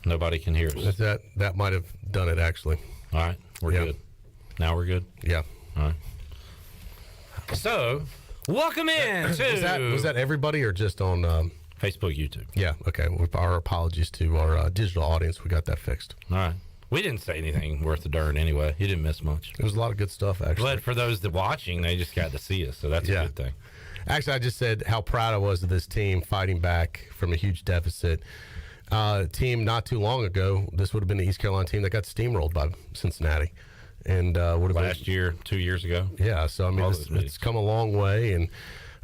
Nobody can hear us. That might have done it, actually. All right, we're good. Now we're good? Yeah. All right. So, welcome in to... Was that everybody or just on... Facebook, YouTube. Yeah, okay. Our apologies to our digital audience. We got that fixed. All right. We didn't say anything worth the darn anyway. You didn't miss much. It was a lot of good stuff, actually. But for those that watching, they just got to see us, so that's a good thing. Actually, I just said how proud I was of this team fighting back from a huge deficit. Team not too long ago, this would have been the East Carolina team that got steamrolled by Cincinnati. And would have last year, 2 years ago. Yeah, so I mean, it's come a long way, and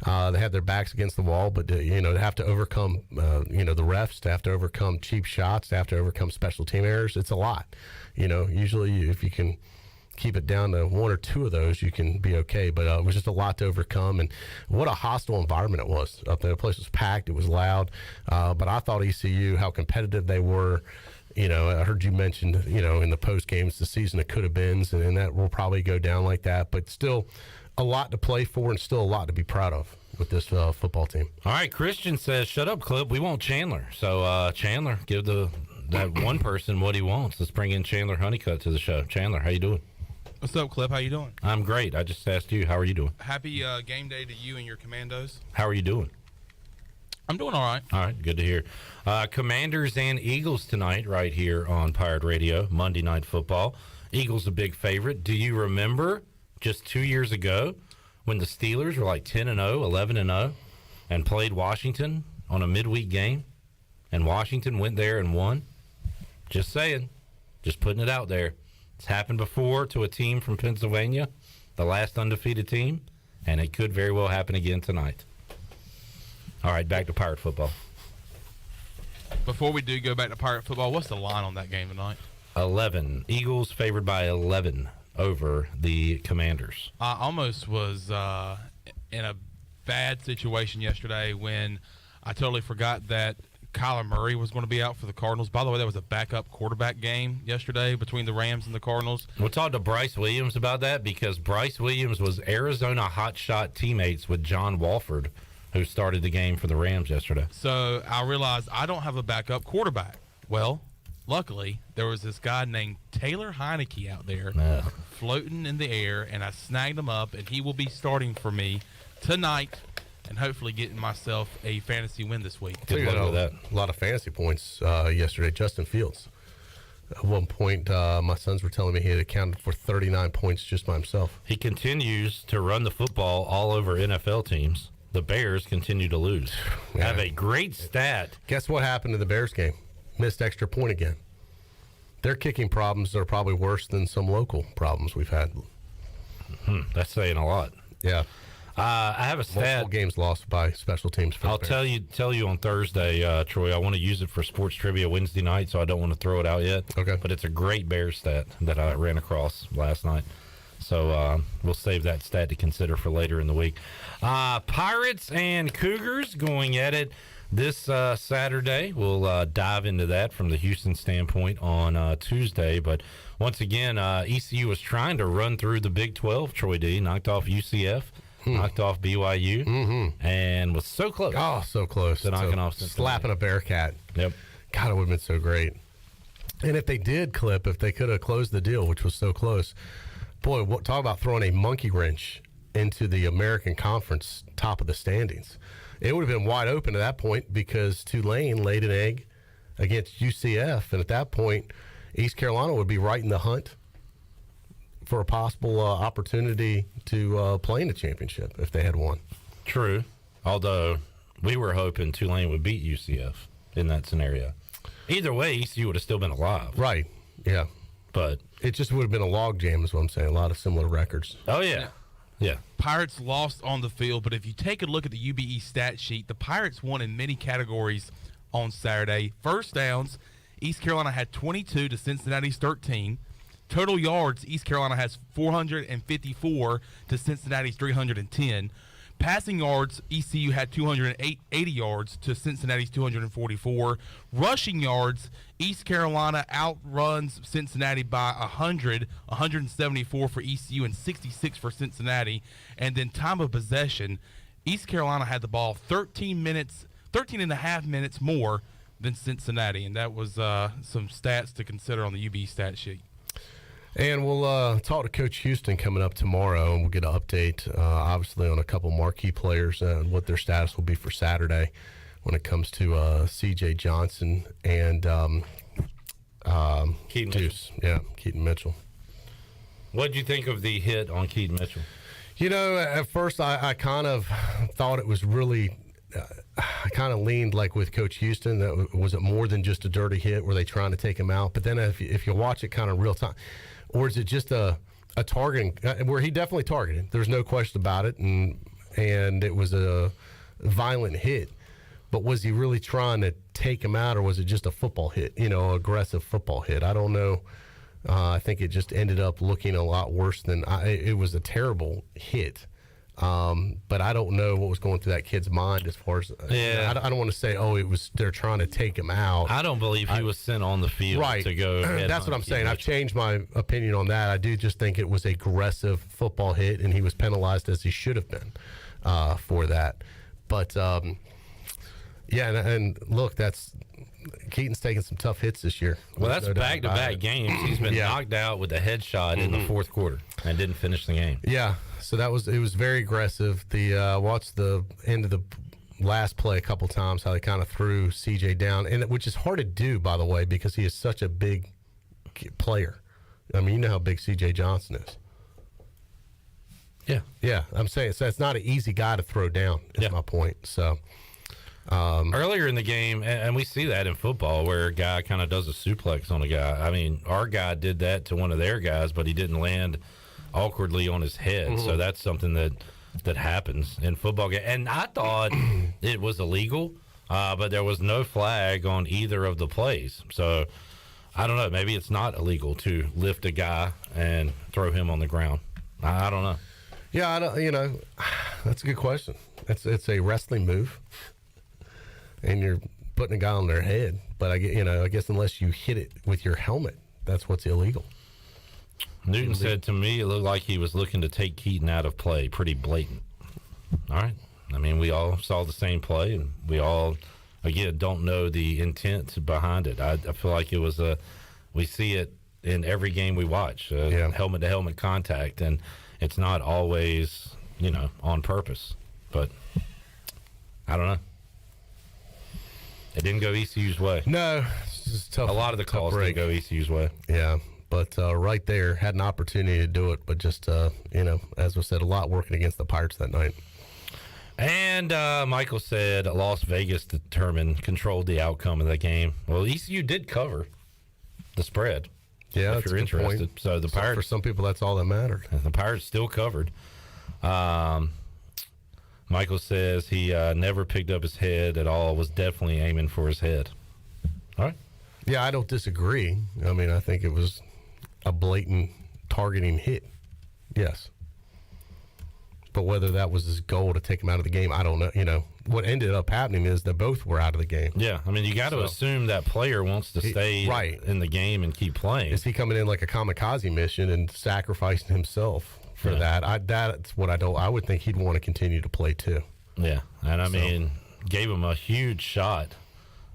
they had their backs against the wall, but to have to overcome the refs, to have to overcome cheap shots, to have to overcome special team errors, it's a lot. Usually if you can keep it down to one or two of those, you can be okay, but it was just a lot to overcome. And what a hostile environment it was up there. The place was packed, it was loud, but I thought ECU, how competitive they were. I heard you mention, in the post games, the season of could have beens, and that will probably go down like that. But still, a lot to play for, and still a lot to be proud of with this football team. All right, Christian says, "Shut up, Clip. We want Chandler." So Chandler, give that one person what he wants. Let's bring in Chandler Honeycutt to the show. Chandler, how you doing? What's up, Clip? How you doing? I'm great. I just asked you, how are you doing? Happy game day to you and your Commandos. How are you doing? I'm doing all right. All right, good to hear. Commanders and Eagles tonight right here on Pirate Radio, Monday Night Football. Eagles a big favorite. Do you remember just 2 years ago when the Steelers were like 10-0, 11-0, and played Washington on a midweek game, and Washington went there and won? Just saying. Just putting it out there. It's happened before to a team from Pennsylvania, the last undefeated team, and it could very well happen again tonight. All right, back to Pirate football. Before we do go back to Pirate football, what's the line on that game tonight? 11. Eagles favored by 11 over the Commanders. I almost was in a bad situation yesterday when I totally forgot that Kyler Murray was going to be out for the Cardinals. By the way, that was a backup quarterback game yesterday between the Rams and the Cardinals. We'll talk to Bryce Williams about that because Bryce Williams was Arizona hotshot teammates with John Walford, who started the game for the Rams yesterday. So I realized I don't have a backup quarterback. Well, luckily, there was this guy named Taylor Heineke out there floating in the air, and I snagged him up, and he will be starting for me tonight and hopefully getting myself a fantasy win this week. Good luck with that. A lot of fantasy points yesterday. Justin Fields. At one point, my sons were telling me he had accounted for 39 points just by himself. He continues to run the football all over NFL teams. The Bears continue to lose. Yeah. Have a great stat. Guess what happened in the Bears game? Missed extra point again. Their kicking problems are probably worse than some local problems we've had. That's saying a lot. Yeah. I have a stat. Multiple games lost by special teams. I'll tell you on Thursday, Troy. I want to use it for sports trivia Wednesday night, so I don't want to throw it out yet. Okay. But it's a great Bears stat that I ran across last night. So we'll save that stat to consider for later in the week. Pirates and Cougars going at it this Saturday. We'll dive into that from the Houston standpoint on Tuesday. But once again, ECU was trying to run through the Big 12. Troy D knocked off UCF, knocked off BYU, and was so close. Oh, so close. To knocking off Cincinnati. Slapping a Bearcat. Yep. God, it would have been so great. And if they did, Clip, if they could have closed the deal, which was so close, boy, talk about throwing a monkey wrench into the American Conference top of the standings. It would have been wide open at that point because Tulane laid an egg against UCF, and at that point, East Carolina would be right in the hunt for a possible opportunity to play in the championship if they had won. True, although we were hoping Tulane would beat UCF in that scenario. Either way, ECU would have still been alive. Right, yeah. But it just would have been a log jam is what I'm saying. A lot of similar records. Oh, yeah. Yeah. Pirates lost on the field, but if you take a look at the UBE stat sheet, the Pirates won in many categories on Saturday. First downs, East Carolina had 22 to Cincinnati's 13. Total yards, East Carolina has 454 to Cincinnati's 310. Passing yards, ECU had 280 yards to Cincinnati's 244. Rushing yards, East Carolina outruns Cincinnati by 174 for ECU and 66 for Cincinnati. And then time of possession, East Carolina had the ball 13 and a half minutes more than Cincinnati, and that was some stats to consider on the UB stat sheet. And we'll talk to Coach Houston coming up tomorrow, and we'll get an update, obviously, on a couple marquee players and what their status will be for Saturday when it comes to C.J. Johnson and Keaton Deuce. Yeah, Keaton Mitchell. What did you think of the hit on Keaton Mitchell? You know, at first I kind of thought it was really I kind of leaned like with Coach Houston that was it more than just a dirty hit? Were they trying to take him out? But then if you watch it kind of real time, or is it just a targeting where he definitely targeted? There's no question about it, and it was a violent hit. But was he really trying to take him out, or was it just a football hit? You know, aggressive football hit. I don't know. I think it just ended up looking a lot worse than it was a terrible hit. But I don't know what was going through that kid's mind as far as I don't want to say they're trying to take him out. I don't believe he was sent on the field to go. That's what I'm saying. I've changed my opinion on that. I do just think it was aggressive football hit, and he was penalized as he should have been for that. But and look, Keaton's taking some tough hits this year. Well, that's back-to-back games. He's been knocked out with a headshot in the fourth quarter and didn't finish the game. Yeah, so it was very aggressive. Watched the end of the last play a couple times, how they kind of threw CJ down, and which is hard to do, by the way, because he is such a big player. I mean, you know how big CJ Johnson is. Yeah, I'm saying so. It's not an easy guy to throw down. Is my point. So. Earlier in the game, and we see that in football where a guy kind of does a suplex on a guy. I mean, our guy did that to one of their guys, but he didn't land awkwardly on his head. Mm-hmm. So that's something that happens in football game. And I thought it was illegal, but there was no flag on either of the plays. So I don't know. Maybe it's not illegal to lift a guy and throw him on the ground. I don't know. Yeah, that's a good question. It's a wrestling move. And you're putting a guy on their head, but I guess unless you hit it with your helmet, that's what's illegal. Newton said to me it looked like he was looking to take Keaton out of play, pretty blatant. All right. I mean, we all saw the same play, and we all, again, don't know the intent behind it. I feel like it was we see it in every game we watch, helmet-to-helmet contact, and it's not always, on purpose. But I don't know. It didn't go ECU's way. No, it's just tough. A lot of the calls didn't go ECU's way. Yeah, but right there, had an opportunity to do it, but just, as we said, a lot working against the Pirates that night. And Michael said Las Vegas controlled the outcome of the game. Well, ECU did cover the spread. Yeah, if you're interested. So the Pirates, for some people, that's all that mattered. The Pirates still covered. Michael says he never picked up his head at all, was definitely aiming for his head. All right. Yeah, I don't disagree. I mean, I think it was a blatant targeting hit. Yes. But whether that was his goal to take him out of the game, I don't know. What ended up happening is that both were out of the game. Yeah, I mean, you got to assume that player wants to stay in the game and keep playing. Is he coming in like a kamikaze mission and sacrificing himself for that? That's what I would think he'd want to continue to play too. Yeah, and I mean, gave him a huge shot.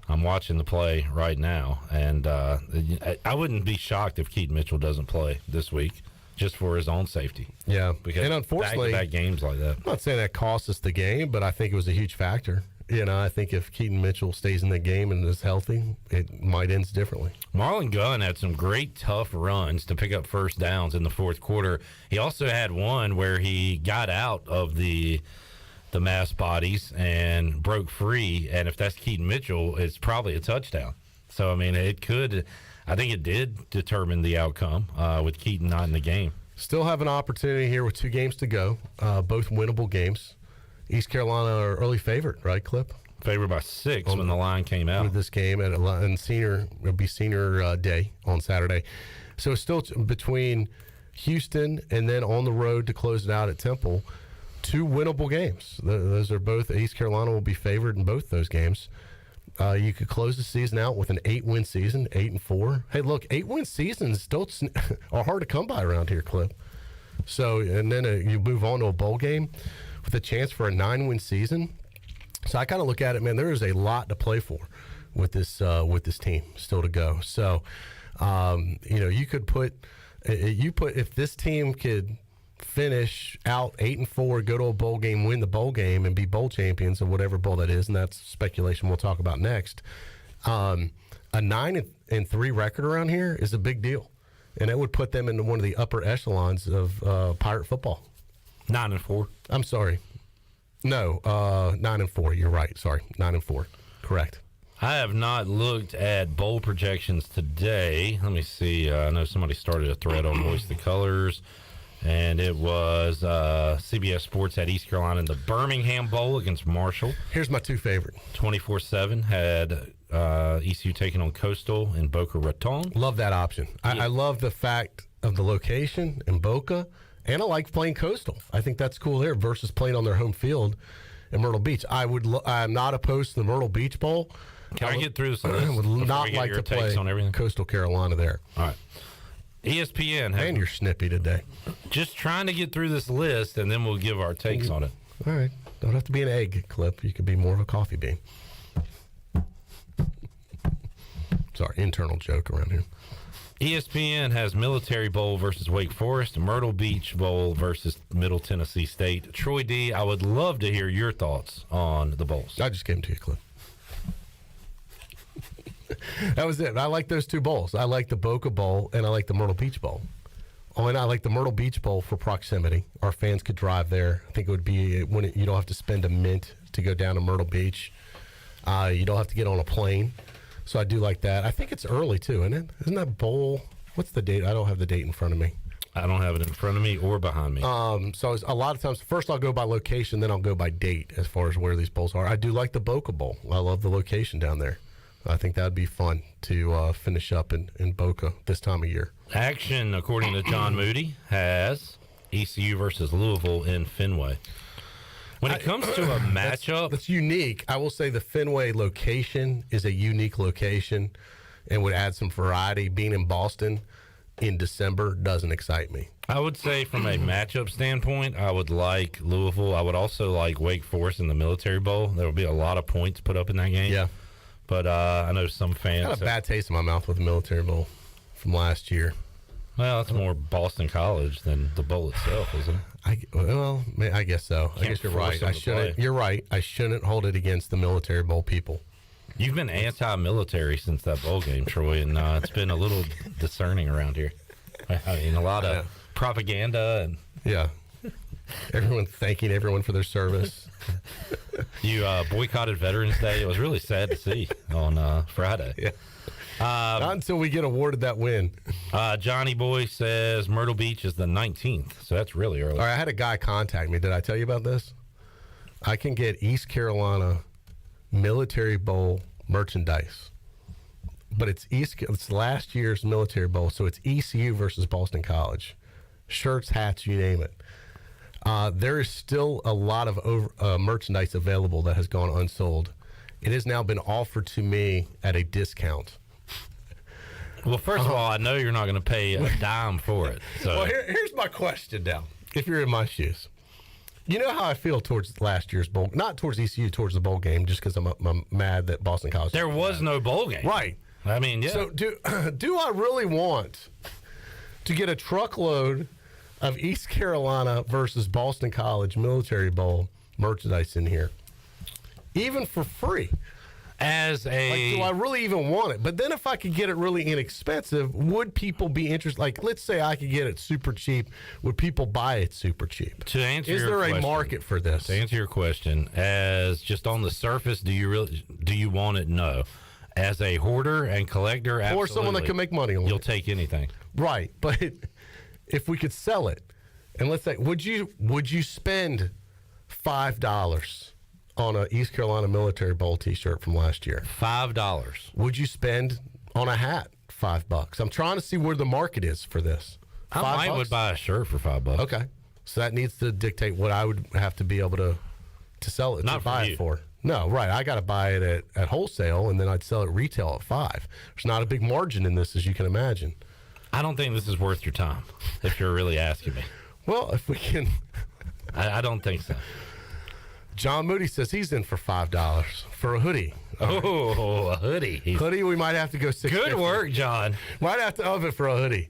I'm watching the play right now, and I wouldn't be shocked if Keaton Mitchell doesn't play this week, just for his own safety. Yeah, because and unfortunately, back games like that. I'm not saying that cost us the game, but I think it was a huge factor. I think if Keaton Mitchell stays in the game and is healthy, it might end differently. Marlon Gunn had some great tough runs to pick up first downs in the fourth quarter. He also had one where he got out of the mass bodies and broke free, and if that's Keaton Mitchell, it's probably a touchdown. So, I mean, I think it did determine the outcome with Keaton not in the game. Still have an opportunity here with 2 games to go, both winnable games. East Carolina are early favorite, right, Clip? Favored by 6 when the line came out. With this game, and it'll be senior day on Saturday. So it's still between Houston and then on the road to close it out at Temple. 2 winnable games. Those are both. East Carolina will be favored in both those games. You could close the season out with an 8-win season, 8-4. Hey, look, 8-win seasons are hard to come by around here, Clip. So, and then you move on to a bowl game with a chance for a 9-win season. So I kind of look at it, man, there is a lot to play for. with this team still to go. So, you could put if this team could finish out 8-4, go to a bowl game, win the bowl game, and be bowl champions of whatever bowl that is, and that's speculation we'll talk about next. A 9-3 record around here is a big deal, and it would put them into one of the upper echelons of Pirate football. 9-4. I'm sorry, no, 9-4. You're right. Sorry, 9-4. Correct. I have not looked at bowl projections today. Let me see. I know somebody started a thread on Voice the Colors. And it was CBS Sports at East Carolina in the Birmingham Bowl against Marshall. Here's my two favorite. 24/7 had ECU taking on Coastal in Boca Raton. Love that option. I love the fact of the location in Boca, and I like playing Coastal. I think that's cool there versus playing on their home field in Myrtle Beach. I'm not opposed to the Myrtle Beach Bowl. Can I get through this list? I would not like to play on everything? Coastal Carolina there. All right. ESPN. And you're snippy today. Just trying to get through this list, and then we'll give our takes on it. All right. Don't have to be an egg clip. You could be more of a coffee bean. Sorry, internal joke around here. ESPN has Military Bowl versus Wake Forest, Myrtle Beach Bowl versus Middle Tennessee State. Troy D., I would love to hear your thoughts on the bowls. I just gave them to you, Clip. That was it. I like those two bowls. I like the Boca Bowl and I like the Myrtle Beach Bowl. Oh, and I like the Myrtle Beach Bowl for proximity. Our fans could drive there. I think it would be when you don't have to spend a mint to go down to Myrtle Beach. You don't have to get on a plane. So I do like that. I think it's early too, isn't it? Isn't that bowl? What's the date? I don't have the date in front of me. I don't have it in front of me or behind me. So a lot of times, first I'll go by location, then I'll go by date as far as where these bowls are. I do like the Boca Bowl. I love the location down there. I think that would be fun to finish up in Boca this time of year. Action, according to John Moody, has ECU versus Louisville in Fenway. When it comes to a matchup, that's unique. I will say the Fenway location is a unique location and would add some variety. Being in Boston in December doesn't excite me. I would say from a matchup standpoint, I would like Louisville. I would also like Wake Forest in the Military Bowl. There will be a lot of points put up in that game. Yeah. But I know some fans. Got a bad taste in my mouth with the Military Bowl from last year. Well, it's more Boston College than the bowl itself, isn't it? I guess so. I guess you're right. You're right. I shouldn't hold it against the Military Bowl people. You've been anti-military since that bowl game, Troy, and it's been a little discerning around here. I mean, a lot of propaganda and everyone thanking everyone for their service. You boycotted Veterans Day. It was really sad to see on Friday. Yeah. Not until we get awarded that win. Johnny Boy says Myrtle Beach is the 19th, so that's really early. All right, I had a guy contact me. Did I tell you about this? I can get East Carolina Military Bowl merchandise, but it's last year's Military Bowl, so it's ECU versus Boston College. Shirts, hats, you name it. There is still a lot of merchandise available that has gone unsold. It has now been offered to me at a discount. Well, first of all, I know you're not going to pay a dime for it. So. Well, here's my question now. If you're in my shoes, you know how I feel towards last year's bowl, not towards ECU, towards the bowl game, just because I'm mad that Boston College. There was no bowl game, right? I mean, yeah. So do I really want to get a truckload of East Carolina versus Boston College Military Bowl merchandise in here, even for free? Do I really even want it? But then if I could get it really inexpensive, would people be interested? Like, let's say I could get it super cheap. Would people buy it super cheap? To answer Is your there question, a market for this? To answer your question, as just on the surface, do you want it? No. As a hoarder and collector, absolutely. Or someone that can make money on it. You'll take anything. Right. But if we could sell it, and let's say, would you spend $5 on a East Carolina Military Bowl T-shirt from last year? $5. Would you spend on a hat $5? I'm trying to see where the market is for this. I would buy a shirt for $5. Okay, so that needs to dictate what I would have to be able to sell it, Not to buy for you. it for. No, right. I got to buy it at wholesale, and then I'd sell it retail at $5. There's not a big margin in this, as you can imagine. I don't think this is worth your time, if you're really asking me. Well, if we can, I don't think so. John Moody says he's in for $5 for a hoodie. Oh, a hoodie. Hoodie, we might have to go $6.50. Good work, John. Might have to up it for a hoodie.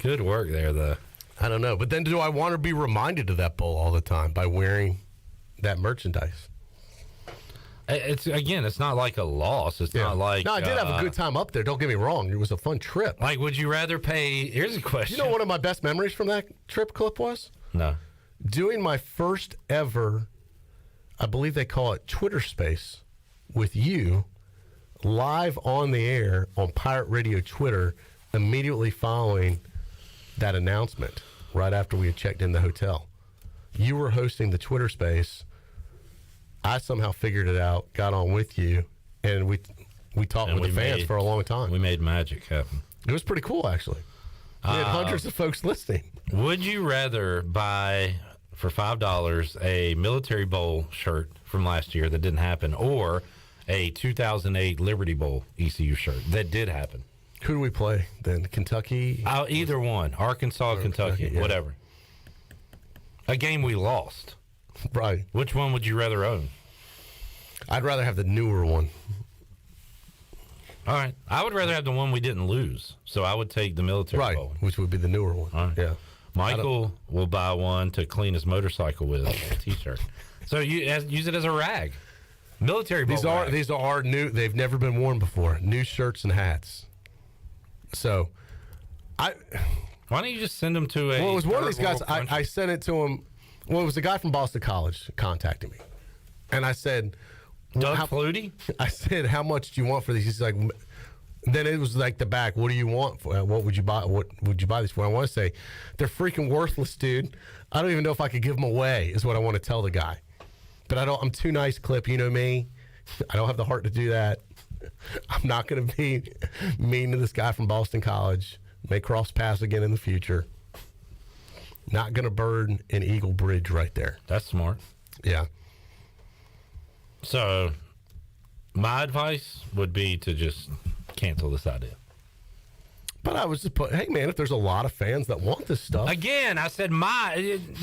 Good work there, though. I don't know. But then do I want to be reminded of that bowl all the time by wearing that merchandise? It's not like a loss. It's not like... No, I did have a good time up there. Don't get me wrong. It was a fun trip. Like, would you rather pay... Here's a question. You know one of my best memories from that trip, Clip, was? No. Doing my first ever, I believe they call it Twitter Space, with you, live on the air on Pirate Radio Twitter, immediately following that announcement, right after we had checked in the hotel. You were hosting the Twitter Space. I somehow figured it out, got on with you, and we talked with the fans for a long time. We made magic happen. It was pretty cool, actually. We had hundreds of folks listening. Would you rather buy, for $5, a Military Bowl shirt from last year that didn't happen, or a 2008 Liberty Bowl ECU shirt that did happen? Who do we play then? Kentucky? Either one. Arkansas, Kentucky, yeah. whatever. A game we lost. Right. Which one would you rather own? I'd rather have the newer one. All right. I would rather have the one we didn't lose. So I would take the Military Bowl. Which would be the newer one. All right. Yeah. Michael will buy one to clean his motorcycle with, a T-shirt. So use it as a rag. Military Bowl rag. These are new. They've never been worn before. New shirts and hats. So, why don't you just send them to a... Well, it was one of these third guys. world country? I sent it to him. Well, it was a guy from Boston College contacted me. And I said... Doug Flutie? I said, how much do you want for these? He's like... Then it was like the back. What do you want? What would you buy? What would you buy these for? I want to say, they're freaking worthless, dude. I don't even know if I could give them away, is what I want to tell the guy. But I'm too nice, Clip. You know me. I don't have the heart to do that. I'm not going to be mean to this guy from Boston College. May cross paths again in the future. Not going to burn an Eagle Bridge right there. That's smart. Yeah. So, my advice would be to just cancel this idea. But I was just hey, man, if there's a lot of fans that want this stuff. Again, I said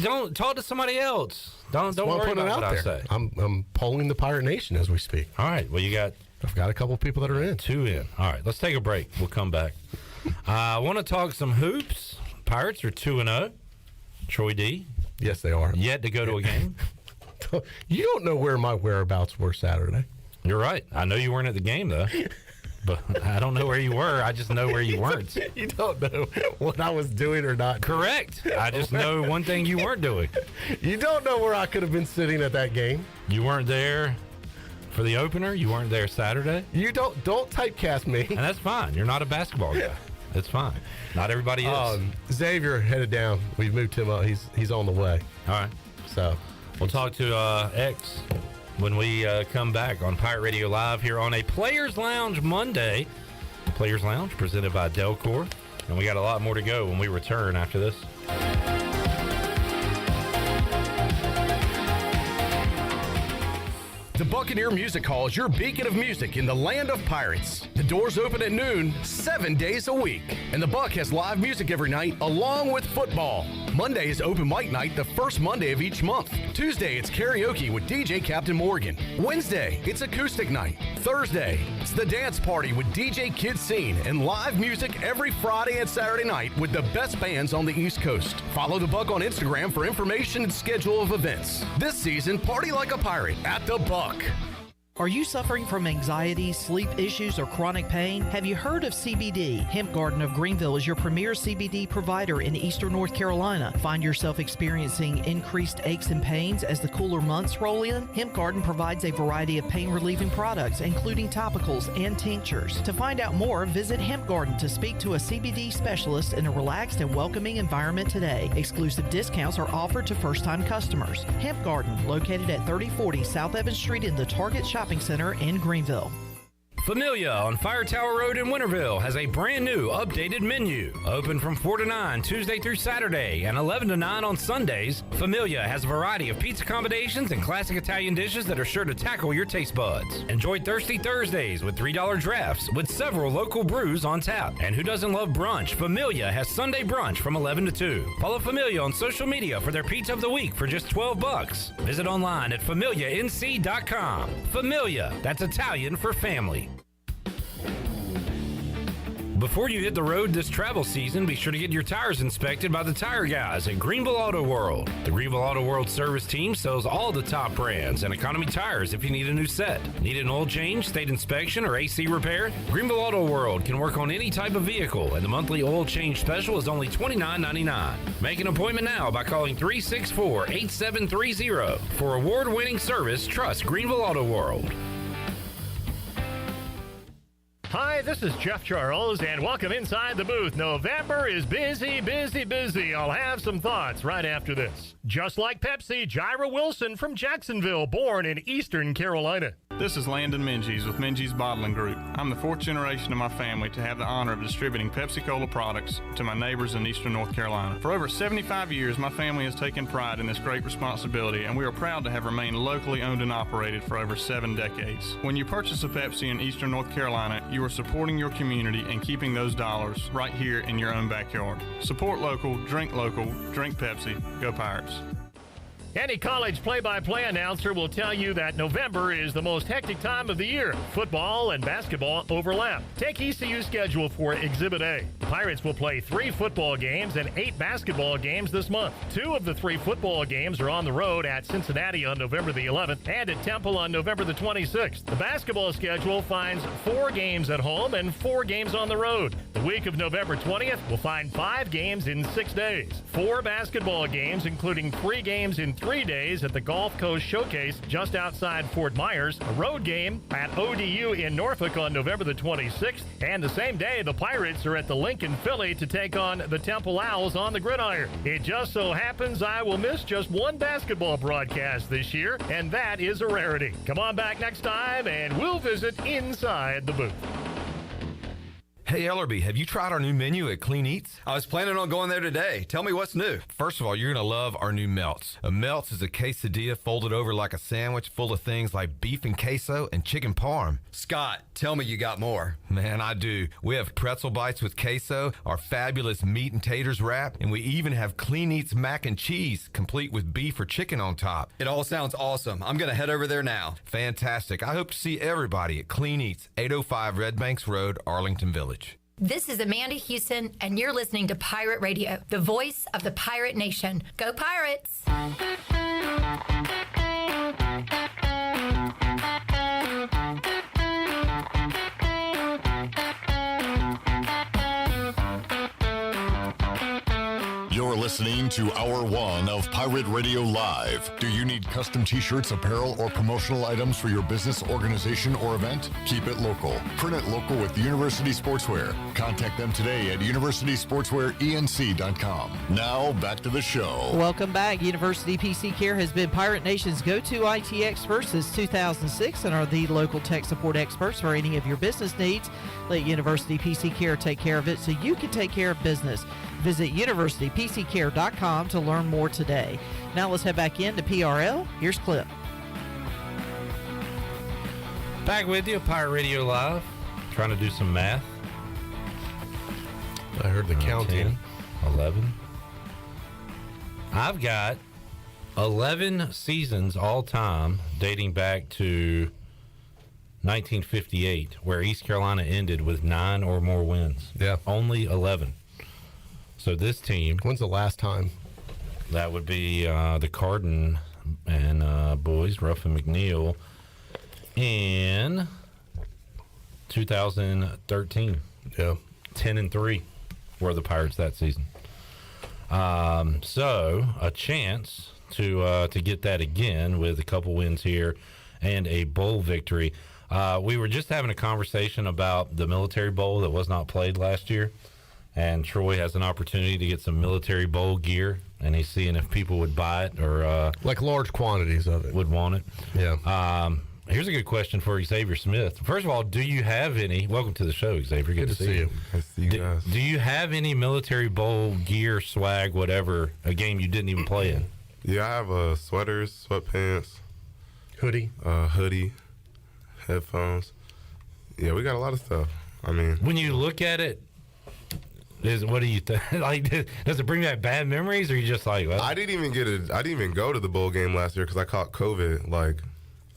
don't talk to somebody else. Don't worry about what I say. I'm polling the Pirate Nation as we speak. All right. Well, I've got a couple of people that are in. 2 in. All right. Let's take a break. We'll come back. I want to talk some hoops. Pirates are 2-0. Troy D. Yes, they are. Yet to go to a game. You don't know where my whereabouts were Saturday. You're right. I know you weren't at the game, though. But I don't know where you were. I just know where you weren't. You don't know what I was doing or not. Correct. I just know one thing you weren't doing. You don't know where I could have been sitting at that game. You weren't there for the opener. You weren't there Saturday. You don't typecast me. And that's fine. You're not a basketball guy. It's fine. Not everybody is. Xavier headed down. We've moved him up. He's on the way. All right. So we'll talk to X when we come back on Pirate Radio Live here on a Players Lounge Monday. Players Lounge presented by Delcor. And we got a lot more to go when we return after this. The Buccaneer Music Hall is your beacon of music in the land of pirates. The doors open at noon, 7 days a week. And the Buck has live music every night, along with football. Monday is open mic night, the first Monday of each month. Tuesday, it's karaoke with DJ Captain Morgan. Wednesday, it's acoustic night. Thursday, it's the dance party with DJ Kid Scene and live music every Friday and Saturday night with the best bands on the East Coast. Follow the Buck on Instagram for information and schedule of events. This season, party like a pirate at the Buck. Are you suffering from anxiety, sleep issues, or chronic pain? Have you heard of CBD? Hemp Garden of Greenville is your premier CBD provider in eastern North Carolina. Find yourself experiencing increased aches and pains as the cooler months roll in? Hemp Garden provides a variety of pain-relieving products, including topicals and tinctures. To find out more, visit Hemp Garden to speak to a CBD specialist in a relaxed and welcoming environment today. Exclusive discounts are offered to first-time customers. Hemp Garden, located at 3040 South Evans Street in the Target Shopping Center in Greenville. Familia on Fire Tower Road in Winterville has a brand new updated menu. Open from 4 to 9 Tuesday through Saturday and 11 to 9 on Sundays, Familia has a variety of pizza combinations and classic Italian dishes that are sure to tackle your taste buds. Enjoy Thirsty Thursdays with $3 drafts with several local brews on tap. And who doesn't love brunch? Familia has Sunday brunch from 11 to 2. Follow Familia on social media for their pizza of the week for just $12. Visit online at familianc.com. Familia, that's Italian for family. Before you hit the road this travel season, be sure to get your tires inspected by the tire guys at Greenville Auto World. The Greenville Auto World service team sells all the top brands and economy tires if you need a new set. Need an oil change, state inspection, or AC repair? Greenville Auto World can work on any type of vehicle, and the monthly oil change special is only $29.99. Make an appointment now by calling 364-8730. For award-winning service, trust Greenville Auto World. Hi, this is Jeff Charles, and welcome inside the booth. November is busy, busy, busy. I'll have some thoughts right after this. Just like Pepsi, Jaira Wilson from Jacksonville, born in Eastern Carolina. This is Landon Minges with Minges Bottling Group. I'm the fourth generation of my family to have the honor of distributing Pepsi-Cola products to my neighbors in Eastern North Carolina. For over 75 years, my family has taken pride in this great responsibility, and we are proud to have remained locally owned and operated for over 7 decades. When you purchase a Pepsi in Eastern North Carolina, you are supporting your community and keeping those dollars right here in your own backyard. Support local, drink Pepsi. Go Pirates. Any college play-by-play announcer will tell you that November is the most hectic time of the year. Football and basketball overlap. Take ECU's schedule for Exhibit A. The Pirates will play 3 football games and 8 basketball games this month. 2 of the 3 football games are on the road at Cincinnati on November the 11th and at Temple on November the 26th. The basketball schedule finds 4 games at home and 4 games on the road. The week of November 20th will find 5 games in 6 days. 4 basketball games, including 3 games in 3 days at the Gulf Coast Showcase just outside Fort Myers, a road game at ODU in Norfolk on November the 26th, and the same day the Pirates are at the Lincoln Philly to take on the Temple Owls on the gridiron. It just so happens I will miss just 1 basketball broadcast this year, and that is a rarity. Come on back next time and we'll visit inside the booth. Hey, Ellerby, have you tried our new menu at Clean Eats? I was planning on going there today. Tell me what's new. First of all, you're going to love our new Melts. A Melts is a quesadilla folded over like a sandwich full of things like beef and queso and chicken parm. Scott, tell me you got more. Man, I do. We have pretzel bites with queso, our fabulous meat and taters wrap, and we even have Clean Eats mac and cheese, complete with beef or chicken on top. It all sounds awesome. I'm going to head over there now. Fantastic. I hope to see everybody at Clean Eats, 805 Red Banks Road, Arlington Village. This is Amanda Houston, and you're listening to Pirate Radio, the voice of the Pirate Nation. Go Pirates! You're listening to Hour 1 of Pirate Radio Live. Do you need custom t-shirts, apparel, or promotional items for your business, organization, or event? Keep it local. Print it local with University Sportswear. Contact them today at universitysportswearenc.com. Now, back to the show. Welcome back. University PC Care has been Pirate Nation's go-to IT expert since 2006 and are the local tech support experts for any of your business needs. Let University PC Care take care of it so you can take care of business. Visit universitypccare.com to learn more today. Now let's head back into PRL. Here's Clip. Back with you, Pirate Radio Live. Trying to do some math. I heard the counting. 10, 11. I've got 11 seasons all time dating back to 1958, where East Carolina ended with 9 or more wins. Yeah. Only 11. So this team... When's the last time? That would be the Carden and boys, Ruff and McNeil, in 2013. Yeah. 10-3 were the Pirates that season. So a chance to get that again with a couple wins here and a bowl victory. We were just having a conversation about the Military Bowl that was not played last year. And Troy has an opportunity to get some Military Bowl gear, and he's seeing if people would buy it or like large quantities of it would want it. Yeah. Here's a good question for Xavier Smith. First of all, do you have any? Welcome to the show, Xavier. Good to see you. Nice to see you guys. Do you have any Military Bowl gear, swag, whatever, a game you didn't even play in? Yeah, I have sweaters, sweatpants, hoodie, headphones. Yeah, we got a lot of stuff. I mean, when you look at it, what do you think? Like, does it bring back bad memories, or you just like? Well, I didn't even go to the bowl game last year because I caught COVID like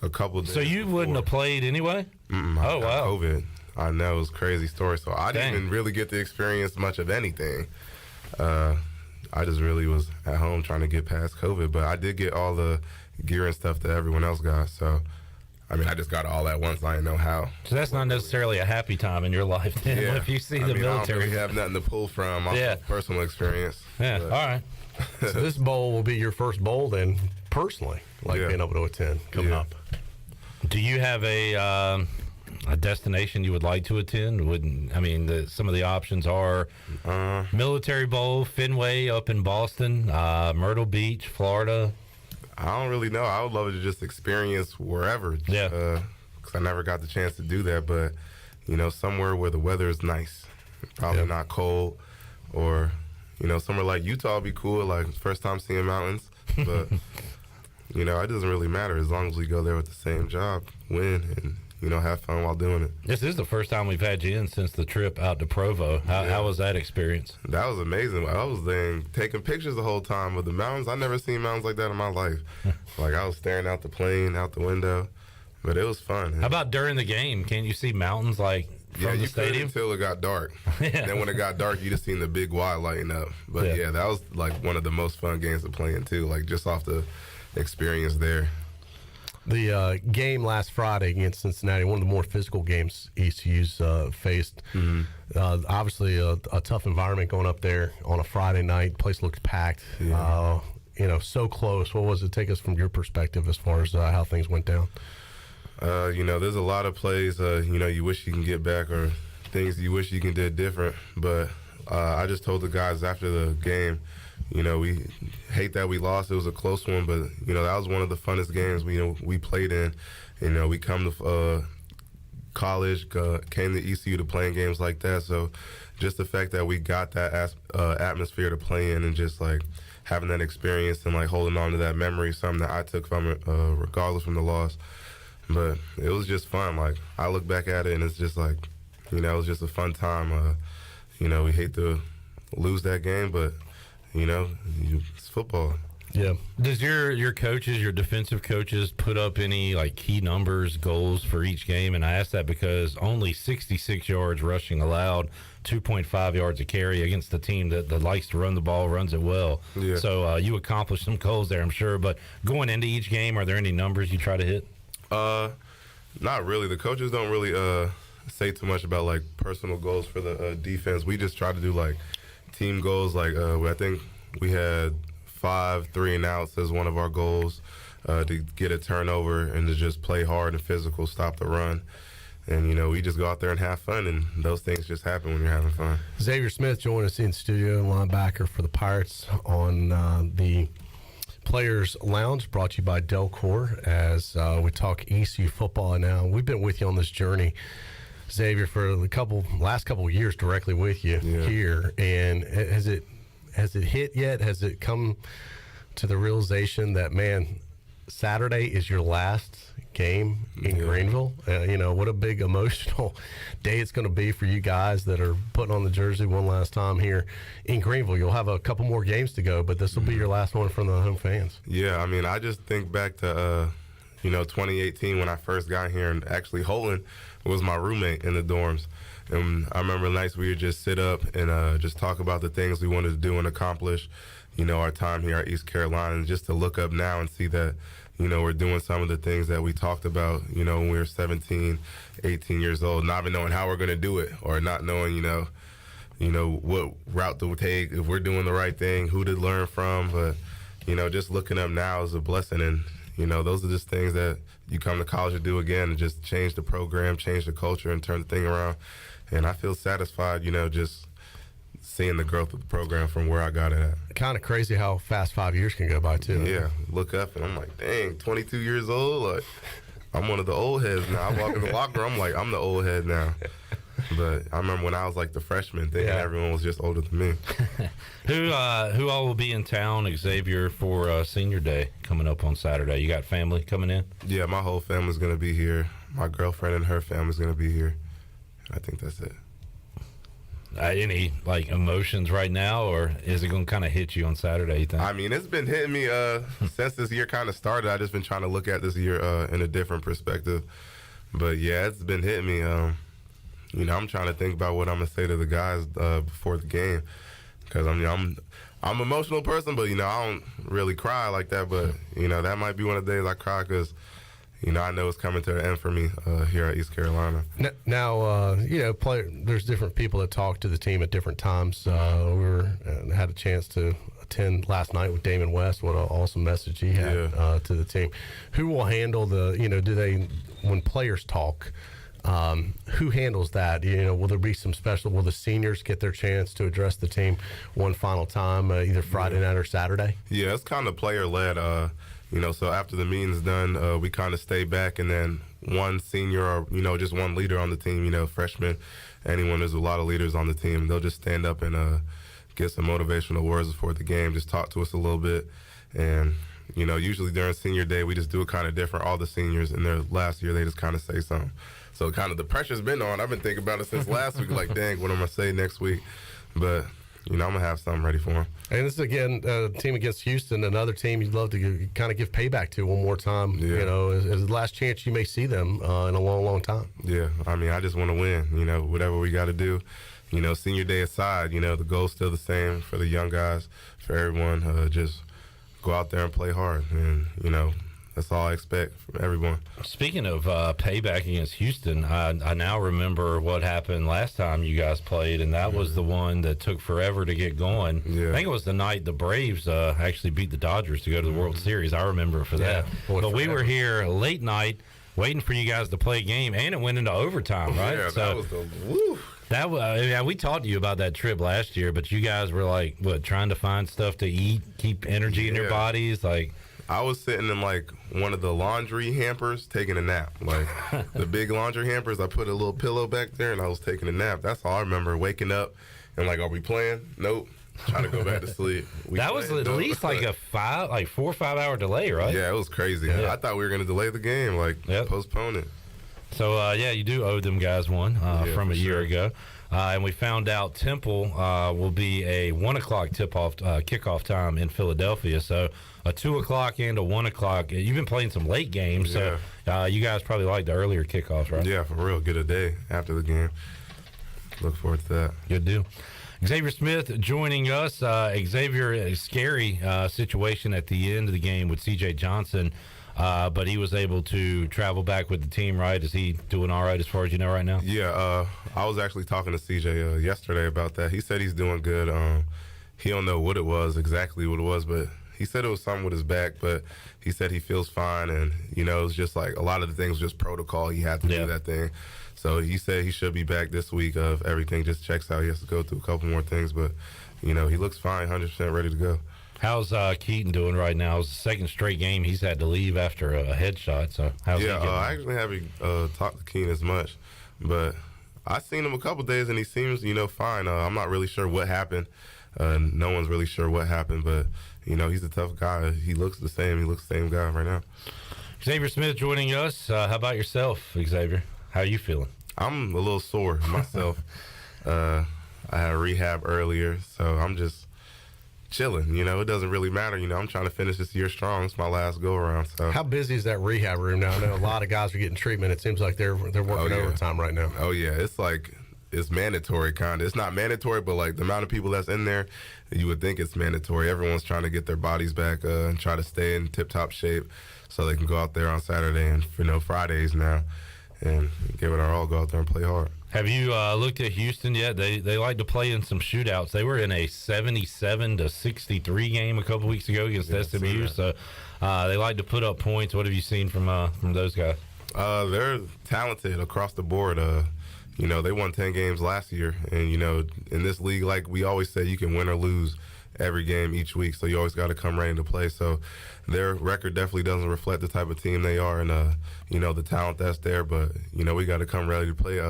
a couple days. So you wouldn't have played anyway? Oh wow, COVID. I know, it was a crazy story. So I didn't Dang. even really get to experience much of anything. I just really was at home trying to get past COVID, but I did get all the gear and stuff that everyone else got. So, I mean, I just got it all at once. I didn't know how. So that's not necessarily a happy time in your life, then, if you see the I military. don't really have nothing to pull from off of personal experience. Yeah, but. all right. So this bowl will be your first bowl then, personally, being able to attend coming up. Do you have a destination you would like to attend? Some of the options are Military Bowl, Fenway up in Boston, Myrtle Beach, Florida. I don't really know. I would love to just experience wherever. Because I never got the chance to do that. But, somewhere where the weather is nice. Probably not cold. Or, somewhere like Utah would be cool. Like, first time seeing mountains. But, it doesn't really matter as long as we go there with the same job, win, and, have fun while doing it. This is the first time we've had you in since the trip out to Provo. How was that experience? That was amazing. I was there taking pictures the whole time of the mountains. I never seen mountains like that in my life. Like, I was staring out the plane, out the window. But it was fun. How about during the game? Can you see mountains from the stadium? Until it got dark. Then when it got dark, you just seen the big Y lighting up. But that was like one of the most fun games to play in too. Like just off the experience there. The game last Friday against Cincinnati, one of the more physical games ECU's faced. Obviously, a tough environment going up there on a Friday night. Place looked packed. So close. What was it? Take us from your perspective as far as how things went down. There's a lot of plays, you wish you can get back or things you wish you can do different. But I just told the guys after the game, we hate that we lost. It was a close one, but, that was one of the funnest games we played in. We come to college, came to ECU to play in games like that. So just the fact that we got that atmosphere to play in and just, like, having that experience and, like, holding on to that memory, something that I took from it, regardless from the loss. But it was just fun. Like, I look back at it, and it's just like, it was just a fun time. We hate to lose that game, but, it's football. Yeah. Does your coaches, your defensive coaches, put up any, like, key numbers, goals for each game? And I ask that because only 66 yards rushing allowed, 2.5 yards a carry against a team that likes to run the ball, runs it well. Yeah. So you accomplished some goals there, I'm sure. But going into each game, are there any numbers you try to hit? Not really. The coaches don't really say too much about like personal goals for the defense. We just try to do like team goals. Like I think we had 5 3-and-outs as one of our goals to get a turnover and to just play hard and physical, stop the run. And, we just go out there and have fun, and those things just happen when you're having fun. Xavier Smith joined us in studio, linebacker for the Pirates on the Players Lounge, brought to you by Delcor, as we talk ECU football now. We've been with you on this journey, Xavier, for the last couple of years directly with you here. And has it hit yet? Has it come to the realization that, man, Saturday is your last game in Greenville? What a big emotional day it's going to be for you guys that are putting on the jersey one last time here in Greenville. You'll have a couple more games to go, but this will be your last one from the home fans. Yeah, I just think back to 2018 when I first got here, and actually Holden was my roommate in the dorms. And I remember nights we would just sit up and just talk about the things we wanted to do and accomplish, our time here at East Carolina, and just to look up now and see that, we're doing some of the things that we talked about, when we were 17, 18 years old, not even knowing how we're going to do it, or not knowing, what route to take, if we're doing the right thing, who to learn from. But, just looking up now is a blessing. And, those are just things that you come to college to do again, and just change the program, change the culture, and turn the thing around. And I feel satisfied, just seeing the growth of the program from where I got it at. Kind of crazy how fast 5 years can go by, too. Yeah, look up, and I'm like, dang, 22 years old? Like, I'm one of the old heads now. I walk in the locker room, I'm like, I'm the old head now. But I remember when I was like the freshman, thinking everyone was just older than me. Who all will be in town, Xavier, for Senior Day coming up on Saturday? You got family coming in? Yeah, my whole family's going to be here. My girlfriend and her family's going to be here. I think that's it. Any like emotions right now, or is it going to kind of hit you on Saturday, you think? I mean, it's been hitting me since this year kind of started. I've just been trying to look at this year in a different perspective. But yeah, it's been hitting me. You know, I'm trying to think about what I'm gonna say to the guys before the game, because I'm an emotional person, but you know, I don't really cry like that. But you know, that might be one of the days I cry because, you know, I know it's coming to the end for me here at East Carolina. Now, you know, there's different people that talk to the team at different times. We had a chance to attend last night with Damon West. What an awesome message he had to the team. Who will handle when players talk? Who handles that? You know, will there be some special? Will the seniors get their chance to address the team one final time, either Friday night or Saturday? Yeah, it's kind of player led. You know, so after the meeting's done, we kind of stay back, and then one senior or, you know, just one leader on the team, you know, freshman, anyone, there's a lot of leaders on the team. They'll just stand up and get some motivational words before the game, just talk to us a little bit. And, you know, usually during Senior Day, we just do it kind of different. All the seniors in their last year, they just kind of say something. So kind of the pressure's been on. I've been thinking about it since last week, like, dang, what am I going to say next week? But, you know, I'm going to have something ready for them. And this is, again, a team against Houston, another team you'd love to kind of give payback to one more time. Yeah. You know, as the last chance you may see them in a long, long time. Yeah, I mean, I just want to win, you know, whatever we got to do. You know, Senior Day aside, you know, the goal's still the same for the young guys, for everyone. Just go out there and play hard. And, you know, that's all I expect from everyone. Speaking of payback against Houston, I now remember what happened last time you guys played, and that was the one that took forever to get going. I think it was the night the Braves actually beat the Dodgers to go to the World Series. I remember for that. But we were here late night waiting for you guys to play a game, and it went into overtime, right? Yeah, that was the woo. We talked to you about that trip last year, but you guys were like, what, trying to find stuff to eat, keep energy in your bodies? Like, I was sitting in like one of the laundry hampers taking a nap. Like the big laundry hampers, I put a little pillow back there and I was taking a nap. That's all I remember, waking up and like, are we playing? Nope. Trying to go back to sleep. That was at least like a 4 or 5 hour delay, right? Yeah, it was crazy. Yeah. I thought we were going to delay the game, like postpone it. So, you do owe them guys one from a year ago. And we found out Temple will be a 1 o'clock tip-off kickoff time in Philadelphia. So a 2 o'clock and a 1 o'clock. You've been playing some late games, so you guys probably like the earlier kickoffs, right? Yeah, for real. Get a day after the game. Look forward to that. Good deal. Xavier Smith joining us. Xavier, a scary situation at the end of the game with C.J. Johnson. But he was able to travel back with the team, right? Is he doing all right as far as you know right now? Yeah, I was actually talking to CJ yesterday about that. He said he's doing good. He don't know what it was, exactly what it was, but he said it was something with his back, but he said he feels fine. And, you know, it's just like a lot of the things was just protocol. He had to do that thing. So he said he should be back this week if everything just checks out. He has to go through a couple more things, but, you know, he looks fine, 100% ready to go. How's Keaton doing right now? It's the second straight game he's had to leave after a headshot. So how's he getting? I actually haven't talked to Keaton as much, but I've seen him a couple days and he seems, you know, fine. I'm not really sure what happened. No one's really sure what happened, but, you know, he's a tough guy. He looks the same. He looks the same guy right now. Xavier Smith joining us. How about yourself, Xavier? How are you feeling? I'm a little sore myself. I had rehab earlier, so I'm just chilling. You know, it doesn't really matter. You know, I'm trying to finish this year strong. It's my last go around. So how busy is that rehab room now? I know a lot of guys are getting treatment. It seems like they're working overtime right now. Oh yeah, it's like it's mandatory kind of. It's not mandatory, but like the amount of people that's in there, you would think it's mandatory. Everyone's trying to get their bodies back and try to stay in tip-top shape so they can go out there on Saturday and, you know, Fridays now and give it our all, go out there and play hard. Have you looked at Houston yet? They like to play in some shootouts. They were in a 77-63 game a couple weeks ago against SMU, so they like to put up points. What have you seen from those guys? They're talented across the board. You know, they won 10 games last year, and, you know, in this league, like we always say, you can win or lose every game each week, so you always got to come ready to play. So their record definitely doesn't reflect the type of team they are and, the talent that's there. But, we got to come ready to play.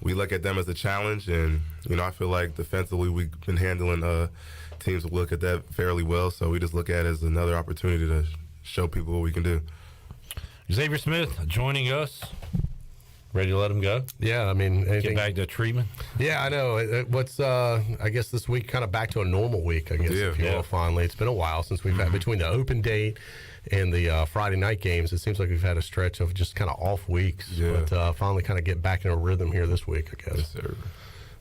We look at them as a challenge, and, I feel like defensively we've been handling teams look at that fairly well. So we just look at it as another opportunity to show people what we can do. Xavier Smith joining us. Ready to let him go? Yeah, I mean, get back to treatment. Yeah, I know. What's I guess this week kind of back to a normal week. I guess if you will. Finally, it's been a while since we've had between the open date and the Friday night games. It seems like we've had a stretch of just kind of off weeks. Yeah. But finally, kind of get back in a rhythm here this week. I guess. Yes, sir.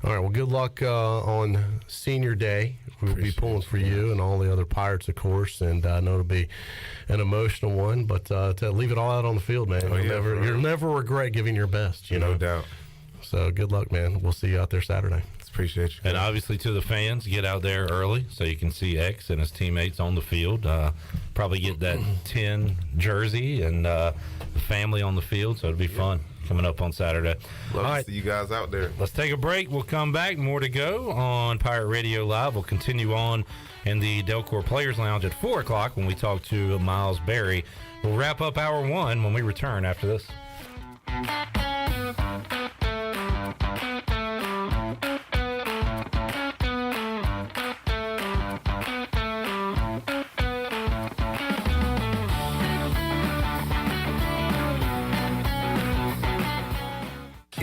All right. Well, good luck on Senior Day. We'll be pulling for you and all the other Pirates, of course, and I know it'll be an emotional one. But to leave it all out on the field, man, you'll never regret giving your best. No doubt. So good luck, man. We'll see you out there Saturday. Appreciate you. And obviously to the fans, get out there early so you can see X and his teammates on the field. Probably get that 10 jersey and the family on the field, so it'll be fun coming up on Saturday. Love to see you guys out there. Let's take a break. We'll come back. More to go on Pirate Radio Live. We'll continue on in the Delcor Players Lounge at 4 o'clock when we talk to Miles Berry. We'll wrap up hour one when we return after this.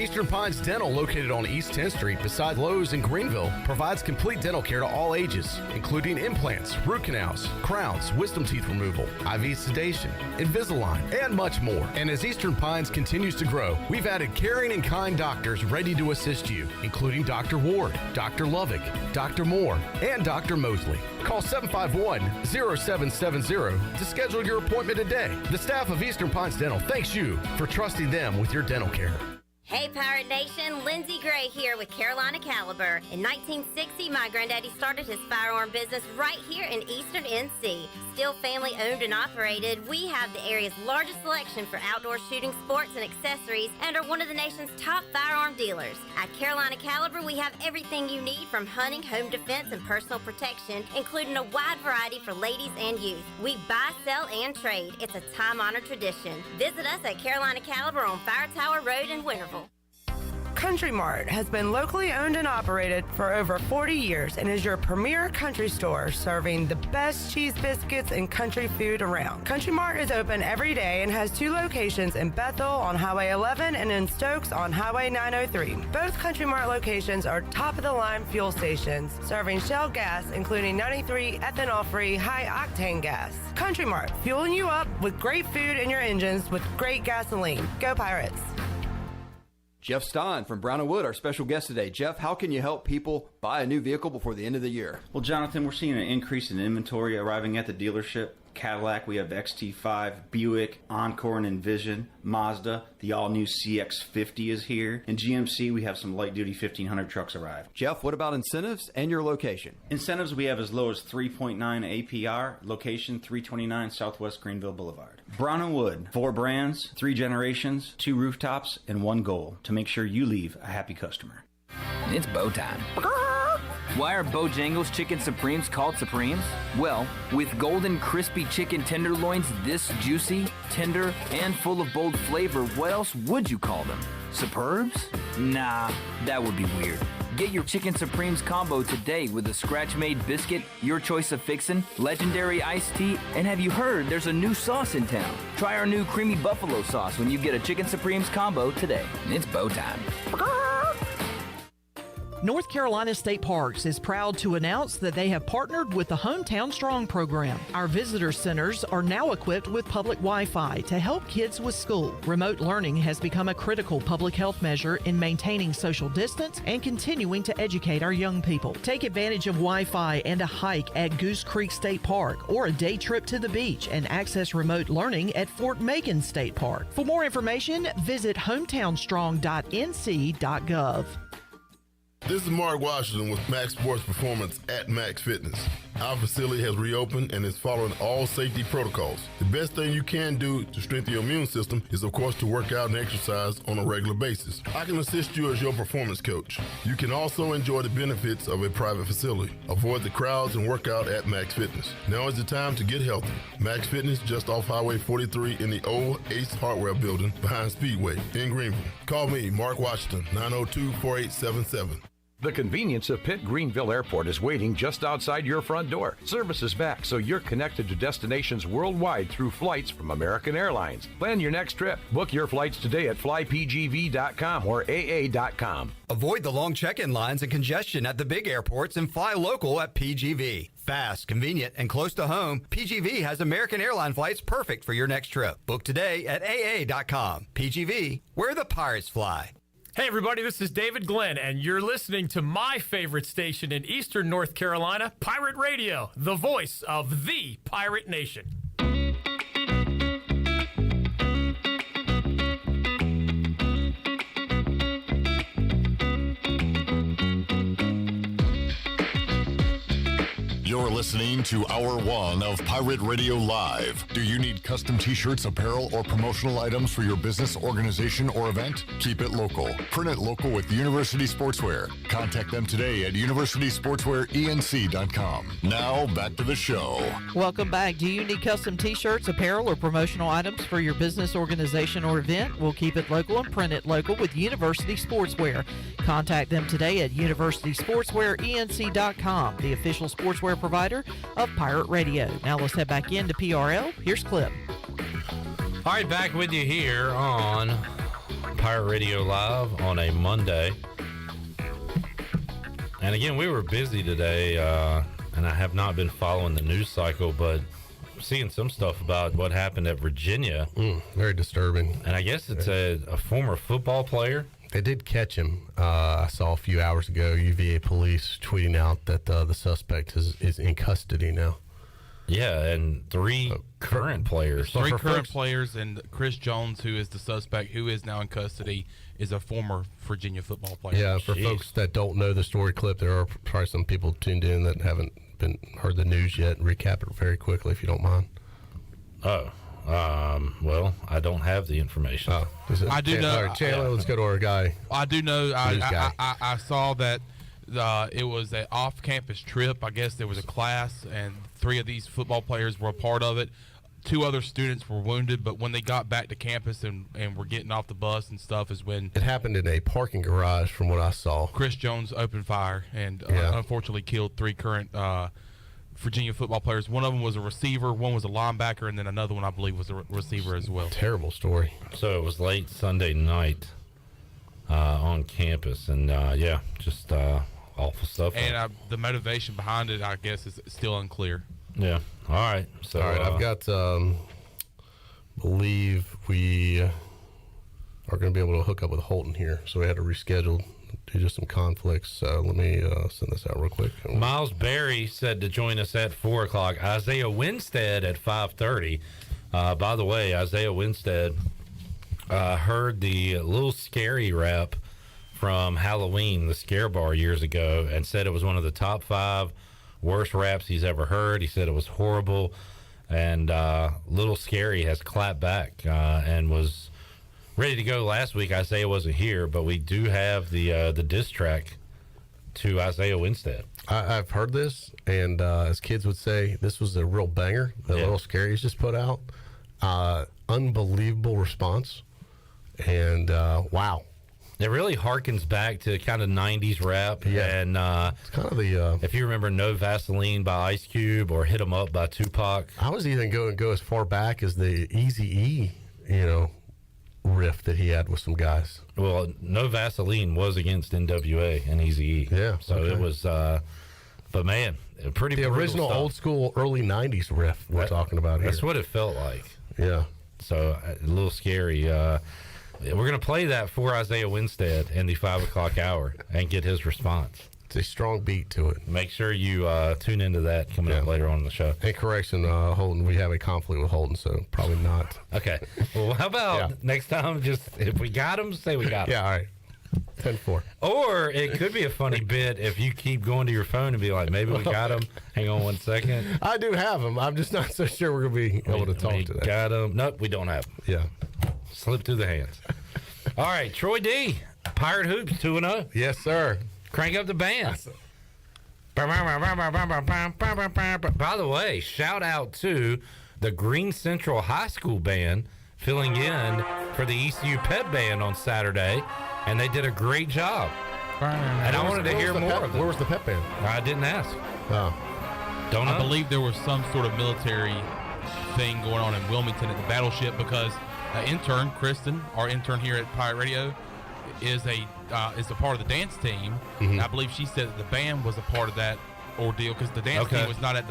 Eastern Pines Dental, located on East 10th Street beside Lowe's in Greenville, provides complete dental care to all ages, including implants, root canals, crowns, wisdom teeth removal, IV sedation, Invisalign, and much more. And as Eastern Pines continues to grow, we've added caring and kind doctors ready to assist you, including Dr. Ward, Dr. Lovick, Dr. Moore, and Dr. Mosley. Call 751-0770 to schedule your appointment today. The staff of Eastern Pines Dental thanks you for trusting them with your dental care. Hey Pirate Nation, Lindsay Gray here with Carolina Caliber. In 1960, my granddaddy started his firearm business right here in Eastern NC. Still family owned and operated, we have the area's largest selection for outdoor shooting sports and accessories and are one of the nation's top firearm dealers. At Carolina Caliber, we have everything you need from hunting, home defense, and personal protection, including a wide variety for ladies and youth. We buy, sell, and trade. It's a time-honored tradition. Visit us at Carolina Caliber on Fire Tower Road in Winterville. Country Mart has been locally owned and operated for over 40 years and is your premier country store serving the best cheese biscuits and country food around. Country Mart is open every day and has 2 locations in Bethel on Highway 11 and in Stokes on Highway 903. Both Country Mart locations are top-of-the-line fuel stations serving Shell gas, including 93 ethanol-free high-octane gas. Country Mart, fueling you up with great food in your engines with great gasoline. Go Pirates! Jeff Stein from Brown & Wood, our special guest today. Jeff, how can you help people buy a new vehicle before the end of the year? Well, Jonathan, we're seeing an increase in inventory arriving at the dealership. Cadillac, we have XT5, Buick, Encore and Envision, Mazda, the all-new CX-50 is here, and GMC, we have some light-duty 1500 trucks arrived. Jeff, what about incentives and your location? Incentives we have as low as 3.9 APR, location 329 Southwest Greenville Boulevard. Brown & Wood, 4 brands, 3 generations, 2 rooftops, and 1 goal, to make sure you leave a happy customer. It's bow time. Why are Bojangles Chicken Supremes called Supremes? Well, with golden crispy chicken tenderloins this juicy, tender, and full of bold flavor, what else would you call them? Superbs? Nah, that would be weird. Get your Chicken Supremes combo today with a scratch-made biscuit, your choice of fixin', legendary iced tea, and have you heard there's a new sauce in town? Try our new creamy buffalo sauce when you get a Chicken Supremes combo today. It's bow time. North Carolina State Parks is proud to announce that they have partnered with the Hometown Strong program. Our visitor centers are now equipped with public Wi-Fi to help kids with school. Remote learning has become a critical public health measure in maintaining social distance and continuing to educate our young people. Take advantage of Wi-Fi and a hike at Goose Creek State Park or a day trip to the beach and access remote learning at Fort Megan State Park. For more information, visit hometownstrong.nc.gov. This is Mark Washington with Max Sports Performance at Max Fitness. Our facility has reopened and is following all safety protocols. The best thing you can do to strengthen your immune system is, of course, to work out and exercise on a regular basis. I can assist you as your performance coach. You can also enjoy the benefits of a private facility. Avoid the crowds and work out at Max Fitness. Now is the time to get healthy. Max Fitness, just off Highway 43 in the old Ace Hardware building behind Speedway in Greenville. Call me, Mark Washington, 902-4877. The convenience of Pitt Greenville Airport is waiting just outside your front door. Service is back, so you're connected to destinations worldwide through flights from American Airlines. Plan your next trip. Book your flights today at flypgv.com or aa.com. Avoid the long check-in lines and congestion at the big airports and fly local at PGV. Fast, convenient, and close to home, PGV has American Airline flights perfect for your next trip. Book today at aa.com. PGV, where the pirates fly. Hey everybody, this is David Glenn, and you're listening to my favorite station in Eastern North Carolina, Pirate Radio, the voice of the Pirate Nation. You're listening to Hour 1 of Pirate Radio Live. Do you need custom t-shirts, apparel, or promotional items for your business, organization, or event? Keep it local. Print it local with University Sportswear. Contact them today at universitysportswearenc.com. Now, back to the show. Welcome back. Do you need custom t-shirts, apparel, or promotional items for your business, organization, or event? We'll keep it local and print it local with University Sportswear. Contact them today at universitysportswearenc.com, the official sportswear provider of Pirate Radio. Now let's head back into PRL. Here's Clip. All right, back with you here on Pirate Radio Live on a Monday. And again, we were busy today, and I have not been following the news cycle, but seeing some stuff about what happened at Virginia. Very disturbing. And I guess it's a former football player. They did catch him. I saw a few hours ago UVA police tweeting out that the suspect is in custody now. Yeah, and three current players. Three current players, and Chris Jones, who is the suspect, who is now in custody, is a former Virginia football player. Yeah, for folks that don't know the story Clip, there are probably some people tuned in that haven't heard the news yet. Recap it very quickly if you don't mind. Well, I don't have the information. I do know. All right, Chandler, let's go to our guy. I do know. I saw that it was an off-campus trip. I guess there was a class, and 3 of these football players were a part of it. 2 other students were wounded, but when they got back to campus and were getting off the bus and stuff is when... It happened in a parking garage from what I saw. Chris Jones opened fire and unfortunately killed 3 current Virginia football players. One of them was a receiver, one was a linebacker, and then another one I believe was a receiver as well. Terrible story. So it was late Sunday night on campus, and just awful stuff. And the motivation behind it, I guess, is still unclear. Yeah. All right. So all right, I've got believe we are going to be able to hook up with Holton here, so we had to reschedule due to some conflicts. Let me send this out real quick. Miles Berry said to join us at 4 o'clock. Isaiah Winstead at 5:30. By the way, Isaiah Winstead heard the Little Scary rap from Halloween, the Scare Bar, years ago, and said it was one of the top 5 worst raps he's ever heard. He said it was horrible, and Little Scary has clapped back and was ready to go last week. Isaiah wasn't here, but we do have the diss track to Isaiah Winstead. I've heard this, and as kids would say, this was a real banger that Little Scary just put out. Unbelievable response, and wow. It really harkens back to kind of 90s rap. Yeah. And it's kind of the... if you remember No Vaseline by Ice Cube or Hit 'Em Up by Tupac. I was even going to go as far back as the Eazy-E, riff that he had with some guys. Well, No Vaseline was against NWA and Eazy-E. Yeah. So it was... but, man, pretty the original stuff. Old school early 90s riff we're talking about here. That's what it felt like. Yeah. So, a little scary. We're going to play that for Isaiah Winstead in the 5 o'clock hour and get his response. It's a strong beat to it. Make sure you tune into that coming up later on in the show. And correction, Holton, we have a conflict with Holton, so probably not. Okay. Well, how about next time, just if we got him, say we got him. Yeah, all right. 10-4. Or it could be a funny bit if you keep going to your phone and be like, maybe we got him. Hang on 1 second. I do have them. I'm just not so sure we're going to be able to talk to them. Got him. Nope, we don't have him. Yeah. Slip through the hands. All right, Troy D. Pirate Hoops 2-0. Yes, sir. Crank up the band. By the way, shout out to the Green Central High School band filling in for the ECU Pep Band on Saturday, and they did a great job. And I wanted to hear more of it. Where was the Pep Band? I didn't ask. Oh. Don't know. I believe there was some sort of military thing going on in Wilmington at the Battleship because intern, Kristen, our intern here at Pirate Radio, is a part of the dance team. Mm-hmm. I believe she said that the band was a part of that ordeal because the dance team was not at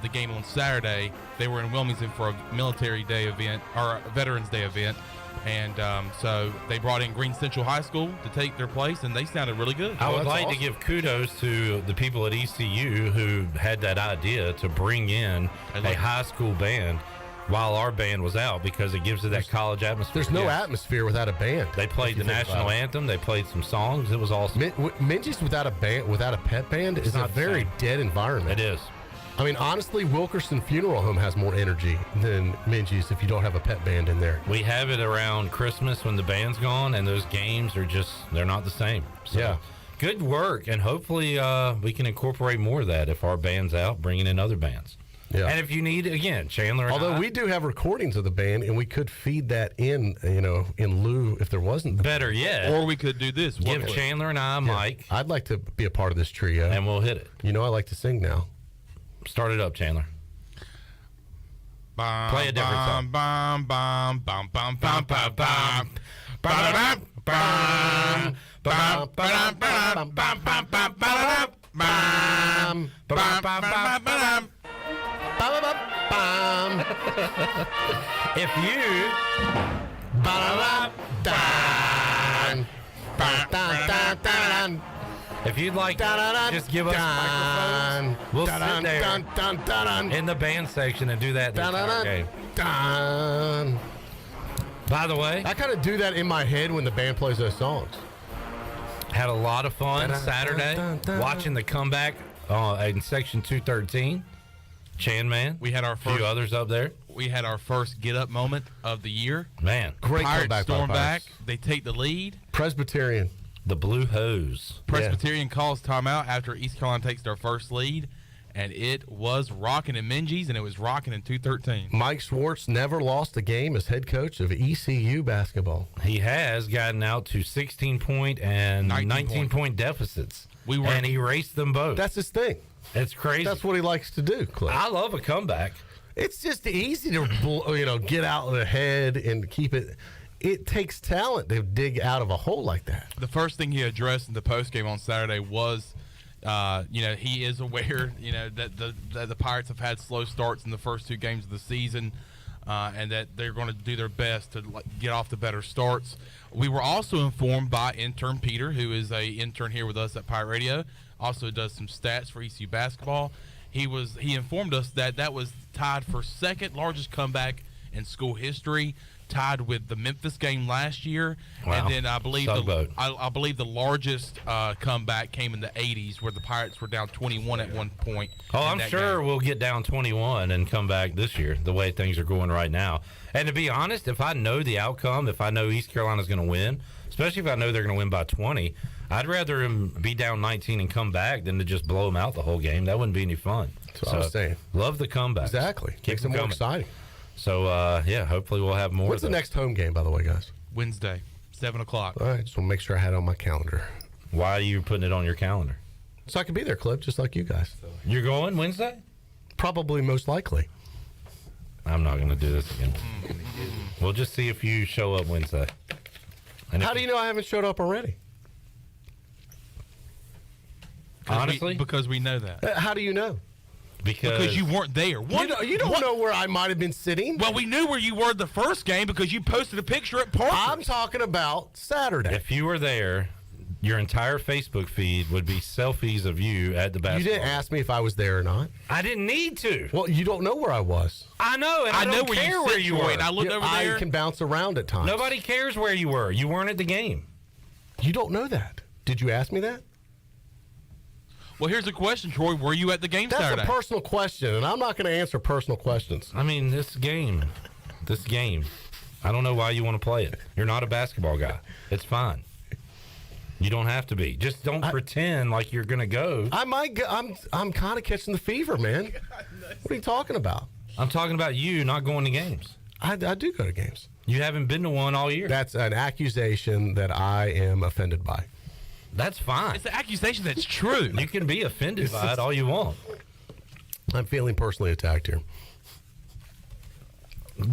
the game on Saturday. They were in Wilmington for a military day event or a Veterans Day event, and so they brought in Green Central High School to take their place, and they sounded really good. I would like to give kudos to the people at ECU who had that idea to bring in a high school band while our band was out, because it gives it that college atmosphere. There's no atmosphere without a band. They played the national anthem. They played some songs. It was awesome. Minges without a band, without a pep band, is a very dead environment. It is. I mean, honestly, Wilkerson Funeral Home has more energy than Minges if you don't have a pep band in there. We have it around Christmas when the band's gone, and those games are they're not the same. So, yeah. Good work, and hopefully we can incorporate more of that if our band's out, bringing in other bands. Yeah. And if you need, again, Chandler and Although we do have recordings of the band, and we could feed that in, in lieu if there wasn't. Better yet. Or we could do this. Give Chandler and I a mic. I'd like to be a part of this trio. And we'll hit it. I like to sing now. Start it up, Chandler. Play a different song. If you if you'd like just give us microphones, we'll sit there in the band section and do that the entire game. By the way, I kind of do that in my head when the band plays those songs. Had a lot of fun Saturday watching the comeback in section 213. Chan Man. We had our first, few others up there. We had our first get up moment of the year. Man, great Pirates comeback. Storm back. They take the lead. Presbyterian. The Blue Hose. Presbyterian calls timeout after East Carolina takes their first lead, and it was rocking in Minges, and it was rocking in 213. Mike Schwartz never lost a game as head coach of ECU basketball. He has gotten out to 16-point and 19-point deficits, and he erased them both. That's his thing. It's crazy. That's what he likes to do, Cliff. I love a comeback. It's just easy to get out ahead and keep it. It takes talent to dig out of a hole like that. The first thing he addressed in the postgame on Saturday was, he is aware, that the Pirates have had slow starts in the first two games of the season, and that they're going to do their best to get off the better starts. We were also informed by intern Peter, who is a intern here with us at Pirate Radio, also does some stats for ECU basketball. He informed us that was tied for second largest comeback in school history, tied with the Memphis game last year. Wow. And then I believe the largest comeback came in the 80s, where the Pirates were down 21 at one point. I'm sure we'll get down 21 and come back this year, the way things are going right now. And to be honest, if I know the outcome, if I know East Carolina's going to win, especially if I know they're going to win by 20, I'd rather him be down 19 and come back than to just blow them out the whole game. That wouldn't be any fun. That's what I was saying. Love the comeback. Exactly. Makes it more exciting. So, hopefully we'll have more. When's the next home game, by the way, guys? Wednesday, 7 o'clock. All right, just want to make sure I had it on my calendar. Why are you putting it on your calendar? So I can be there, Cliff, just like you guys. You're going Wednesday? Probably, most likely. I'm not going to do this again. We'll just see if you show up Wednesday. And How do you know I haven't showed up already? Honestly? Because we know that. How do you know? Because you weren't there. You don't know where I might have been sitting. Well, we knew where you were the first game because you posted a picture at Parker. I'm talking about Saturday. If you were there, your entire Facebook feed would be selfies of you at the basketball. You didn't ask me if I was there or not. I didn't need to. Well, you don't know where I was. I know, and I don't care where you were. I looked over there. I can bounce around at times. Nobody cares where you were. You weren't at the game. You don't know that. Did you ask me that? Well, here's a question, Troy. Were you at the game Saturday? That's a personal question, and I'm not going to answer personal questions. I mean, this game, I don't know why you want to play it. You're not a basketball guy. It's fine. You don't have to be. Just don't pretend like you're going to go. I might go. I'm kind of catching the fever, man. What are you talking about? I'm talking about you not going to games. I do go to games. You haven't been to one all year. That's an accusation that I am offended by. That's fine. It's an accusation that's true. You can be offended by it all you want. I'm feeling personally attacked here.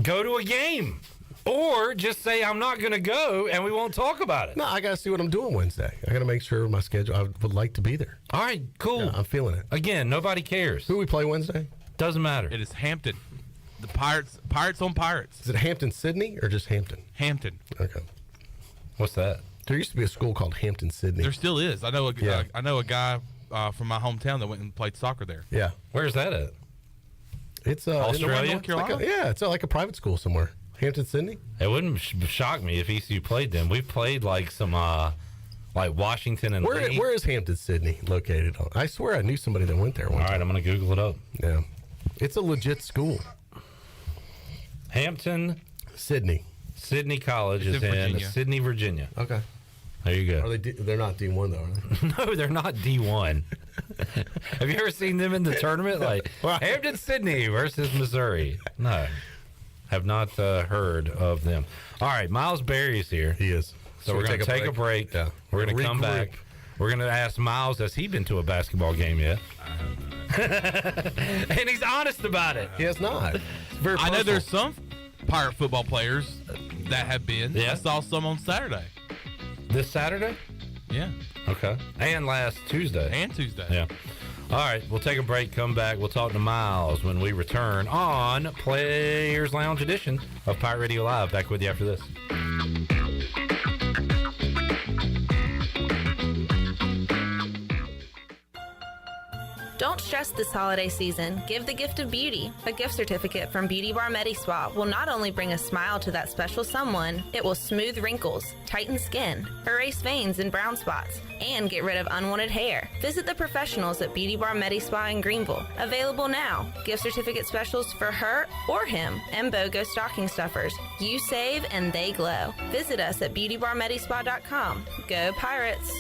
Go to a game. Or just say, I'm not going to go, and we won't talk about it. No, I got to see what I'm doing Wednesday. I got to make sure my schedule. I would like to be there. All right, cool. Yeah, I'm feeling it. Again, nobody cares. Who we play Wednesday? Doesn't matter. It is Hampton. The Pirates on Pirates. Is it Hampton Sydney or just Hampton? Hampton. Okay. What's that? There used to be a school called Hampton Sydney. There still is. I know a guy from my hometown that went and played soccer there. Yeah. Where's that at? It's Australia? North Carolina? It's like a private school somewhere. Hampton Sydney? It wouldn't shock me if ECU played them. We've played like some like Washington and Lee. Where is Hampton Sydney located? I swear I knew somebody that went there one time. All right, I'm going to Google it up. Yeah. It's a legit school. Hampton Sydney College is in Sydney, Virginia. Okay. There you go. Are they? They're not D1 though, are they? No, they're not D1. Have you ever seen them in the tournament? Like Hampton Sydney versus Missouri. No. Have not heard of them. All right, Miles Berry is here. He is. So we're going to take a break. Yeah. We're going to come back. We're going to ask Miles, has he been to a basketball game yet? And he's honest about it. He has not. Very I know there's some Pirate football players that have been. Yeah. I saw some on Saturday. This Saturday? Yeah. Okay. And last Tuesday. And Tuesday. Yeah. All right, we'll take a break, come back. We'll talk to Miles when we return on Players Lounge edition of Pirate Radio Live. Back with you after this. Don't stress this holiday season. Give the gift of beauty. A gift certificate from Beauty Bar MediSpa will not only bring a smile to that special someone, it will smooth wrinkles, tighten skin, erase veins and brown spots, and get rid of unwanted hair. Visit the professionals at Beauty Bar MediSpa in Greenville. Available now. Gift certificate specials for her or him and BOGO stocking stuffers. You save and they glow. Visit us at beautybarmedispa.com. Go Pirates!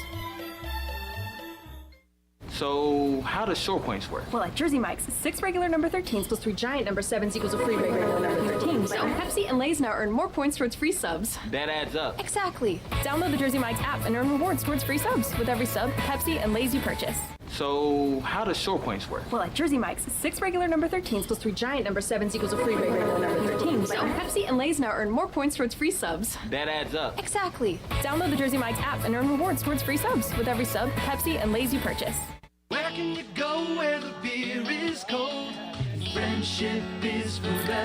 So, how does short points work? Well, at Jersey Mike's, 6 regular number 13s plus 3 giant number 7s equals a free regular number 13. So, Pepsi and Lay's now earn more points towards free subs. That adds up. Exactly. Download the Jersey Mike's app and earn rewards towards free subs with every sub, Pepsi, and Lay's you purchase. So, how does short points work? Well, at Jersey Mike's, 6 regular number 13s plus 3 giant number 7s equals a free regular number 13. So, Pepsi and Lay's now earn more points towards free subs. That adds up. Exactly. Download the Jersey Mike's app and earn rewards towards free subs with every sub, Pepsi, and Lay's you purchase. Where can you go where the beer is cold and friendship is forever?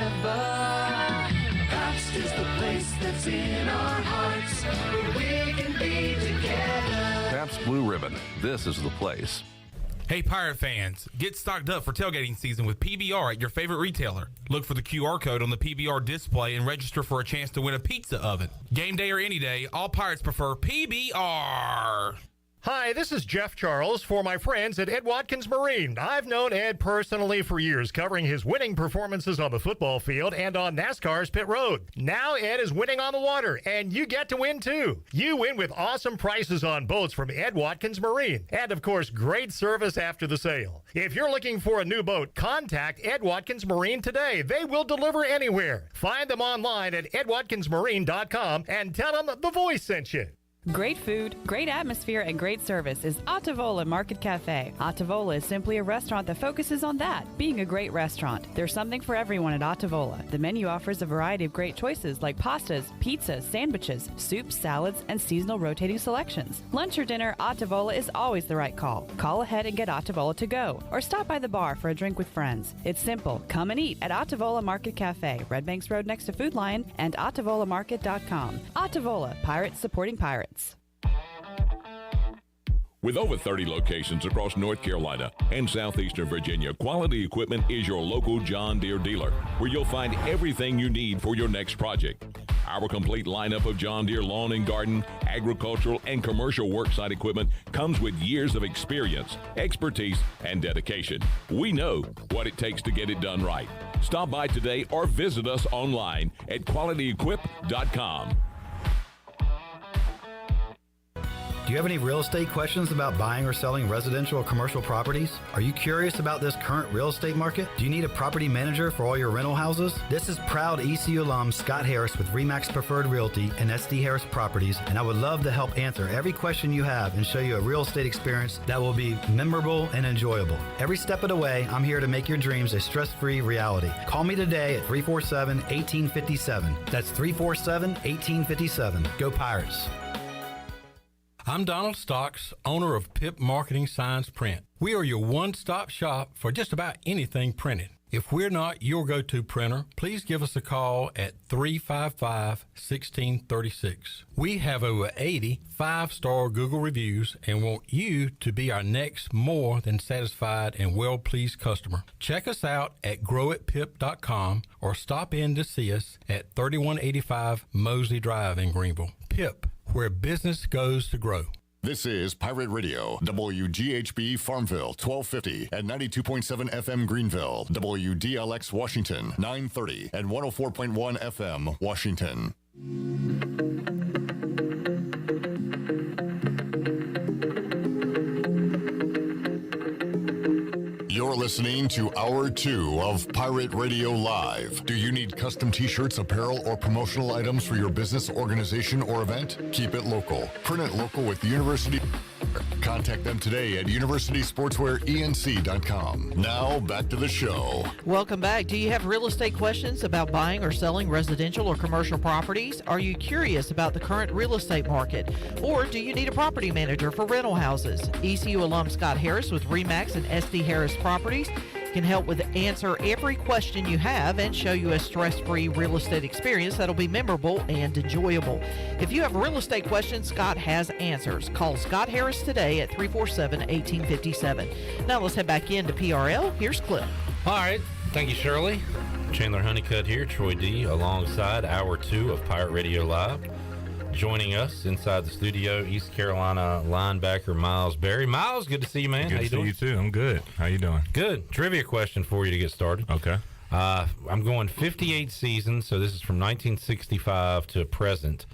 Pabst is the place that's in our hearts where we can be together. Pabst Blue Ribbon. This is the place. Hey, Pirate fans, get stocked up for tailgating season with PBR at your favorite retailer. Look for the QR code on the PBR display and register for a chance to win a pizza oven. Game day or any day, all Pirates prefer PBR. Hi, this is Jeff Charles for my friends at Ed Watkins Marine. I've known Ed personally for years, covering his winning performances on the football field and on NASCAR's pit road. Now Ed is winning on the water, and you get to win too. You win with awesome prices on boats from Ed Watkins Marine, and of course, great service after the sale. If you're looking for a new boat, contact Ed Watkins Marine today. They will deliver anywhere. Find them online at edwatkinsmarine.com and tell them the voice sent you. Great food, great atmosphere, and great service is Ottavola Market Cafe. Ottavola is simply a restaurant that focuses on that, being a great restaurant. There's something for everyone at Ottavola. The menu offers a variety of great choices like pastas, pizzas, sandwiches, soups, salads, and seasonal rotating selections. Lunch or dinner, Ottavola is always the right call. Call ahead and get Ottavola to go, or stop by the bar for a drink with friends. It's simple. Come and eat at Ottavola Market Cafe, Red Banks Road next to Food Lion, and OttavolaMarket.com. Ottavola, Pirates supporting pirates. With over 30 locations across North Carolina and southeastern Virginia, Quality Equipment is your local John Deere dealer, where you'll find everything you need for your next project. Our complete lineup of John Deere lawn and garden, agricultural, and commercial worksite equipment comes with years of experience, expertise, and dedication. We know what it takes to get it done right. Stop by today or visit us online at qualityequip.com. Do you have any real estate questions about buying or selling residential or commercial properties? Are you curious about this current real estate market? Do you need a property manager for all your rental houses? This is proud ECU alum Scott Harris with RE/MAX Preferred Realty and SD Harris Properties, and I would love to help answer every question you have and show you a real estate experience that will be memorable and enjoyable. Every step of the way, I'm here to make your dreams a stress-free reality. Call me today at 347-1857. That's 347-1857. Go Pirates. I'm Donald Stocks, owner of PIP Marketing Signs Print. We are your one-stop shop for just about anything printed. If we're not your go-to printer, please give us a call at 355-1636. We have over 80 5-star Google reviews and want you to be our next more than satisfied and well-pleased customer. Check us out at growitpip.com or stop in to see us at 3185 Mosley Drive in Greenville. PIP, where business goes to grow. This is Pirate Radio, WGHB Farmville, 1250 and 92.7 FM Greenville, WDLX Washington, 930 and 104.1 FM Washington. You're listening to Hour 2 of Pirate Radio Live. Do you need custom t-shirts, apparel, or promotional items for your business, organization, or event? Keep it local. Print it local with the University. Contact them today at universitysportswearenc.com. Now, back to the show. Welcome back. Do you have real estate questions about buying or selling residential or commercial properties? Are you curious about the current real estate market? Or do you need a property manager for rental houses? ECU alum Scott Harris with RE/MAX and SD Harris Properties can help with answer every question you have and show you a stress-free real estate experience that'll be memorable and enjoyable. If you have real estate questions, Scott has answers. Call Scott Harris today at 347-1857. Now let's head back into PRL. Here's Cliff. All right. Thank you, Shirley. Chandler Honeycutt here, Troy D, alongside Hour 2 of Pirate Radio Live. Joining us inside the studio, East Carolina linebacker Miles Berry. Miles, good to see you, man. Good How you doing? to see you, too. I'm good. How you doing? Good. Trivia question for you to get started. Okay. I'm going 58 seasons, so this is from 1965 to present.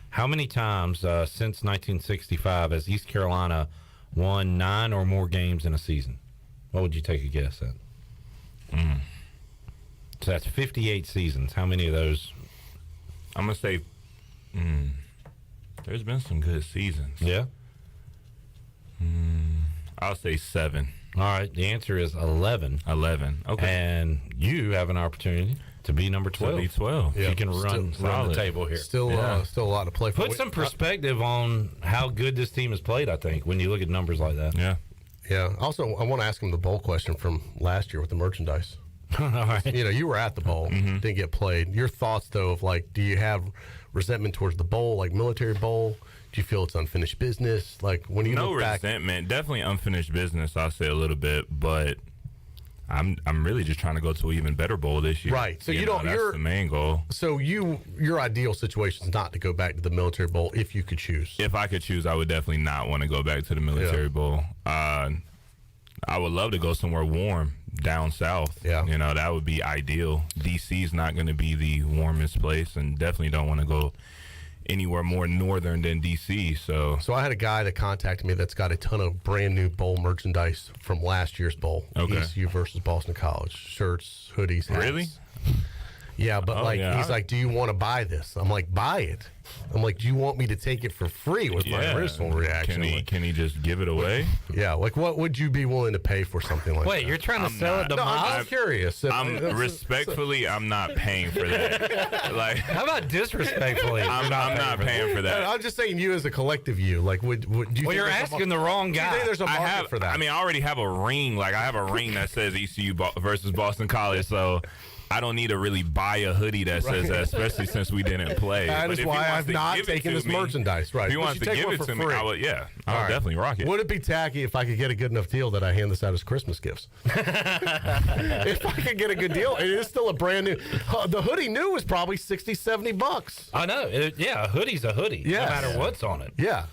How many times since 1965 has East Carolina won 9 or more games in a season? What would you take a guess at? So that's 58 seasons. How many of those? I'm going to say... There's been some good seasons. Yeah? I'll say 7. All right. The answer is 11. 11. Okay. And you have an opportunity to be number 12. To be 12. You can run the table here. Still a lot to play for. Put some perspective on how good this team has played, I think, when you look at numbers like that. Yeah. Yeah. Also, I want to ask him the bowl question from last year with the merchandise. All right. You know, you were at the bowl, didn't get played. Your thoughts, though, of like, do you have resentment towards the bowl, like military bowl? Do you feel it's unfinished business? Like, when you look back, resentment, definitely unfinished business. I'll say a little bit, but I'm really just trying to go to an even better bowl this year. Right. So you don't. That's the main goal. So your ideal situation is not to go back to the military bowl if you could choose. If I could choose, I would definitely not want to go back to the military bowl. I would love to go somewhere warm down south. Yeah. You know, that would be ideal. DC's not going to be the warmest place, and definitely don't want to go anywhere more northern than DC. So I had a guy that contacted me that's got a ton of brand new bowl merchandise from last year's bowl. Okay. ECU versus Boston College. Shirts, hoodies, hats. Really? Yeah, but he's like, do you want to buy this? I'm like, buy it. I'm like, do you want me to take it for free? Was my original reaction. Can he just give it away? Yeah, like what would you be willing to pay for something like that? Wait, you're trying to sell it to I'm curious. I'm not paying for that. Like, how about disrespectfully? I'm not paying for that. I'm just saying, you as a collective, you like would you? Well, you're asking the wrong guy. Do you think there's a market for that? I mean, I already have a ring. Like, I have a ring that says ECU versus Boston College. So, I don't need to really buy a hoodie that says that, especially since we didn't play. That But is if he why wants I've to not give it taken to this me- merchandise. Right. If he But wants you to take give one it for to me, free. I would All right. definitely rock it. Would it be tacky if I could get a good enough deal that I hand this out as Christmas gifts? If I could get a good deal, it is still a brand new. The hoodie new is probably $60-$70. I know. A hoodie's a hoodie. Yes. No matter what's on it. Yeah.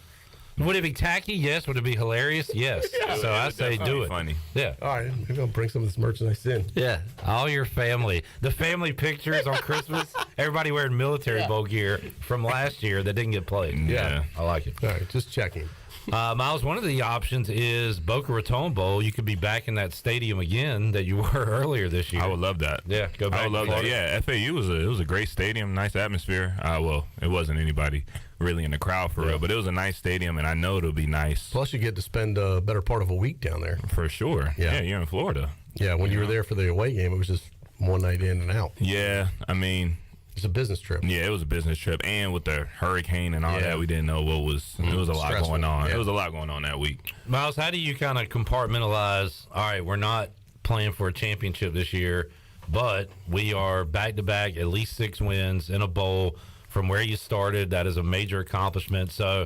Would it be tacky? Yes. Would it be hilarious? Yes. Yeah. So I say do it. Funny. Yeah. All right. Maybe I'll bring some of this merchandise in. Yeah. All your family. The family pictures on Christmas. Everybody wearing military bowl gear from last year that didn't get played. Yeah. I like it. All right. Just checking. Miles, one of the options is Boca Raton Bowl. You could be back in that stadium again that you were earlier this year. I would love that. Yeah, go back. I would love that. Yeah, FAU was a great stadium, nice atmosphere. Well, it wasn't anybody really in the crowd for real, but it was a nice stadium, and I know it'll be nice. Plus, you get to spend a better part of a week down there. For sure. Yeah. Yeah, you're in Florida. Yeah, when you were there for the away game, it was just one night in and out. Yeah, I mean, it's a business trip. Yeah, it was a business trip, and with the hurricane and all that, we didn't know what was. It was a lot Stressful. going on. Yeah. It was a lot going on that week. Miles, how do you kind of compartmentalize? All right, we're not playing for a championship this year, but we are back to back, at least 6 wins in a bowl from where you started. That is a major accomplishment. So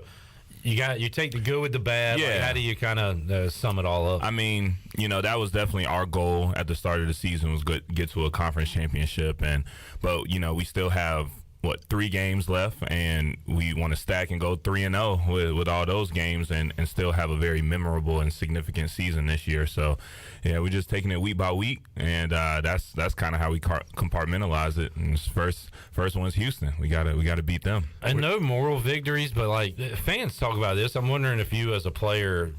you take the good with the bad. Yeah. Like, how do you kind of sum it all up? I mean, that was definitely our goal at the start of the season was get to a conference championship, but we still have 3 games left, and we want to stack and go 3-0 with all those games and still have a very memorable and significant season this year. So yeah, we're just taking it week by week, and that's kind of how we compartmentalize it. And first one's Houston. We gotta beat them. And no moral victories, but like fans talk about this. I'm wondering if you as a player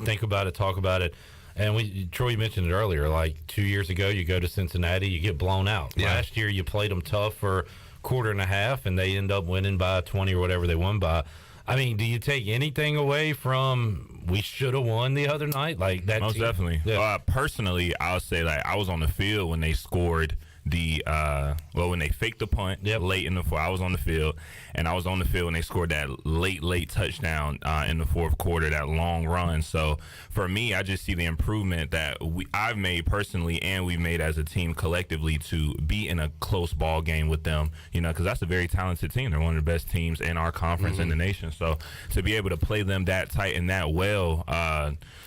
think about it, talk about it. And Troy mentioned it earlier, like 2 years ago, you go to Cincinnati, you get blown out. Yeah. Last year, you played them tough for quarter and a half, and they end up winning by 20 or whatever they won by. I mean, do you take anything away from we should have won the other night? Like that? Most definitely. Yeah. Personally, I'll say I was on the field when they scored when they faked the punt late in the fourth. I was on the field, and I was on the field when they scored that late touchdown in the fourth quarter, that long run. So for me, I just see the improvement that I've made personally, and we've made as a team collectively to be in a close ball game with them. Because that's a very talented team. They're one of the best teams in our conference in the nation. So to be able to play them that tight and that well,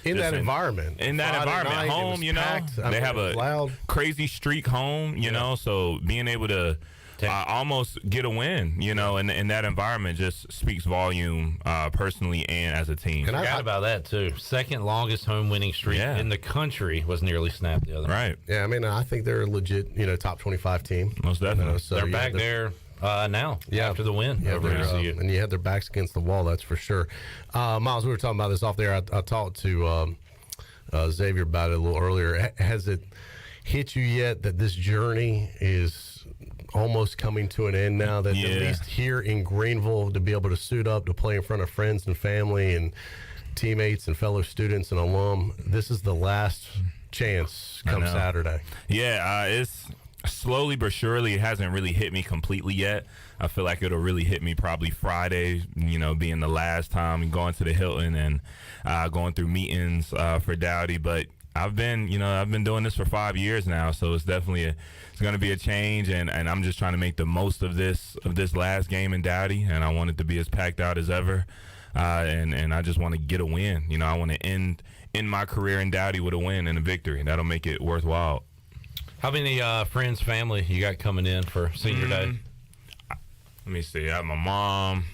in that environment, home, packed. they have a crazy streak home. So being able to almost get a win, in that environment just speaks volume personally and as a team. And I forgot about that, too. Second longest home winning streak in the country was nearly snapped the other night. Right. Yeah, I mean, I think they're a legit, top 25 team. Most definitely. So they're back there now after the win over ECU. And you had their backs against the wall, that's for sure. Miles, we were talking about this off there. I talked to Xavier about it a little earlier. Has it hit you yet that this journey is almost coming to an end now, that at least here in Greenville, to be able to suit up to play in front of friends and family and teammates and fellow students and alum, this is the last chance come Saturday? Yeah, it's slowly but surely. It hasn't really hit me completely yet. I feel like it'll really hit me probably Friday, being the last time going to the Hilton and going through meetings for Dowdy. But I've been doing this for 5 years now, so it's definitely it's going to be a change, and I'm just trying to make the most of this last game in Dowdy, and I want it to be as packed out as ever, and I just want to get a win. I want to end my career in Dowdy with a win and a victory, and that'll make it worthwhile. How many friends, family you got coming in for senior day? Let me see. I have my mom,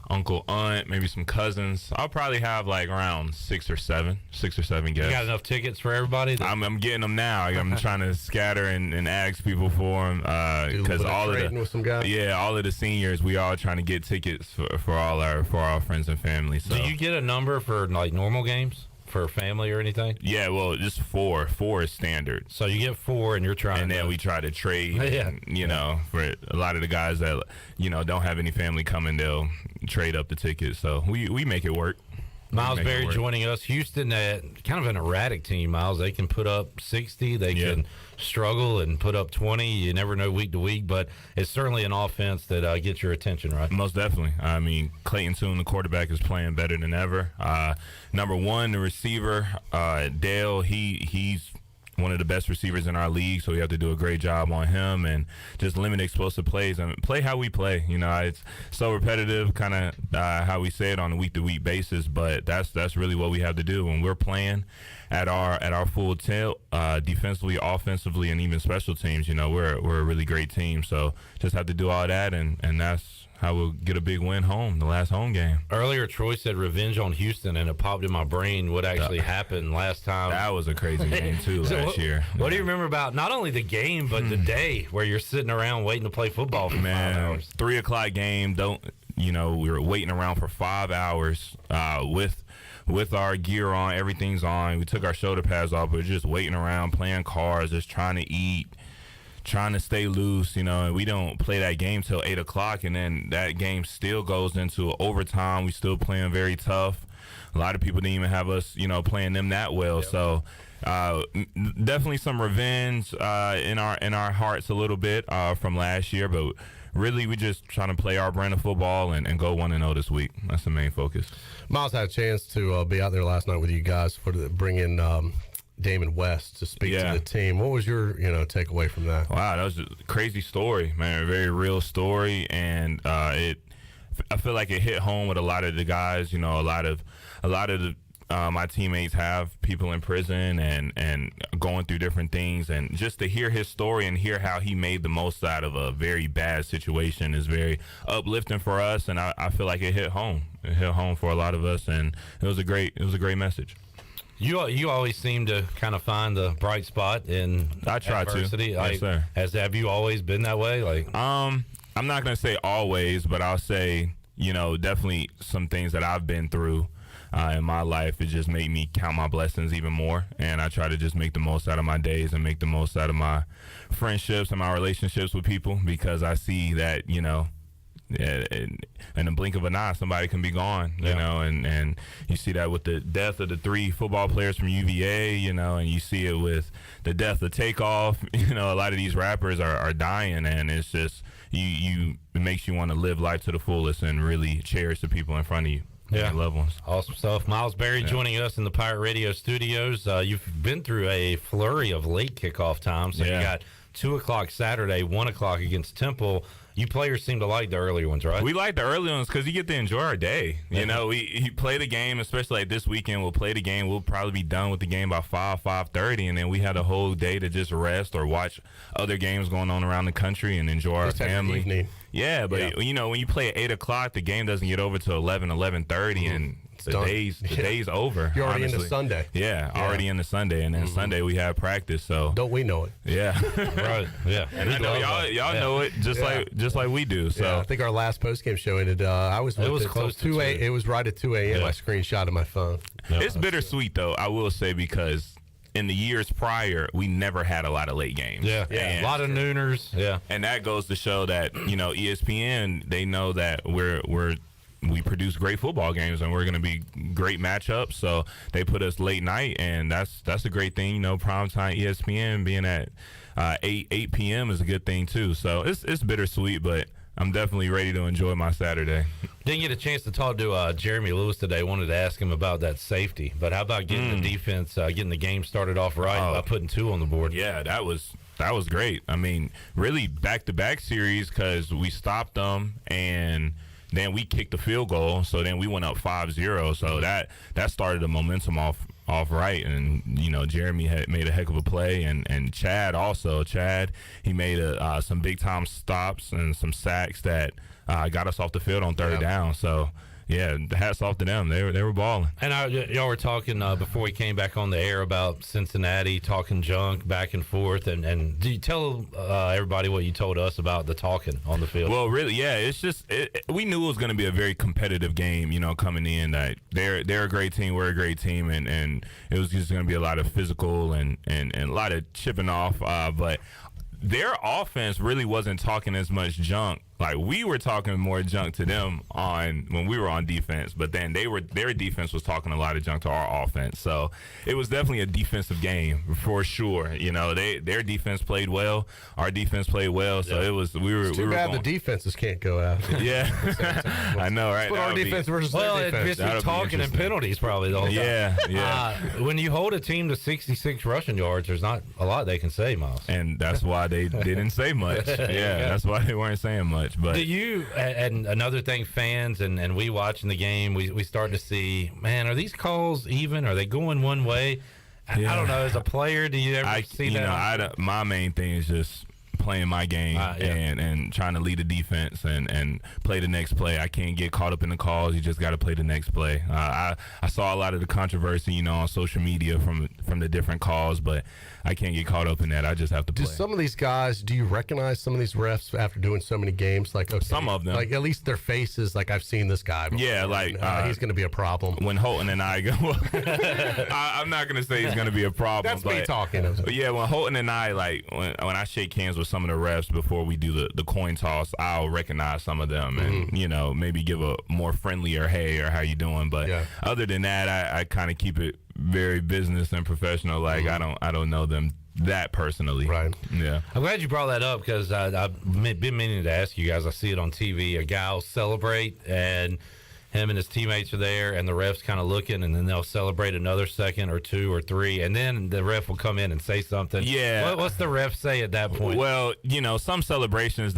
uncle, aunt, maybe some cousins. I'll probably have around 6 or 7 guests. You got enough tickets for everybody? I'm getting them now. I'm trying to scatter and ask people for them because all of the seniors, we all trying to get tickets for all our friends and family. So do you get a number for normal games for family or anything? Yeah, well, just 4. 4 is standard. So you get 4, and you're trying. And then we try to trade. For a lot of the guys that don't have any family coming, they'll trade up the tickets. So we make it work. Miles Berry joining us. Houston, kind of an erratic team, Miles. They can put up 60. They can struggle and put up 20. You never know week to week, but it's certainly an offense that gets your attention, right? Most definitely. I mean, Clayton Tune, the quarterback, is playing better than ever. Number one, the receiver, Dale, he's one of the best receivers in our league, so we have to do a great job on him and just limit explosive plays and play how we play. It's so repetitive, kind of how we say it on a week-to-week basis, but that's really what we have to do when we're playing at our full tilt, defensively, offensively, and even special teams. We're a really great team, so just have to do all that, and that's how we'll get a big win home, the last home game. Earlier, Troy said revenge on Houston, and it popped in my brain what actually happened last time. That was a crazy game, too, last year. What do you remember about not only the game, but the day where you're sitting around waiting to play football for 5 hours? 3 o'clock game, we were waiting around for 5 hours with our gear on, everything's on. We took our shoulder pads off, but just waiting around, playing cards, just trying to eat, trying to stay loose, and we don't play that game till 8 o'clock, and then that game still goes into overtime. We still playing very tough. A lot of people didn't even have us, playing them that well. Yep. So definitely some revenge in our hearts a little bit from last year, but really we just trying to play our brand of football and go 1-0 this week. That's the main focus. Miles had a chance to be out there last night with you guys for bring in Damon West to speak to the team. What was your takeaway from that? Wow, that was a crazy story, man. A very real story, and I feel like it hit home with a lot of the guys. A lot of the my teammates have people in prison and going through different things, and just to hear his story and hear how he made the most out of a very bad situation is very uplifting for us, and I feel like it hit home. It hit home for a lot of us, and it was a great message. You always seem to kind of find the bright spot in adversity. Yes, sir. Have you always been that way? I'm not gonna say always, but I'll say definitely some things that I've been through in my life, it just made me count my blessings even more, and I try to just make the most out of my days and make the most out of my friendships and my relationships with people, because I see that in a blink of an eye somebody can be gone, and you see that with the death of the 3 football players from UVA, and you see it with the death of Takeoff. A lot of these rappers are dying, and it's just it makes you want to live life to the fullest and really cherish the people in front of you. Yeah, loved ones. Awesome stuff. Miles Berry joining us in the Pirate Radio studios. You've been through a flurry of late kickoff times. So you got 2 o'clock Saturday, 1 o'clock against Temple. You players seem to like the earlier ones, right? We like the early ones because you get to enjoy our day. We play the game, especially like this weekend. We'll play the game. We'll probably be done with the game by 5:30, and then we had a whole day to just rest or watch other games going on around the country and enjoy our family. Evening. Yeah, but when you play at 8 o'clock, the game doesn't get over till 11:30, and the day's over. You're already honestly. into Sunday. Yeah, already into Sunday, and then Sunday we have practice. So don't we know it? Yeah, right. Yeah, and I know y'all know it just like we do. So I think our last postgame show ended. It was close to 2 a.m. It was right at 2 a.m. I screenshotted my phone. It's bittersweet though, I will say, because in the years prior, we never had a lot of late games. Yeah. A lot of nooners. Yeah, and that goes to show that ESPN, they know that we produce great football games and we're going to be great matchups. So they put us late night, and that's a great thing. Primetime ESPN being at 8 p.m. is a good thing too. So it's bittersweet, but I'm definitely ready to enjoy my Saturday. Didn't get a chance to talk to Jeremy Lewis today. Wanted to ask him about that safety, but how about getting the defense, getting the game started off right by putting 2 on the board? Yeah, that was great. I mean, really back-to-back series, because we stopped them and then we kicked the field goal, so then we went up 5-0. So that started the momentum off right, and Jeremy had made a heck of a play, and Chad also. He made some big time stops and some sacks that got us off the field on third down. So. Yeah, hats off to them. They were balling. And y'all were talking before we came back on the air about Cincinnati, talking junk back and forth. And do you tell everybody what you told us about the talking on the field? Well, really, yeah. It's just we knew it was going to be a very competitive game. Coming in, that they're a great team, we're a great team, and it was just going to be a lot of physical and a lot of chipping off. But their offense really wasn't talking as much junk Like, we were talking more junk to them when we were on defense, but then their defense was talking a lot of junk to our offense. So it was definitely a defensive game for sure. You know, their defense played well, our defense played well. So it was It's too bad the defenses can't go out. Yeah, I know, right? Put our defense versus well, their defense. It's just talking and penalties probably the whole time. Yeah. When you hold a team to 66 rushing yards, there's not a lot they can say, Miles. And that's why they didn't say much. Yeah, that's why they weren't saying much. But do you, and another thing, fans and we watching the game, we start to see, man, are these calls even? Are they going one way? I don't know. As a player, do you ever see that? My main thing is just playing my game and trying to lead the defense and play the next play. I can't get caught up in the calls. You just got to play the next play. I saw a lot of the controversy, on social media from the different calls, but I can't get caught up in that. I just have to play. Do some of these guys, do you recognize some of these refs after doing so many games? Like, okay, some of them. Like, at least their faces, like, I've seen this guy before. Yeah, like, he's going to be a problem. When Holton and I go, I'm not going to say he's going to be a problem. That's me talking. But yeah, when Holton and I, like, when I shake hands with some of the refs before we do the coin toss, I'll recognize some of them and, maybe give a more friendlier hey or how you doing. But other than that, I kind of keep it very business and professional. Like, I don't know them that personally. Right. Yeah. I'm glad you brought that up because I've been meaning to ask you guys. I see it on TV. A guy will celebrate and him and his teammates are there and the ref's kind of looking, and then they'll celebrate another second or two or three, and then the ref will come in and say something. Yeah. What's the ref say at that point? Well, some celebrations,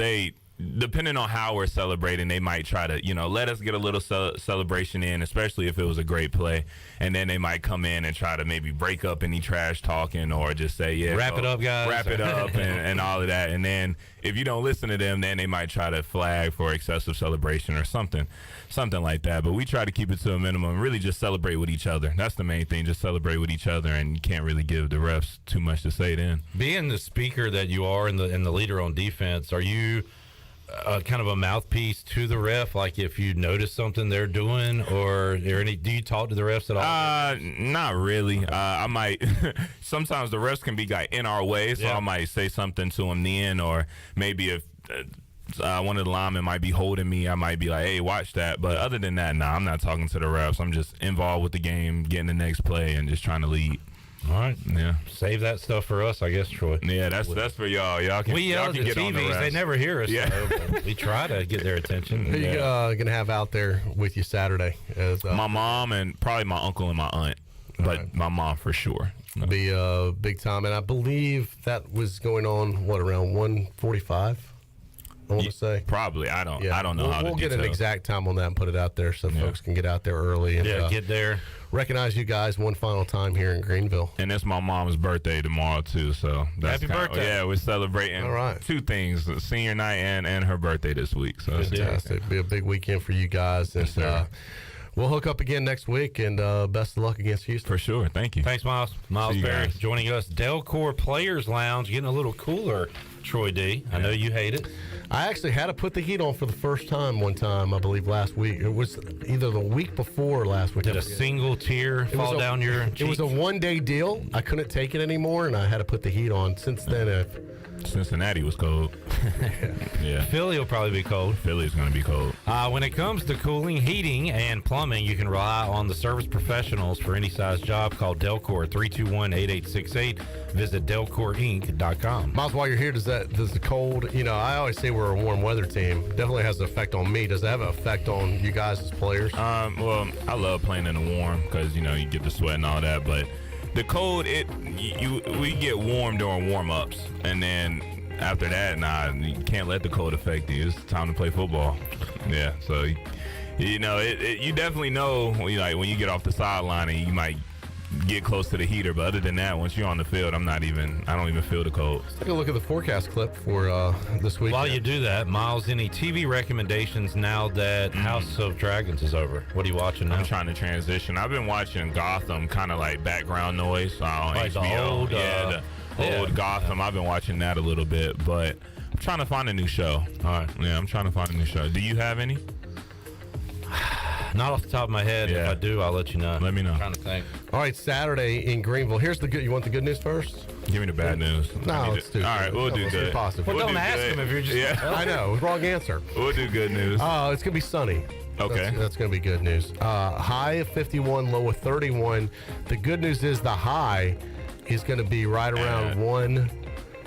depending on how we're celebrating, they might try to, let us get a little celebration in, especially if it was a great play. And then they might come in and try to maybe break up any trash talking or just say, wrap it up, guys. Wrap it up and all of that. And then if you don't listen to them, then they might try to flag for excessive celebration or something like that. But we try to keep it to a minimum, really just celebrate with each other. That's the main thing, just celebrate with each other, and you can't really give the refs too much to say then. Being the speaker that you are and the leader on defense, are you kind of a mouthpiece to the ref, like if you notice something they're doing, or do you talk to the refs at all? Not really. I might sometimes the refs can be in our way, so I might say something to them then, or maybe if one of the linemen might be holding me, I might be like, hey, watch that. But other than that, I'm not talking to the refs. I'm just involved with the game, getting the next play, and just trying to lead. All right. Yeah. Save that stuff for us, I guess, Troy. Yeah, that's for y'all. Y'all can, we yell y'all can at the get on the TVs. refs. They never hear us. Yeah. But we try to get their attention. Who you going to have out there with you Saturday? My mom and probably my uncle and my aunt. But my mom for sure. Be big time. And I believe that was going on, around 1:45? I want to say. Probably. I don't know how to We'll get an exact time on that and put it out there so folks can get out there early and get there. Recognize you guys one final time here in Greenville. And it's my mom's birthday tomorrow too, so that's Happy birthday. Yeah, we're celebrating two things, senior night and her birthday this week. So it's fantastic. It'll be a big weekend for you guys. And we'll hook up again next week, and best of luck against Houston. For sure. Thank you. Thanks, Miles. Miles Berry joining us. Delcor Players Lounge, getting a little cooler, Troy D. I know you hate it. I actually had to put the heat on for the first time one time, I believe, last week. It was either the week before or last week. Did a single tear fall down your cheek? It was a one-day deal. I couldn't take it anymore, and I had to put the heat on. Since then, Cincinnati was cold. Yeah. Philly will probably be cold. Philly's going to be cold. When it comes to cooling, heating, and plumbing, you can rely on the service professionals for any size job. Call Delcor 321-8868. Visit DelcorInc.com. Miles, while you're here, does the cold, I always say we're a warm weather team. Definitely has an effect on me. Does that have an effect on you guys as players? Well, I love playing in the warm because, you get the sweat and all that, but the cold, we get warm during warm-ups, and then after that, you can't let the cold affect you. It's time to play football. Yeah, so you definitely know when you get off the sideline and you might get close to the heater, but other than that, once you're on the field, I don't even feel the cold. Let's take a look at the forecast clip for this week. While you do that, Miles, any TV recommendations now that House of Dragons is over? What are you watching now? I'm trying to transition. I've been watching Gotham, kind of like background noise on HBO. The old Gotham. I've been watching that a little bit, but I'm trying to find a new show. All right. Yeah, I'm trying to find a new show. Do you have any? Not off the top of my head. Yeah. If I do, I'll let you know. Let me know. I'm trying to think. All right, Saturday in Greenville. Here's the good. You want the good news first? Give me the bad news. No, let's do All right, we'll do good. Positive. Well, We'll don't do ask good. him if you're just. Yeah. I know, wrong answer. We'll do good news. Oh, it's gonna be sunny. Okay. That's going to be good news. High of 51, low of 31. The good news is the high is going to be right around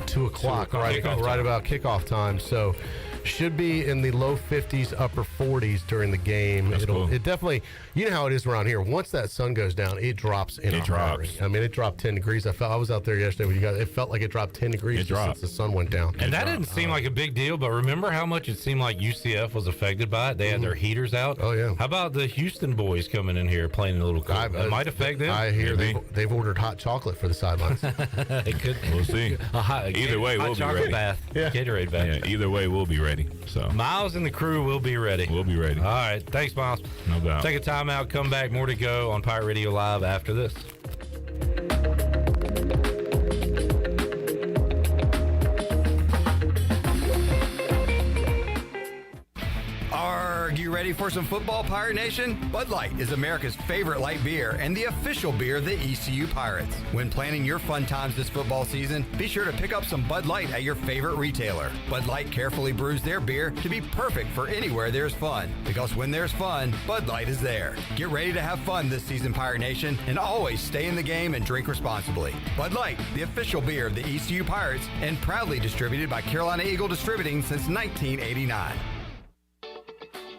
2 o'clock, right about kickoff time. So should be in the low 50s, upper 40s during the game. It definitely, you know how it is around here. Once that sun goes down, it drops in a hurry. I mean, it dropped 10 degrees. I was out there yesterday with you guys. It felt like it dropped 10 degrees since the sun went down. And that didn't seem like a big deal, but remember how much it seemed like UCF was affected by it? They had their heaters out. Oh, yeah. How about the Houston boys coming in here playing a little cold? It might affect them. I hear they've ordered hot chocolate for the sidelines. It could. We'll see. Either way, we'll be ready. Bath. Yeah. Gatorade bath. Yeah, either way, we'll be ready. So Miles and the crew will be ready. We'll be ready. All right. Thanks, Miles. No doubt. Take a time out. Come back. More to go on Pirate Radio Live after this. Are you ready for some football, Pirate Nation? Bud Light is America's favorite light beer and the official beer of the ECU Pirates. When planning your fun times this football season, be sure to pick up some Bud Light at your favorite retailer. Bud Light carefully brews their beer to be perfect for anywhere there's fun. Because when there's fun, Bud Light is there. Get ready to have fun this season, Pirate Nation, and always stay in the game and drink responsibly. Bud Light, the official beer of the ECU Pirates, and proudly distributed by Carolina Eagle Distributing since 1989.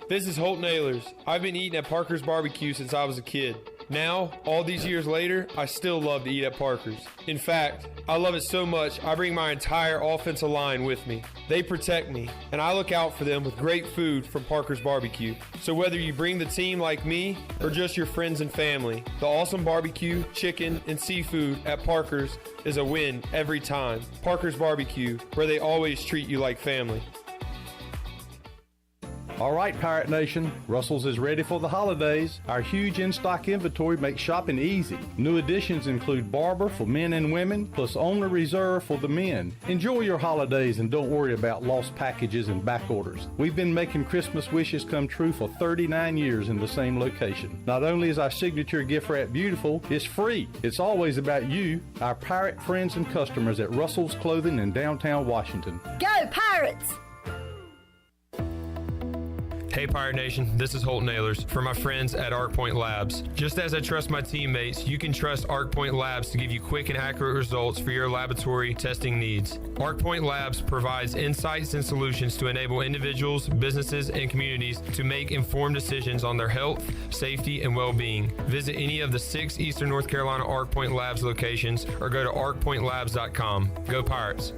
This is Holt Nailers. I've been eating at Parker's Barbecue since I was a kid. Now, all these years later, I still love to eat at Parker's. In fact, I love it so much, I bring my entire offensive line with me. They protect me, and I look out for them with great food from Parker's Barbecue. So whether you bring the team like me, or just your friends and family, the awesome barbecue, chicken, and seafood at Parker's is a win every time. Parker's Barbecue, where they always treat you like family. All right, Pirate Nation, Russell's is ready for the holidays. Our huge in-stock inventory makes shopping easy. New additions include Barber for men and women, plus Owner Reserve for the men. Enjoy your holidays and don't worry about lost packages and back orders. We've been making Christmas wishes come true for 39 years in the same location. Not only is our signature gift wrap beautiful, it's free. It's always about you, our pirate friends and customers at Russell's Clothing in downtown Washington. Go Pirates! Hey Pirate Nation, this is Holt Nailers for my friends at ArcPoint Labs. Just as I trust my teammates, you can trust ArcPoint Labs to give you quick and accurate results for your laboratory testing needs. ArcPoint Labs provides insights and solutions to enable individuals, businesses, and communities to make informed decisions on their health, safety, and well-being. Visit any of the 6 Eastern North Carolina ArcPoint Labs locations or go to arcpointlabs.com. Go Pirates!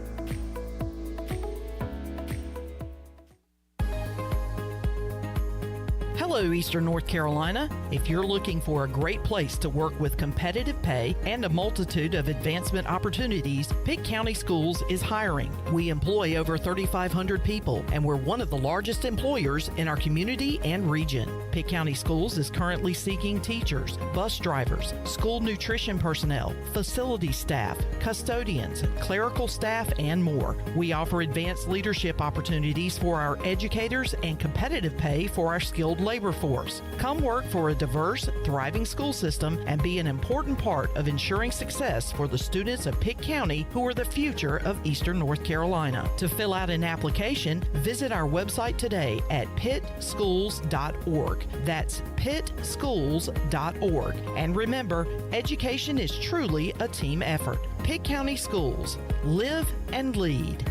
Hello, Eastern North Carolina. If you're looking for a great place to work with competitive pay and a multitude of advancement opportunities, Pitt County Schools is hiring. We employ over 3,500 people, and we're one of the largest employers in our community and region. Pitt County Schools is currently seeking teachers, bus drivers, school nutrition personnel, facility staff, custodians, clerical staff, and more. We offer advanced leadership opportunities for our educators and competitive pay for our skilled labor force. Come work for a diverse, thriving school system and be an important part of ensuring success for the students of Pitt County who are the future of Eastern North Carolina. To fill out an application, visit our website today at pittschools.org. That's pittschools.org. And remember, education is truly a team effort. Pitt County Schools. Live and lead.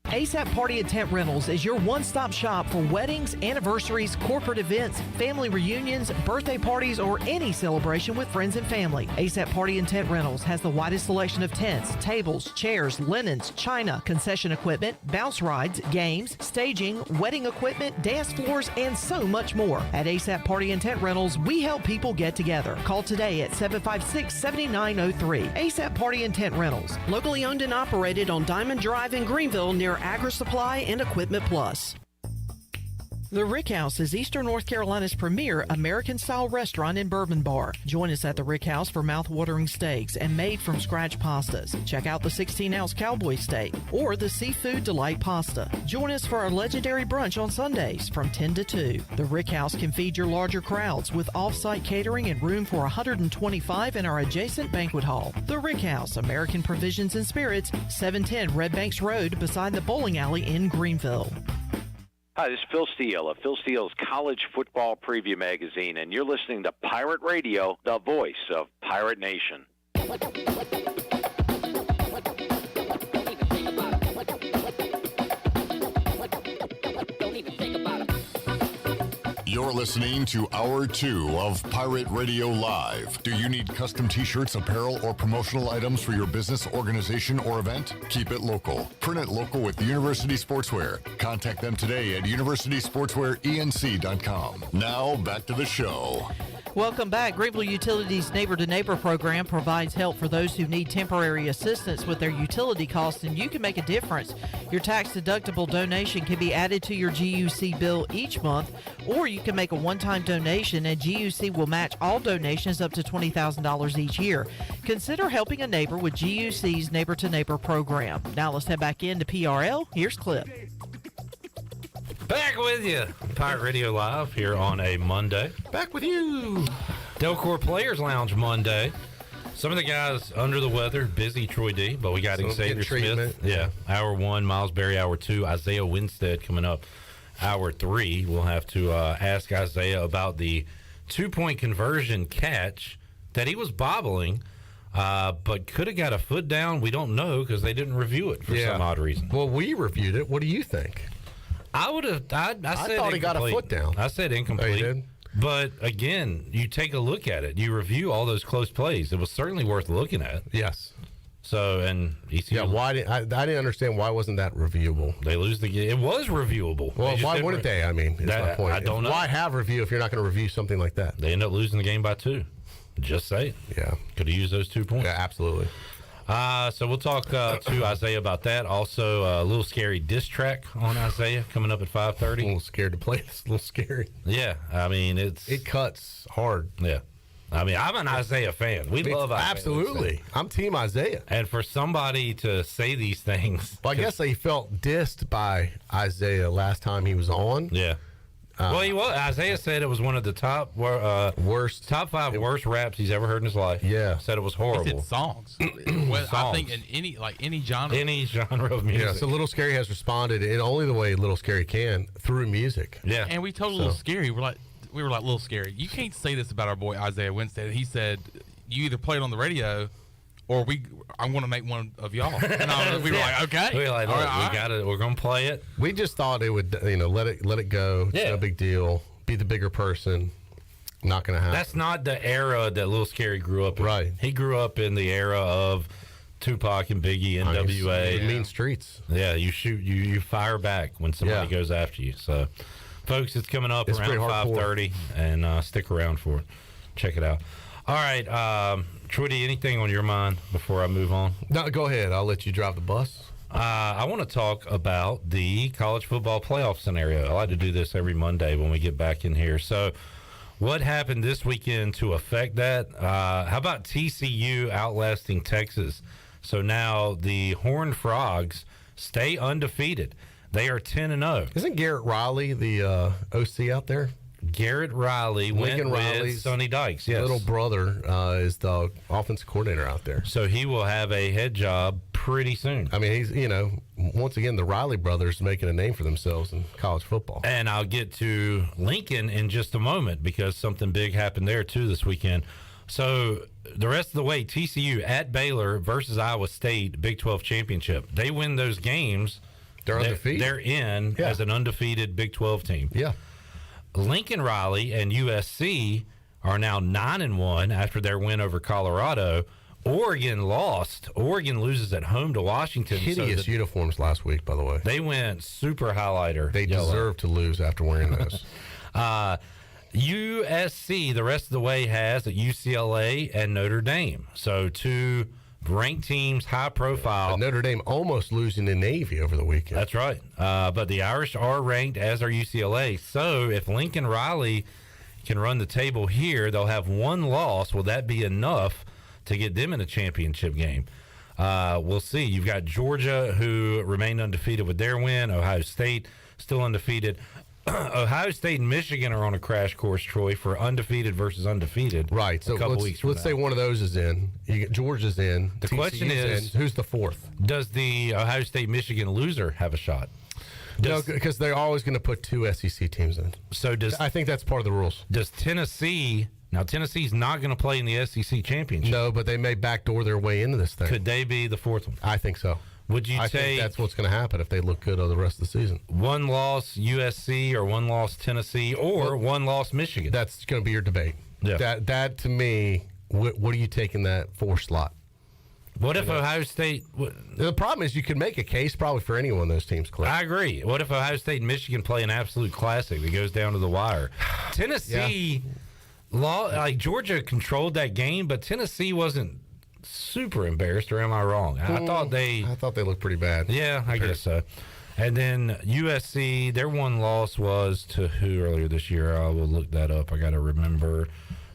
ASAP Party and Tent Rentals is your one-stop shop for weddings, anniversaries, corporate events, family reunions, birthday parties, or any celebration with friends and family. ASAP Party and Tent Rentals has the widest selection of tents, tables, chairs, linens, china, concession equipment, bounce rides, games, staging, wedding equipment, dance floors, and so much more. At ASAP Party and Tent Rentals, we help people get together. Call today at 756-7903. ASAP Party and Tent Rentals, locally owned and operated on Diamond Drive in Greenville near Agri-Supply and Equipment Plus. The Rick House is Eastern North Carolina's premier American-style restaurant and bourbon bar. Join us at the Rick House for mouth-watering steaks and made-from-scratch pastas. Check out the 16-ounce cowboy steak or the seafood delight pasta. Join us for our legendary brunch on Sundays from 10 to 2. The Rick House can feed your larger crowds with off-site catering and room for 125 in our adjacent banquet hall. The Rick House, American Provisions and Spirits, 710 Red Banks Road beside the bowling alley in Greenville. Hi, this is Phil Steele of Phil Steele's College Football Preview Magazine, and you're listening to Pirate Radio, the voice of Pirate Nation. You're listening to Hour 2 of Pirate Radio Live. Do you need custom t-shirts, apparel, or promotional items for your business, organization, or event? Keep it local. Print it local with University Sportswear. Contact them today at universitysportswearenc.com. Now, back to the show. Welcome back. Greenville Utilities Neighbor to Neighbor program provides help for those who need temporary assistance with their utility costs, and you can make a difference. Your tax-deductible donation can be added to your GUC bill each month, or you can make a one-time donation, and GUC will match all donations up to $20,000 each year. Consider helping a neighbor with GUC's Neighbor to Neighbor program. Now let's head back into PRL. Here's Clip. Back with you. Pirate Radio Live here on a Monday. Back with you. Delcor Players Lounge Monday. Some of the guys under the weather, busy Troy D, but we got Xavier Smith. Yeah. Hour 1, Miles Berry. Hour 2, Isaiah Winstead coming up. Hour 3, we'll have to ask Isaiah about the 2-point conversion catch that he was bobbling, but could have got a foot down. We don't know because they didn't review it for some odd reason. Well, we reviewed it. What do you think? I would have. I said thought he got a foot down. I said incomplete. Oh, you did? But again, you take a look at it. You review all those close plays. It was certainly worth looking at. Yes. So and ECU. Yeah. Why did I didn't understand why wasn't that reviewable? They lose the game. It was reviewable. Well, why wouldn't they? I mean, that's my point. I don't know. Why have review if you're not going to review something like that? They end up losing the game by 2. Just say it. Yeah. Could have used those 2 points. Yeah, absolutely. So we'll talk to Isaiah about that. Also, a little scary diss track on Isaiah coming up at 5:30. A little scared to play. It's a little scary. Yeah, I mean it cuts hard. Yeah, I mean I'm an Isaiah fan. We love Isaiah. Absolutely, I'm Team Isaiah. And for somebody to say these things, well, I guess they felt dissed by Isaiah last time he was on. Yeah. Well, he was. Isaiah said it was one of the top 5 worst raps he's ever heard in his life. Yeah, said it was horrible. He said songs. Well, I think in any genre of music. Yeah. So Little Scary has responded in only the way Little Scary can, through music. Yeah. And we told Little Scary, we were like Little Scary, you can't say this about our boy Isaiah Winstead. He said you either play it on the radio or I'm going to make one of y'all. And we were like, okay. We were like, all look, right. we're going to play it. We just thought it would, let it go. It's no big deal. Be the bigger person. Not going to happen. That's not the era that Lil Scary grew up in. Right. He grew up in the era of Tupac and Biggie, NWA. Mean streets. Yeah, you shoot, you fire back when somebody goes after you. So, folks, it's coming up around 5:30, and stick around for it. Check it out. All right, Troy, anything on your mind before I move on? No, go ahead. I'll let you drive the bus. I want to talk about the college football playoff scenario. I like to do this every Monday when we get back in here. So, what happened this weekend to affect that? How about TCU outlasting Texas? So now the Horned Frogs stay undefeated. They are 10-0. Isn't Garrett Riley the OC out there? Garrett Riley went with Sonny Dykes. Yes, little brother is the offensive coordinator out there. So he will have a head job pretty soon. I mean, he's once again the Riley brothers making a name for themselves in college football. And I'll get to Lincoln in just a moment because something big happened there too this weekend. So the rest of the way, TCU at Baylor versus Iowa State, Big 12 championship. They win those games. They're undefeated. They're in as an undefeated Big 12 team. Yeah. Lincoln Riley and USC are now 9-1 after their win over Colorado. Oregon lost. Oregon loses at home to Washington. Hideous uniforms last week, by the way. They went super highlighter. They deserve to lose after wearing those. USC, the rest of the way, has at UCLA and Notre Dame. So 2 ranked teams, high profile. Notre Dame almost losing to Navy over the weekend. That's right. But the Irish are ranked, as are UCLA. So if Lincoln Riley can run the table here, they'll have one loss. Will that be enough to get them in a championship game? We'll see. You've got Georgia, who remained undefeated with their win. Ohio State still undefeated. Ohio State and Michigan are on a crash course, Troy, for undefeated versus undefeated. Right. So let's say one of those is in. Georgia's in. The question is, who's the fourth? Does the Ohio State-Michigan loser have a shot? No, because they're always going to put 2 SEC teams in. So I think that's part of the rules. Does Tennessee? Now Tennessee's not going to play in the SEC championship. No, but they may backdoor their way into this thing. Could they be the fourth one? I think so. Would you I think that's what's going to happen if they look good over the rest of the season? One loss USC or one loss Tennessee or one loss Michigan? That's going to be your debate. Yeah. That to me, what do you take in that 4 slot? What if Ohio State... The problem is you could make a case probably for any one of those teams, Cliff. I agree. What if Ohio State and Michigan play an absolute classic that goes down to the wire? Tennessee, Georgia controlled that game, but Tennessee wasn't super embarrassed, or am I wrong? I thought they looked pretty bad. Yeah, I guess so. And then USC, their one loss was to who earlier this year? I will look that up. I got to remember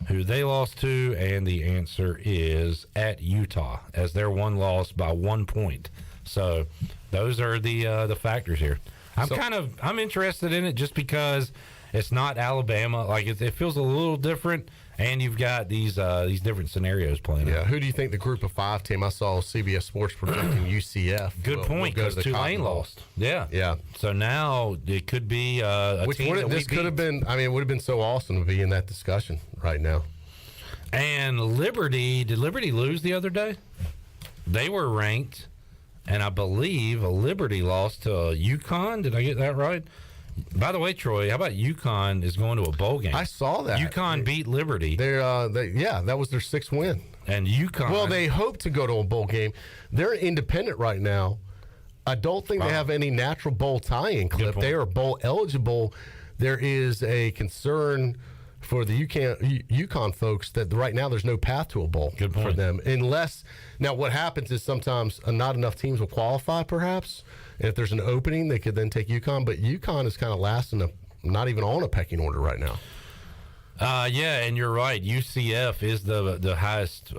who they lost to, and the answer is at Utah, as their one loss by 1 point. So those are the factors here. I'm interested in it just because it's not Alabama. Like it feels a little different. And you've got these different scenarios playing out. Yeah, who do you think the Group of 5 team? I saw CBS Sports predicting UCF. Good point, because Tulane lost. Yeah. So now it could be a team that this could have been. I mean, it would have been so awesome to be in that discussion right now. And Liberty, did Liberty lose the other day? They were ranked, and I believe Liberty lost to UConn. Did I get that right? By the way, Troy, how about UConn is going to a bowl game? I saw that. UConn beat Liberty. That was their 6th win. And UConn... Well, they hope to go to a bowl game. They're independent right now. I don't think they have any natural bowl tie-in, Clip. They are bowl eligible. There is a concern for the UConn folks that right now there's no path to a bowl for them. Unless... Now, what happens is sometimes not enough teams will qualify, perhaps. And if there's an opening, they could then take UConn. But UConn is kind of last not even on a pecking order right now. Yeah, and you're right. UCF is the highest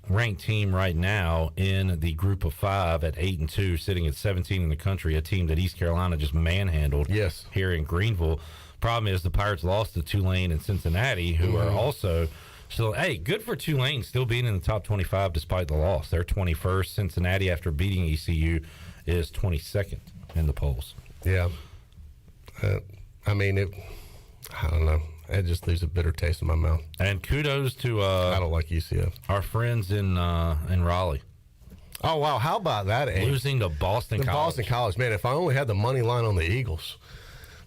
ranked team right now in the Group of 5 at 8-2, sitting at 17 in the country. A team that East Carolina just manhandled. Yes. Here in Greenville. Problem is the Pirates lost to Tulane and Cincinnati, who are also. So, hey, good for Tulane still being in the top 25 despite the loss. They're 21st. Cincinnati, after beating ECU, is 22nd in the polls. Yeah. I mean, I don't know. It just leaves a bitter taste in my mouth. And kudos to I don't like UCF. Our friends in Raleigh. Oh, wow. How about that? Losing to Boston College. Boston College. Man, if I only had the money line on the Eagles,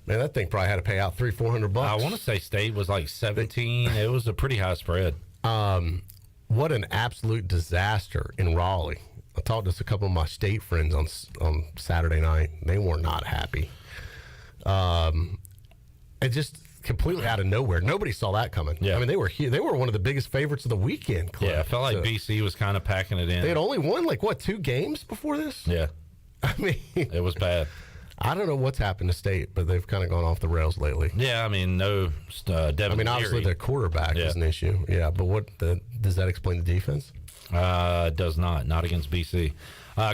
man, that thing probably had to pay out $300-400. I want to say State was like 17. It was a pretty high spread. What an absolute disaster in Raleigh. I talked to a couple of my State friends on Saturday night. They were not happy. It just completely out of nowhere. Nobody saw that coming. Yeah. I mean, they were one of the biggest favorites of the weekend. Cliff. Yeah, I felt like BC was kind of packing it in. They had only won 2 games before this? Yeah. I mean, it was bad. I don't know what's happened to State, but they've kind of gone off the rails lately. Yeah, I mean, no Devin Leary. Obviously their quarterback is an issue. Yeah, but does that explain the defense? Does not against BC.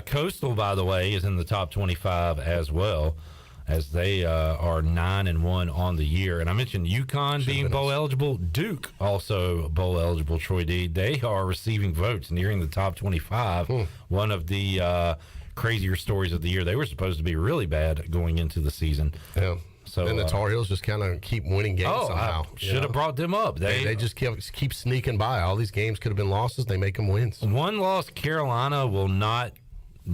Coastal, by the way, is in the top 25 as well, as they are 9-1 on the year. And I mentioned UConn being bowl eligible. Duke also bowl eligible. Troy D. They are receiving votes nearing the top 25. One of the crazier stories of the year. They were supposed to be really bad going into the season. Yeah. So and the Tar Heels just kind of keep winning games somehow. Should have brought them up. They just keep sneaking by. All these games could have been losses. They make them wins. One loss, Carolina will not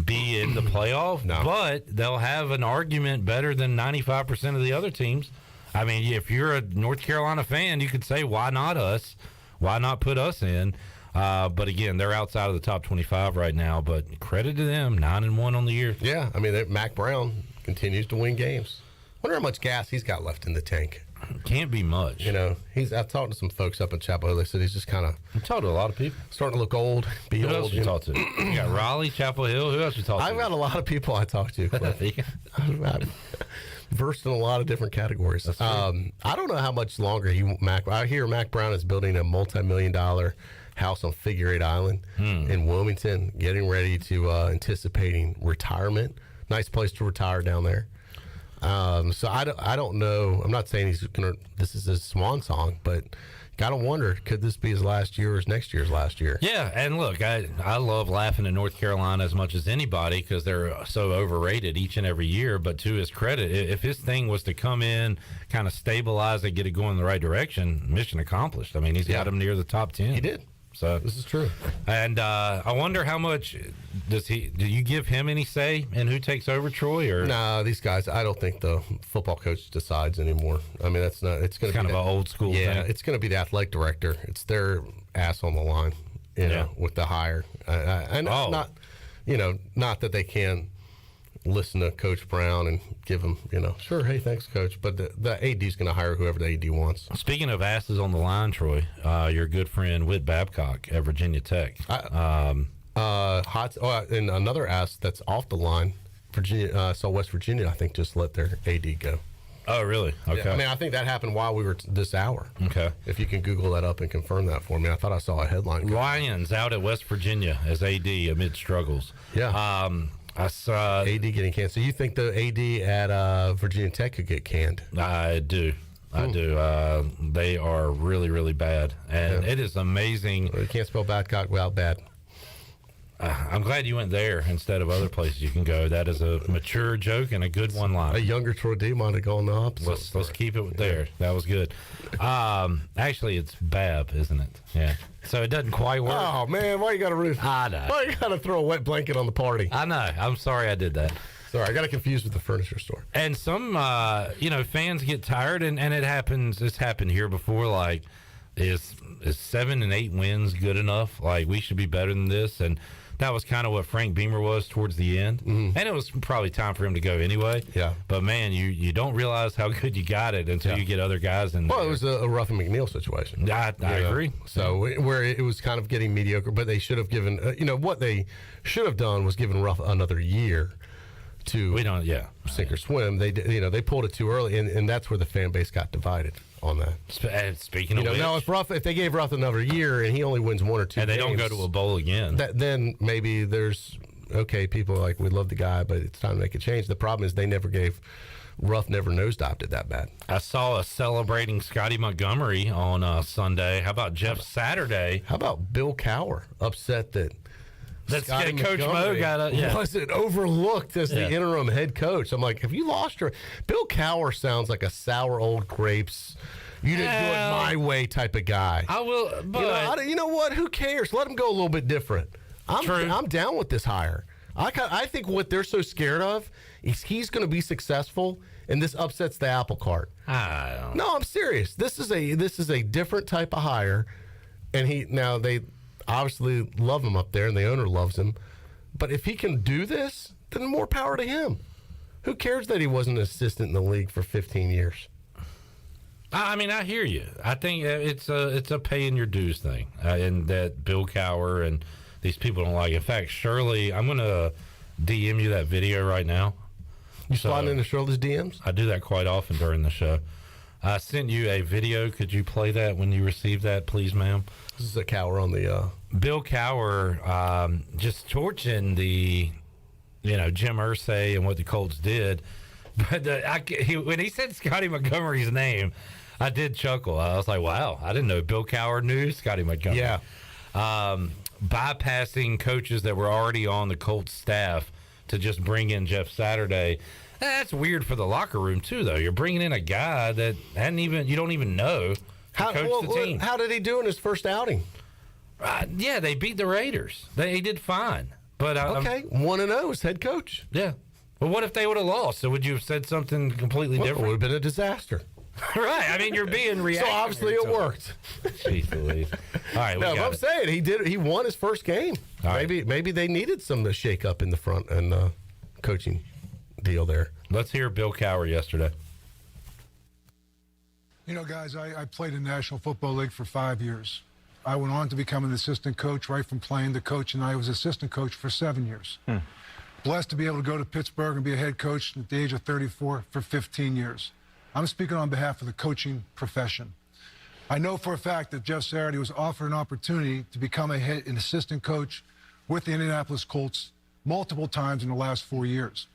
be in the playoff, but they'll have an argument better than 95% of the other teams. I mean, if you're a North Carolina fan, you could say, why not us? Why not put us in? But again, they're outside of the top 25 right now. But credit to them, 9-1 on the year. Yeah, I mean, Mac Brown continues to win games. Wonder how much gas he's got left in the tank. Can't be much. You know, I've talked to some folks up in Chapel Hill. They said he's just kind of. I've talked to a lot of people. Starting to look old. Who else you talk to? You got Raleigh, Chapel Hill. Who else you talk to? I've got a lot of people I talk to. I'm versed in a lot of different categories. I don't know how much longer I hear Mac Brown is building a multi-million-dollar house on Figure 8 Island in Wilmington, getting ready to anticipating retirement. Nice place to retire down there. So I don't know. I'm not saying this is his swan song, but gotta wonder, could this be his last year or his next year's last year? Yeah, and look, I love laughing at North Carolina as much as anybody because they're so overrated each and every year. But to his credit, if his thing was to come in, kind of stabilize it, get it going in the right direction, mission accomplished. I mean, he's got him near the top 10. He did. So this is true. And I wonder how much do you give him any say in who takes over, Troy? Or no, these guys. I don't think the football coach decides anymore. I mean, that's not. It's going to be kind of an old school. Yeah, thing. it's going to be the athletic director. It's their ass on the line, you know, with the hire. And not that they can listen to Coach Brown and give him, sure, hey, thanks, Coach. But the AD's going to hire whoever the AD wants. Speaking of asses on the line, Troy, your good friend Whit Babcock at Virginia Tech. And another ass that's off the line, Virginia. So West Virginia, I think, just let their AD go. Oh, really? Okay. Yeah, I mean, I think that happened while we were this hour. Okay. If you can Google that up and confirm that for me. I thought I saw a headline. Lions out at West Virginia as AD amid struggles. Yeah. I saw AD getting canned. So you think the AD at Virginia Tech could get canned? I do. I do. They are really, really bad. And it is amazing. Well, you can't spell Babcock without bad. I'm glad you went there instead of other places you can go. That is a mature joke and a good one-line. A younger Troy D might have gone the opposite. Let's keep it there. That was good. Actually, it's Bab, isn't it? Yeah. So it doesn't quite work. Oh, man. Why you got to I know. Why you got to throw a wet blanket on the party? I know. I'm sorry I did that. Sorry, I got it confused with the furniture store. And some, fans get tired, and it happens. It's happened here before. Like, is 7 and 8 wins good enough? Like, we should be better than this. And that was kind of what Frank Beamer was towards the end. Mm-hmm. And it was probably time for him to go anyway. Yeah. But, man, you don't realize how good you got it until you get other guys in there. Well, it was a Ruffin McNeil situation. I agree. So where it was kind of getting mediocre, but they should have given, what they should have done was given Ruff another year to sink or swim. They they pulled it too early, and that's where the fan base got divided on that. Speaking of which, now if they gave Ruff another year and he only wins 1 or 2 and they don't go to a bowl again, then maybe there's people are like, we love the guy, but it's time to make a change. The problem is Ruff never nosedived it that bad. I saw us celebrating Scotty Montgomery on Sunday. How about Jeff Saturday? How about Bill Cowher upset that Coach Mo wasn't overlooked as the interim head coach? I'm like, have you lost your... Bill Cowher sounds like a sour old grapes, you didn't do it my way type of guy. I will, but... You know what? Who cares? Let him go a little bit different. I'm down with this hire. I think what they're so scared of is he's going to be successful, and this upsets the apple cart. No, I'm serious. This is a different type of hire, and they obviously love him up there, and the owner loves him. But if he can do this, then more power to him. Who cares that he wasn't an assistant in the league for 15 years? I mean, I hear you. I think it's a paying your dues thing, and that Bill Cowher and these people don't like it. In fact, Shirley, I'm going to DM you that video right now. You sliding into Shirley's DMs? I do that quite often during the show. I sent you a video. Could you play that when you receive that, please, ma'am? This is a Cowher on the... Bill Cowher just torching the, Jim Irsay and what the Colts did. But when he said Scotty Montgomery's name, I did chuckle. I was like, wow, I didn't know Bill Cowher knew Scotty Montgomery. Yeah. Bypassing coaches that were already on the Colts staff to just bring in Jeff Saturday. That's weird for the locker room, too, though. You're bringing in a guy that you don't even know coach the team. How did he do in his first outing? They beat the Raiders. He did fine. But 1-0 as head coach. Yeah. Well, what if they would have lost? So would you have said something completely different? It would have been a disaster. Right. I mean, you're being reactionary. So obviously it worked. Jeez Louise. All right. No, I'm saying he won his first game. Maybe they needed some shake up in the front and coaching deal there. Let's hear Bill Cowher yesterday. You know, guys, I played in the National Football League for 5 years. I went on to become an assistant coach, right from playing to coach, and I was assistant coach for 7 years. Blessed to be able to go to Pittsburgh and be a head coach at the age of 34 for 15 years. I'm speaking on behalf of the coaching profession. I know for a fact that Jeff Saturday was offered an opportunity to become an assistant coach with the Indianapolis Colts multiple times in the last 4 years.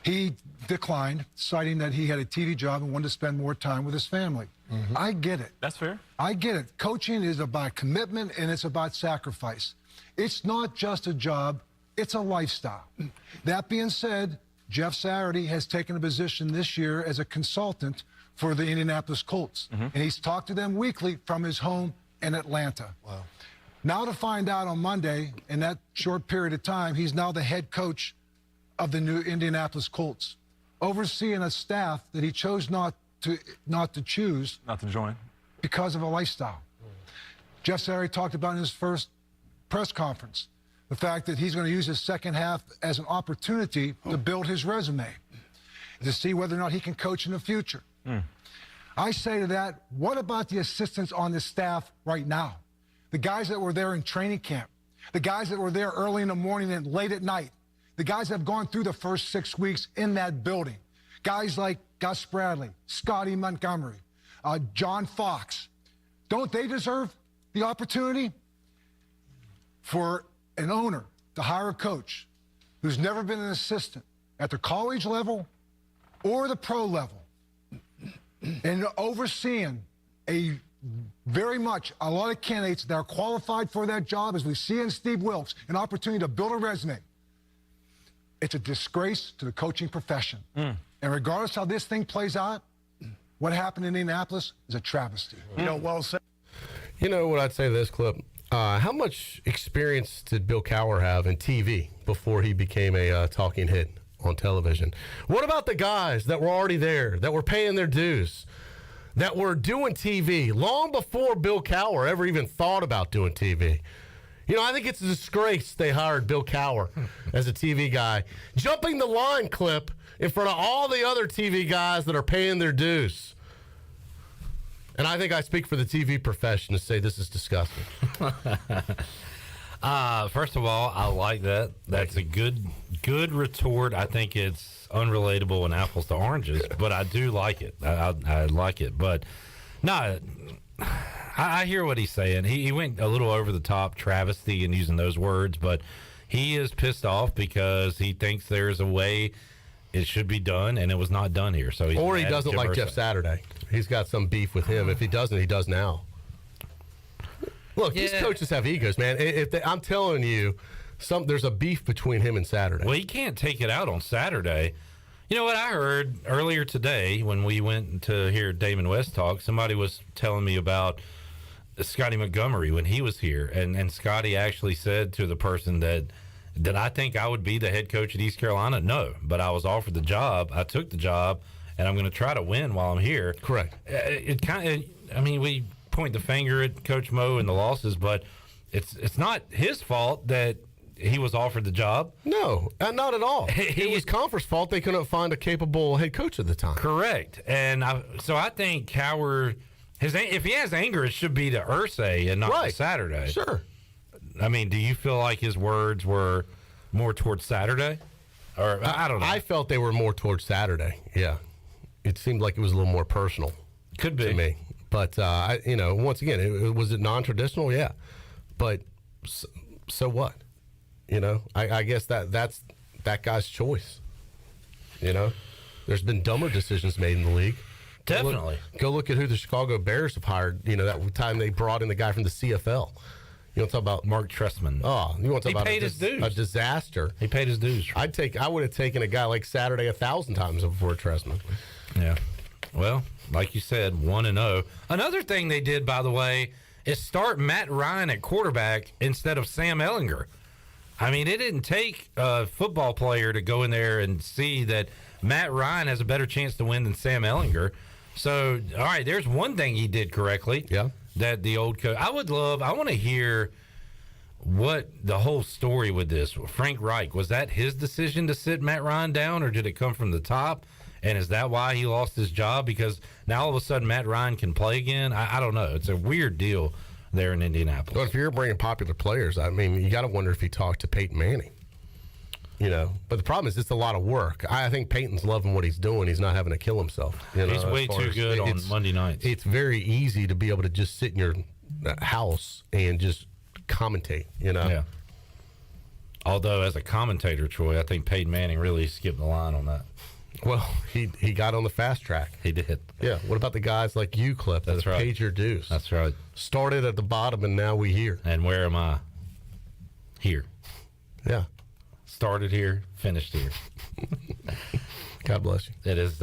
He declined, citing that he had a TV job and wanted to spend more time with his family. I get it. That's fair. I get it. Coaching is about commitment and it's about sacrifice. It's not just a job, it's a lifestyle. That being said, Jeff Saturday has taken a position this year as a consultant for the Indianapolis Colts. And he's talked to them weekly from his home in Atlanta. Wow. Now to find out on Monday, in that short period of time, he's now the head coach of the new Indianapolis Colts, overseeing a staff that he chose not to choose. Not to join. Because of a lifestyle. Jeff Saturday talked about in his first press conference the fact that he's going to use his second half as an opportunity to build his resume, to see whether or not he can coach in the future. I say to that, what about the assistants on the staff right now? The guys that were there in training camp, the guys that were there early in the morning and late at night, the guys that have gone through the first 6 weeks in that building, guys like Gus Bradley, Scotty Montgomery, John Fox. Don't they deserve the opportunity for an owner to hire a coach who's never been an assistant at the college level or the pro level and overseeing a lot of candidates that are qualified for that job, as we see in Steve Wilkes, an opportunity to build a resume? It's a disgrace to the coaching profession. And regardless how this thing plays out, what happened in Indianapolis is a travesty. You know, well said. You know what I'd say to this clip? How much experience did Bill Cowher have in TV before he became a talking head on television? What about the guys that were already there, that were paying their dues, that were doing TV long before Bill Cowher ever even thought about doing TV? You know, I think it's a disgrace they hired Bill Cowher as a TV guy, jumping the line clip in front of all the other TV guys that are paying their dues. And I think I speak for the TV profession to say this is disgusting. First of all, I like that. That's a good retort. I think it's unrelatable and apples to oranges, but I do like it. I like it. But no, I hear what he's saying. He went a little over the top, travesty, in using those words, but he is pissed off because he thinks there's a way it should be done, and it was not done here. So or he doesn't like Jeff Saturday. He's got some beef with him. If he doesn't, he does now. Look, these coaches have egos, man. I'm telling you, there's a beef between him and Saturday. Well, he can't take it out on Saturday. You know what I heard earlier today when we went to hear Damon West talk? Somebody was telling me about Scotty Montgomery when he was here, and Scotty actually said to the person that I think I would be the head coach at East Carolina. No, but I was offered the job. I took the job, and I'm going to try to win while I'm here. Correct. It kind of, I mean, we point the finger at Coach Mo and the losses, but it's not his fault that he was offered the job. No, not at all. It was Confer's fault. They couldn't find a capable head coach at the time. Correct. And so I think Cowher, if he has anger, it should be to Irsay and not to Saturday. Sure. I mean, do you feel like his words were more towards Saturday? Or I don't know. I felt they were more towards Saturday. Yeah. It seemed like it was a little more personal. Could be. To me. But, once again, was it non-traditional? Yeah. But so what? You know, I guess that's that guy's choice. You know, there's been dumber decisions made in the league. Definitely. Go look at who the Chicago Bears have hired. You know, that time they brought in the guy from the CFL. You want to talk about Mark Trestman? Oh, you want to talk about his dues. A disaster? He paid his dues. I would have taken a guy like Saturday 1,000 times before Trestman. Yeah. Well, like you said, 1-0. Another thing they did, by the way, is start Matt Ryan at quarterback instead of Sam Ehlinger. I mean, it didn't take a football player to go in there and see that Matt Ryan has a better chance to win than Sam Ehlinger. So, all right, there's one thing he did correctly. Yeah. That the old coach. I want to hear what the whole story with this. Frank Reich, was that his decision to sit Matt Ryan down, or did it come from the top? And is that why he lost his job? Because now all of a sudden Matt Ryan can play again? I don't know. It's a weird deal there in Indianapolis. Well, if you're bringing popular players, I mean, you got to wonder if he talked to Peyton Manning. You know, but the problem is it's a lot of work. I think Peyton's loving what he's doing. He's not having to kill himself. You know, he's way too good on Monday nights. It's very easy to be able to just sit in your house and just commentate, you know. Yeah. Although, as a commentator, Troy, I think Peyton Manning really skipped the line on that. Well, he got on the fast track. He did. Yeah. What about the guys like you, Clip? That's right. Paid your dues. That's right. Started at the bottom, and now we here. And where am I? Here. Yeah. Started here, finished here. God bless you. It is.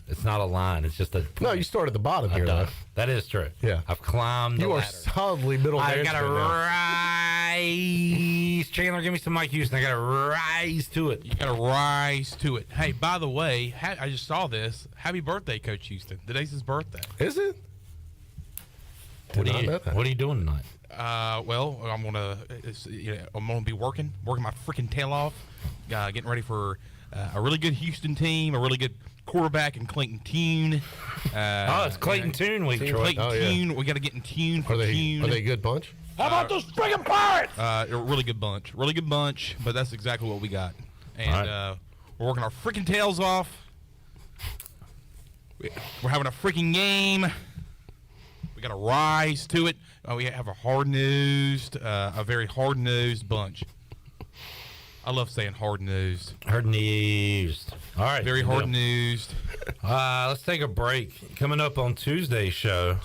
It's not a line. It's just a. No, you started at the bottom here, though. That is true. Yeah. I've climbed the You are ladder. solidly middle I got to management now. rise. Chandler, give me some Mike Houston. I got to rise to it. You got to rise to it. Hey, by the way, I just saw this. Happy birthday, Coach Houston. Today's his birthday. Is it? What are you doing tonight? Well, I'm gonna be working my freaking tail off, getting ready for a really good Houston team, a really good quarterback in Clayton Tune. It's Clayton Tune week, Troy. Clayton Tune. We got to get in tune for Tune. Are they a good bunch? How about those friggin' Pirates? A really good bunch. Really good bunch, but that's exactly what we got. And we're working our freaking tails off. We're having a freaking game. We got to rise to it. We have a very hard-nosed bunch. I love saying hard-nosed. Hard-nosed. All right. Very hard-nosed. Let's take a break. Coming up on Tuesday's show.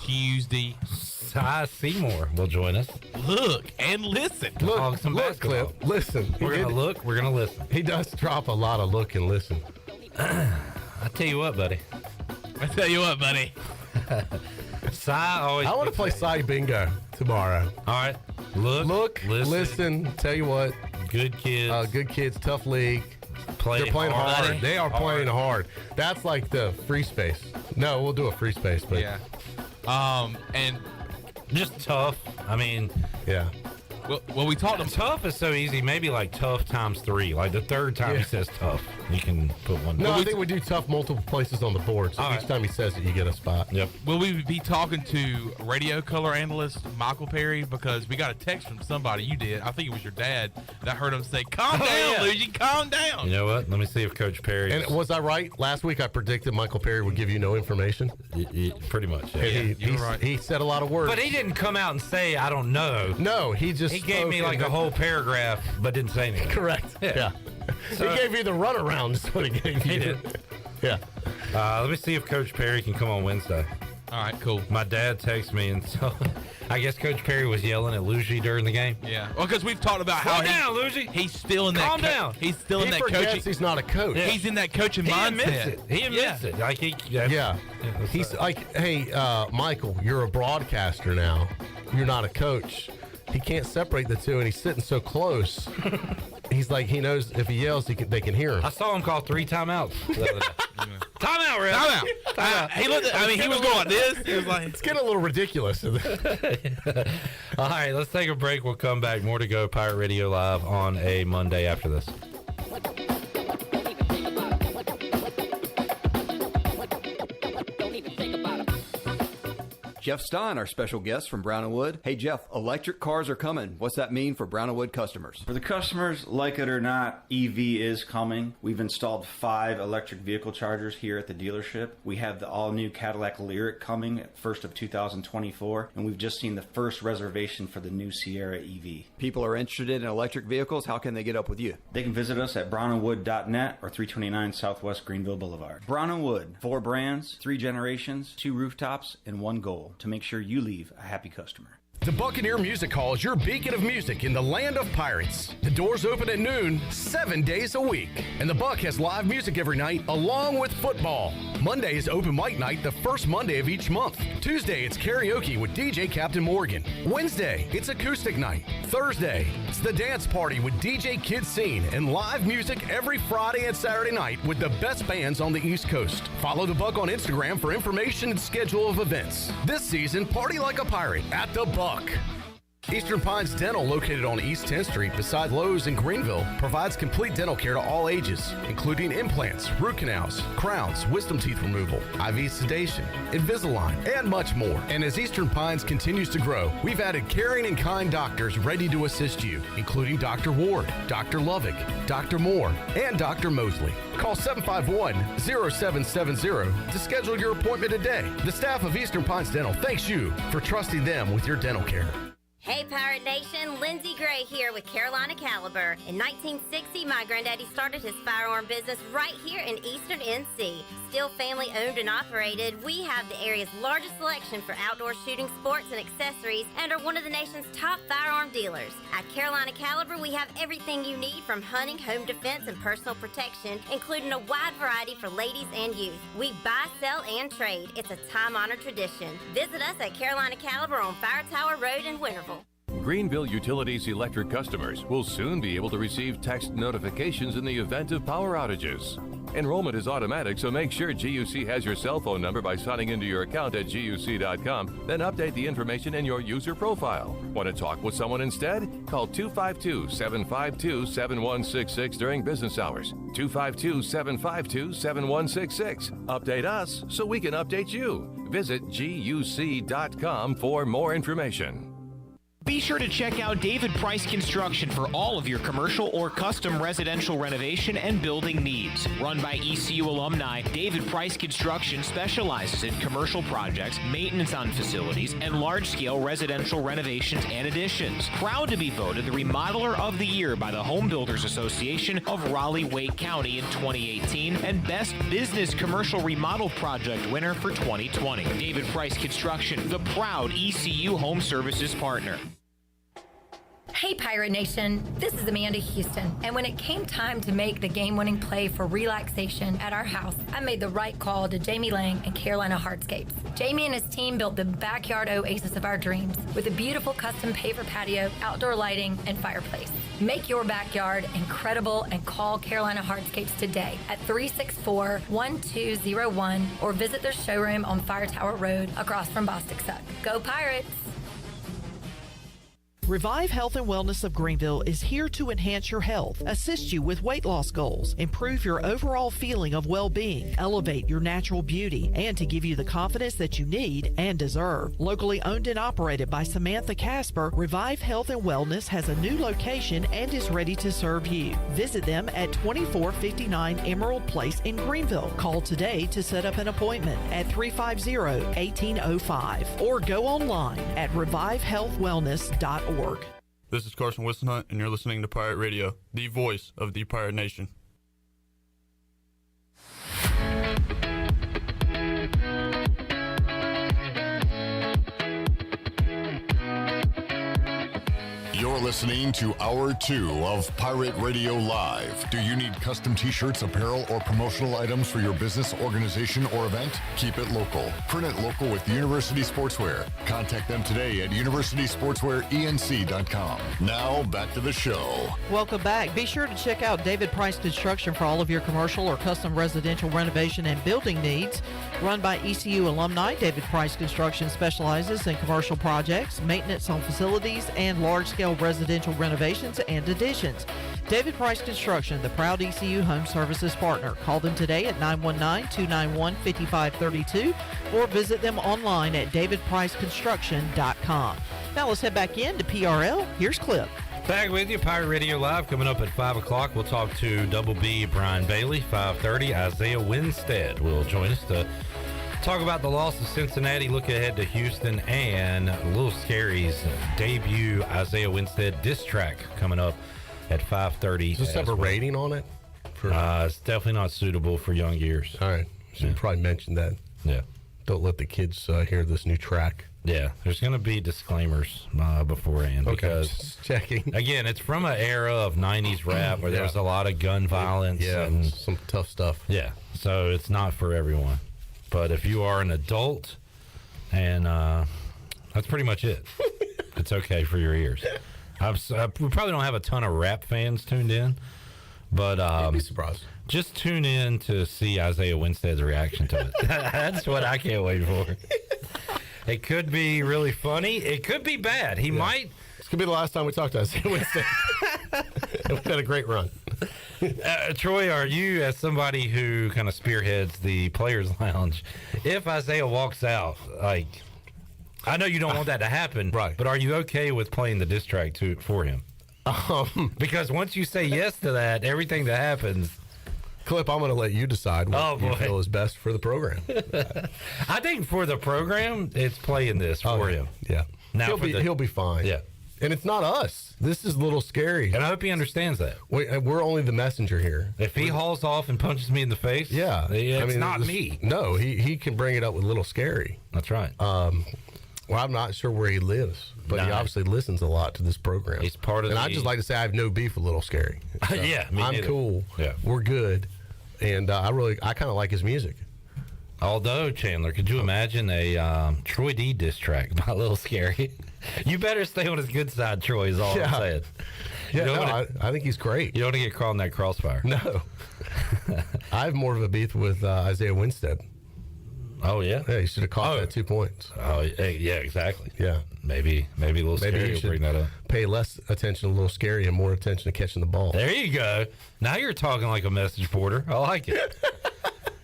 Cy Seymour will join us. Look and listen. Look, Clip. Listen. We're going to look. We're going to listen. He does drop a lot of look and listen. I tell you what, buddy. Cy always. I want to play Cy Bingo tomorrow. All right. Look, listen. Tell you what. Good kids. Good kids. Tough league. They're playing hard. They are playing hard. That's like the free space. No, we'll do a free space. But yeah. And just tough. I mean, yeah. Well, we talked. Tough is so easy. Maybe like tough times 3. Like the third time he says tough, you can put one. No, I think we do tough multiple places on the board. So each time he says it, you get a spot. Yep. Will we be talking to radio color analyst Michael Perry? Because we got a text from somebody. You did. I think it was your dad. And I heard him say, "Calm down, Luigi. Calm down." You know what? Let me see if Coach Perry. And was I right? Last week I predicted Michael Perry would give you no information. Pretty much. Yeah. You're right. He said a lot of words. But he didn't come out and say, "I don't know." No, he gave me like a whole paragraph, but didn't say anything. Correct. Yeah. So, he gave you the runaround. Is what he gave you. He did. Yeah. Let me see if Coach Perry can come on Wednesday. All right, cool. My dad texted me, and so I guess Coach Perry was yelling at Luigi during the game. Yeah. Well, because we've talked about how he's still in that. Calm down. He's still in that coaching. He's not a coach. Yeah. He's in that coaching mindset. He admits it. Like He's like, hey, Michael, you're a broadcaster now. You're not a coach. He can't separate the two, and he's sitting so close. He's like, he knows if he yells, they can hear him. I saw him call 3 timeouts. Timeout, Red. Timeout. He looked. He was going like this. It was like it's getting a little ridiculous. All right, let's take a break. We'll come back. More to go. Pirate Radio Live on a Monday after this. Jeff Stein, our special guest from Brown & Wood. Hey, Jeff, electric cars are coming. What's that mean for Brown & Wood customers? For the customers, like it or not, EV is coming. We've installed 5 electric vehicle chargers here at the dealership. We have the all-new Cadillac Lyriq coming at 1st of 2024, and we've just seen the first reservation for the new Sierra EV. People are interested in electric vehicles. How can they get up with you? They can visit us at brownandwood.net or 329 Southwest Greenville Boulevard. Brown & Wood, 4 brands, 3 generations, 2 rooftops, and 1 goal: to make sure you leave a happy customer. The Buccaneer Music Hall is your beacon of music in the land of pirates. The doors open at noon, 7 days a week. And the Buck has live music every night, along with football. Monday is open mic night, the first Monday of each month. Tuesday, it's karaoke with DJ Captain Morgan. Wednesday, it's acoustic night. Thursday, it's the dance party with DJ Kid Scene and live music every Friday and Saturday night with the best bands on the East Coast. Follow the Buck on Instagram for information and schedule of events. This season, party like a pirate at the Buck. Eastern Pines Dental, located on East 10th Street beside Lowe's in Greenville, provides complete dental care to all ages, including implants, root canals, crowns, wisdom teeth removal, IV sedation, Invisalign, and much more. And as Eastern Pines continues to grow, we've added caring and kind doctors ready to assist you, including Dr. Ward, Dr. Lovick, Dr. Moore, and Dr. Mosley. Call 751-0770 to schedule your appointment today. The staff of Eastern Pines Dental thanks you for trusting them with your dental care. Hey Pirate Nation, Lindsey Gray here with Carolina Caliber. In 1960, my granddaddy started his firearm business right here in Eastern NC. Still family owned and operated, we have the area's largest selection for outdoor shooting sports and accessories and are one of the nation's top firearm dealers. At Carolina Caliber, we have everything you need from hunting, home defense, and personal protection, including a wide variety for ladies and youth. We buy, sell, and trade. It's a time-honored tradition. Visit us at Carolina Caliber on Fire Tower Road in Winterville. Greenville Utilities electric customers will soon be able to receive text notifications in the event of power outages. Enrollment is automatic, so make sure GUC has your cell phone number by signing into your account at GUC.com, then update the information in your user profile. Want to talk with someone instead? Call 252-752-7166 during business hours. 252-752-7166. Update us so we can update you. Visit GUC.com for more information. Be sure to check out David Price Construction for all of your commercial or custom residential renovation and building needs. Run by ECU alumni, David Price Construction specializes in commercial projects, maintenance on facilities, and large-scale residential renovations and additions. Proud to be voted the Remodeler of the Year by the Home Builders Association of Raleigh-Wake County in 2018 and Best Business Commercial Remodel Project winner for 2020. David Price Construction, the proud ECU Home Services partner. Hey Pirate Nation, this is Amanda Houston, and when it came time to make the game-winning play for relaxation at our house, I made the right call to Jamie Lang and Carolina Hardscapes. Jamie and his team built the backyard oasis of our dreams with a beautiful custom paver patio, outdoor lighting, and fireplace. Make your backyard incredible and call Carolina Hardscapes today at 364-1201 or visit their showroom on Fire Tower Road across from Bostic Suck. Go Pirates! Revive Health and Wellness of Greenville is here to enhance your health, assist you with weight loss goals, improve your overall feeling of well-being, elevate your natural beauty, and to give you the confidence that you need and deserve. Locally owned and operated by Samantha Casper, Revive Health and Wellness has a new location and is ready to serve you. Visit them at 2459 Emerald Place in Greenville. Call today to set up an appointment at 350-1805 or go online at revivehealthwellness.org. This is Carson Wistenhunt, and you're listening to Pirate Radio, the voice of the Pirate Nation. You're listening to Hour 2 of Pirate Radio Live. Do you need custom t-shirts, apparel, or promotional items for your business, organization, or event? Keep it local. Print it local with University Sportswear. Contact them today at universitysportswearenc.com. Now, back to the show. Welcome back. Be sure to check out David Price Construction for all of your commercial or custom residential renovation and building needs. Run by ECU alumni, David Price Construction specializes in commercial projects, maintenance on facilities, and large-scale residential renovations and additions. David Price Construction, the proud ECU Home Services partner. Call them today at 919-291-5532 or visit them online at davidpriceconstruction.com. Now let's head back in to PRL. Here's Clip. Back with you, Pirate Radio Live. Coming up at 5 o'clock, we'll talk to Double B Brian Bailey. 5:30, Isaiah Winstead will join us to talk about the loss of Cincinnati, look ahead to Houston, and Little Scary's debut Isaiah Winstead diss track coming up at 5:30. Does this have a rating on it? It's definitely not suitable for young ears. All right. So you probably mentioned that. Yeah. Don't let the kids hear this new track. Yeah, there's going to be disclaimers beforehand. Okay, Because, just checking. Again, it's from an era of 90s rap where there was a lot of gun violence. and some tough stuff. Yeah, so it's not for everyone. But if you are an adult, and that's pretty much it. It's okay for your ears. We probably don't have a ton of rap fans tuned in, but You'd be surprised. Just tune in to see Isaiah Winstead's reaction to it. That's what I can't wait for. It could be really funny. It could be bad. He might This could be the last time we talk to Isaiah Winstead. We've had a great run. Troy, are you, as somebody who kind of spearheads the Players Lounge, if Isaiah walks out, like, I know you don't want that to happen, right? But are you okay with playing the diss track for him? Because once you say yes to that, everything that happens. Clip, I'm going to let you decide what you feel is best for the program. I think for the program, it's playing this for him. Yeah. Now he'll be fine. Yeah. And it's not us. This is a little scary. And I hope he understands that. We're only the messenger here. If he hauls off and punches me in the face, it's not me. No, he can bring it up with little scary. That's right. Well, I'm not sure where he lives, but he obviously listens a lot to this program. He's part of and I just like to say I have no beef with Little Scary. So yeah, me I'm neither. cool. Yeah. We're good. And I kind of like his music. Although, Chandler, could you imagine a Troy D diss track by Little Scary? You better stay on his good side, Troy, is all I'm saying. Yeah, I think he's great. You don't want to get caught in that crossfire. No. I have more of a beef with Isaiah Winstead. Oh, yeah? Yeah, he should have caught that 2 points. Oh, yeah, exactly. Yeah. Maybe Little Scary will bring that up. Pay less attention to Little Scary and more attention to catching the ball. There you go. Now you're talking like a message porter. I like it.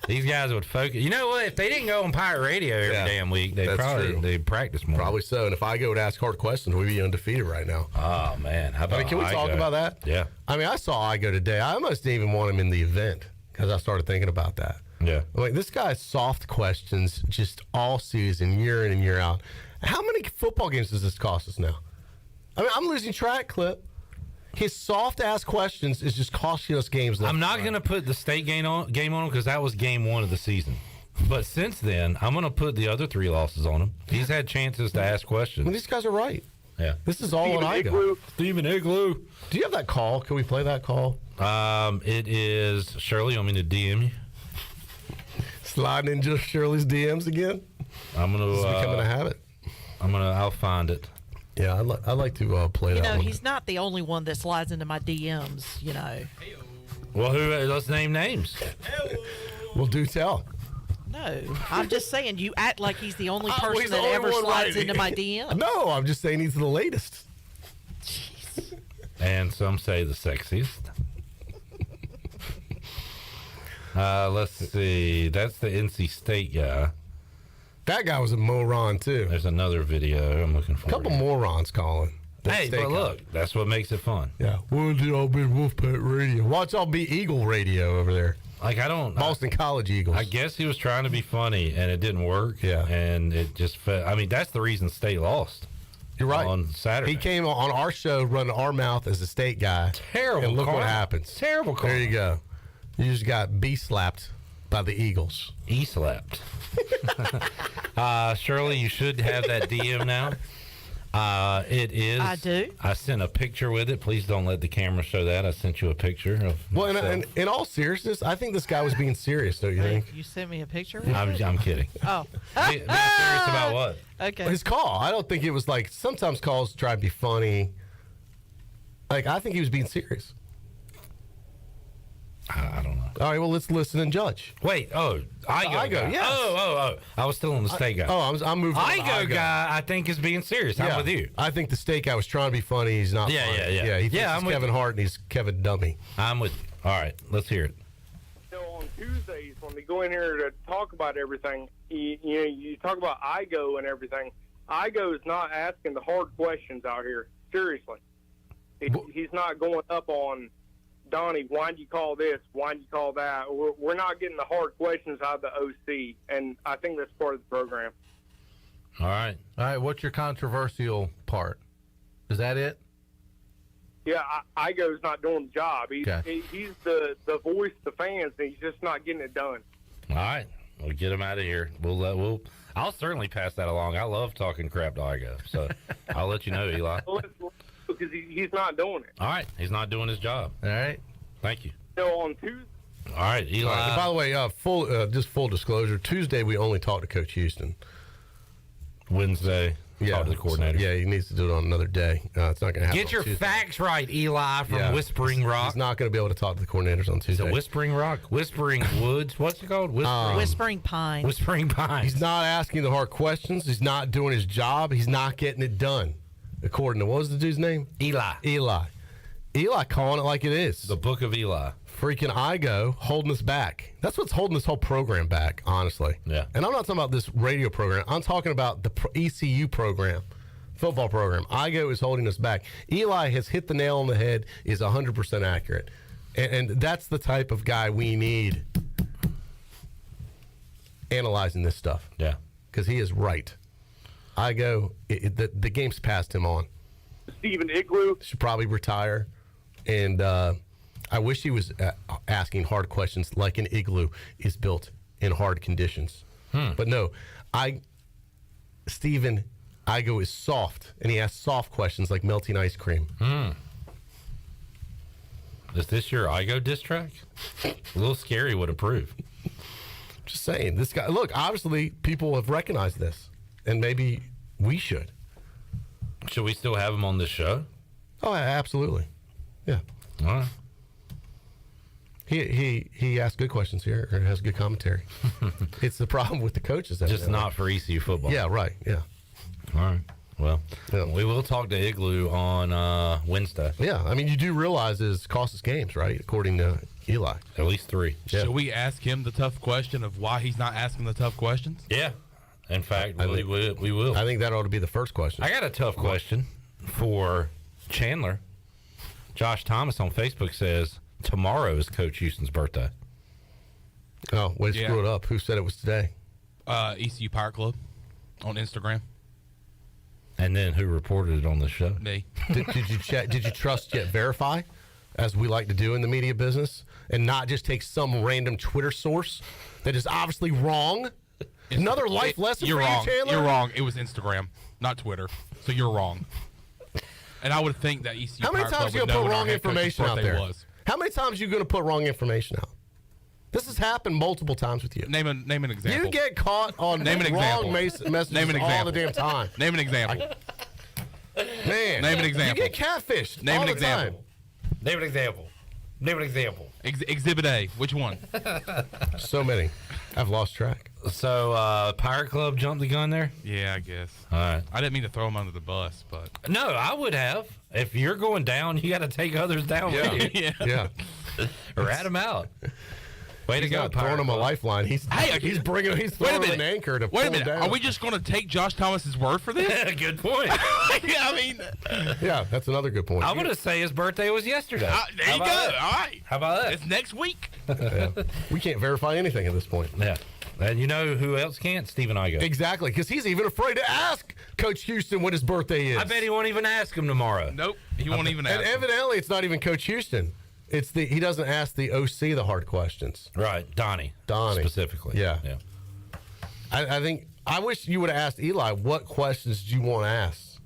These guys would focus. You know what? If they didn't go on Pirate Radio every damn week, they'd practice more. Probably so. And if I go to ask hard questions, we'd be undefeated right now. Oh, man. How about can we talk about that? Yeah. I mean, I saw Igo today. I almost didn't even want him in the event because I started thinking about that. Yeah. Like, this guy's soft questions just all season, year in and year out. How many football games does this cost us now? I mean, I'm losing track, Clip. His soft-ass questions is just costing us games. I'm not going to put the state game on him because that was game one of the season. But since then, I'm going to put the other 3 losses on him. He's had chances to ask questions. Well, these guys are right. Yeah. This is all on Igo. Stephen Igloo. Do you have that call? Can we play that call? It is Shirley. Want me to DM you? Sliding in just Shirley's DMs again? I'm going to. It's becoming a habit. I'll find it. Yeah, I'd like to play that one. He's not the only one that slides into my DMs, Well, let's name names. Well, do tell. No, I'm just saying you act like he's the only person that ever slides into my DMs. No, I'm just saying he's the latest. Jeez. And some say the sexiest. Let's see. That's the NC State guy. That guy was a moron, too. There's another video I'm looking for. A couple morons calling. Hey, but look, that's what makes it fun. Yeah. Well, y'all be Wolfpack Radio. Watch y'all be Eagle Radio over there. Like, Boston College Eagles. I guess he was trying to be funny, and it didn't work. Yeah. And it just fell. I mean, that's the reason State lost. You're right. On Saturday. He came on our show running our mouth as a State guy. Terrible And look call. what happens. Terrible call. There you go. You just got B-slapped by the Eagles. E-slapped. Shirley, you should have that DM now. It is. I do. I sent a picture with it. Please don't let the camera show that. I sent you a picture of. Well, and in all seriousness, I think this guy was being serious, don't you think? You sent me a picture? I'm kidding. Oh. Being serious about what? Okay. His call. I don't think it was like, sometimes calls try to be funny. Like, I think he was being serious. I don't know. All right, well, let's listen and judge. Wait, Igo guy. yes. Oh. I was still on the State guy. I'm moving on to Igo guy, I think, is being serious. I'm with you. I think the State guy was trying to be funny. He's not funny. Yeah. He thinks he's Kevin Hart and he's Kevin Dummy. I'm with you. All right, let's hear it. So on Tuesdays, when we go in here to talk about everything, you talk about Igo and everything. Igo is not asking the hard questions out here. Seriously. He's not going up on, Donnie, why'd you call this? Why'd you call that? We're not getting the hard questions out of the OC, and I think that's part of the program. All right. What's your controversial part? Is that it? Yeah, Igo's not doing the job. He's the voice of the fans, and he's just not getting it done. All right. We'll get him out of here. I'll certainly pass that along. I love talking crap to Igo, so I'll let you know, Eli. Because he's not doing it. All right. He's not doing his job. All right. Thank you. So on Tuesday. All right, Eli. By the way, full disclosure, Tuesday we only talked to Coach Houston. Wednesday, talk to the coordinator. Yeah, he needs to do it on another day. It's not going to happen. Get your Tuesday. facts right, Eli from Whispering Rock. He's not going to be able to talk to the coordinators on Tuesday. Is it Whispering Rock? Whispering Woods? What's it called? Whispering Pines. Whispering Pines. He's not asking the hard questions. He's not doing his job. He's not getting it done. according to, what was the dude's name? Eli. Eli calling it like it is. The Book of Eli. Freaking Igo holding us back. That's what's holding this whole program back, honestly. Yeah. And I'm not talking about this radio program. I'm talking about the ECU program, football program. Igo is holding us back. Eli has hit the nail on the head, is 100% accurate. And that's the type of guy we need analyzing this stuff. Yeah. Because he is right. Igo, the game's passed him on. Stephen Igloo should probably retire. And I wish he was asking hard questions like an igloo is built in hard conditions. But no, Stephen Igo is soft, and he asks soft questions like melting ice cream. Is this your Igo diss track? A little scary would approve. Just saying, this guy, look, obviously people have recognized this, and maybe we should. Should we still have him on this show? Oh, absolutely. Yeah. All right. He asks good questions here, or has good commentary. It's the problem with the coaches. Just not for ECU football. Yeah, right. Yeah. All right. Well, we will talk to Igloo on Wednesday. Yeah, I mean, you do realize it's cost us games, right? According to Eli. At least 3. Yeah. Should we ask him the tough question of why he's not asking the tough questions? Yeah. In fact, we will. I think that ought to be the first question. I got a tough question for Chandler. Josh Thomas on Facebook says, tomorrow is Coach Houston's birthday. Oh, way to screw it up. Who said it was today? ECU Pirate Club on Instagram. And then who reported it on the show? Me. Did you check? Did you trust yet verify, as we like to do in the media business, and not just take some random Twitter source that is obviously wrong? Another life lesson You're for wrong. you, Chandler? You're wrong. It was Instagram, not Twitter. So you're wrong. And I would think that ECU How many Pirate times Club you would gonna know put when our wrong head coach's information out birthday there? was. How many times are you going to put wrong information out? This has happened multiple times with you. Name an example. You get caught on Name an wrong example. messages Name an all example. the damn time. Name an example. Man, Name an example. You get catfished. Name all an the example. time. Name an example. Name an example. Exhibit A. Which one? So many. I've lost track. So, Pirate Club jumped the gun there? Yeah, I guess. All right. I didn't mean to throw him under the bus, but No, I would have. If you're going down, you got to take others down with you. Yeah. Rat them out. Way to He's go, not Pirate throwing him a Club. lifeline. He's Wait throwing a him minute. an anchor to Wait pull a him minute. down. Are we just going to take Josh Thomas's word for this? Good point. Yeah, I mean, Yeah, that's another good point. I'm going to say his birthday was yesterday. there you go. All right. How about that? It's next week. Yeah. We can't verify anything at this point. Yeah. And you know who else can't? Stephen Igo. Exactly, because he's even afraid to ask Coach Houston what his birthday is. I bet he won't even ask him tomorrow. Nope. He won't even ask. And him. evidently, it's not even Coach Houston. It's he doesn't ask the OC the hard questions. Right. Donnie. Specifically. Yeah. Yeah. I think I wish you would have asked Eli what questions do you want to ask.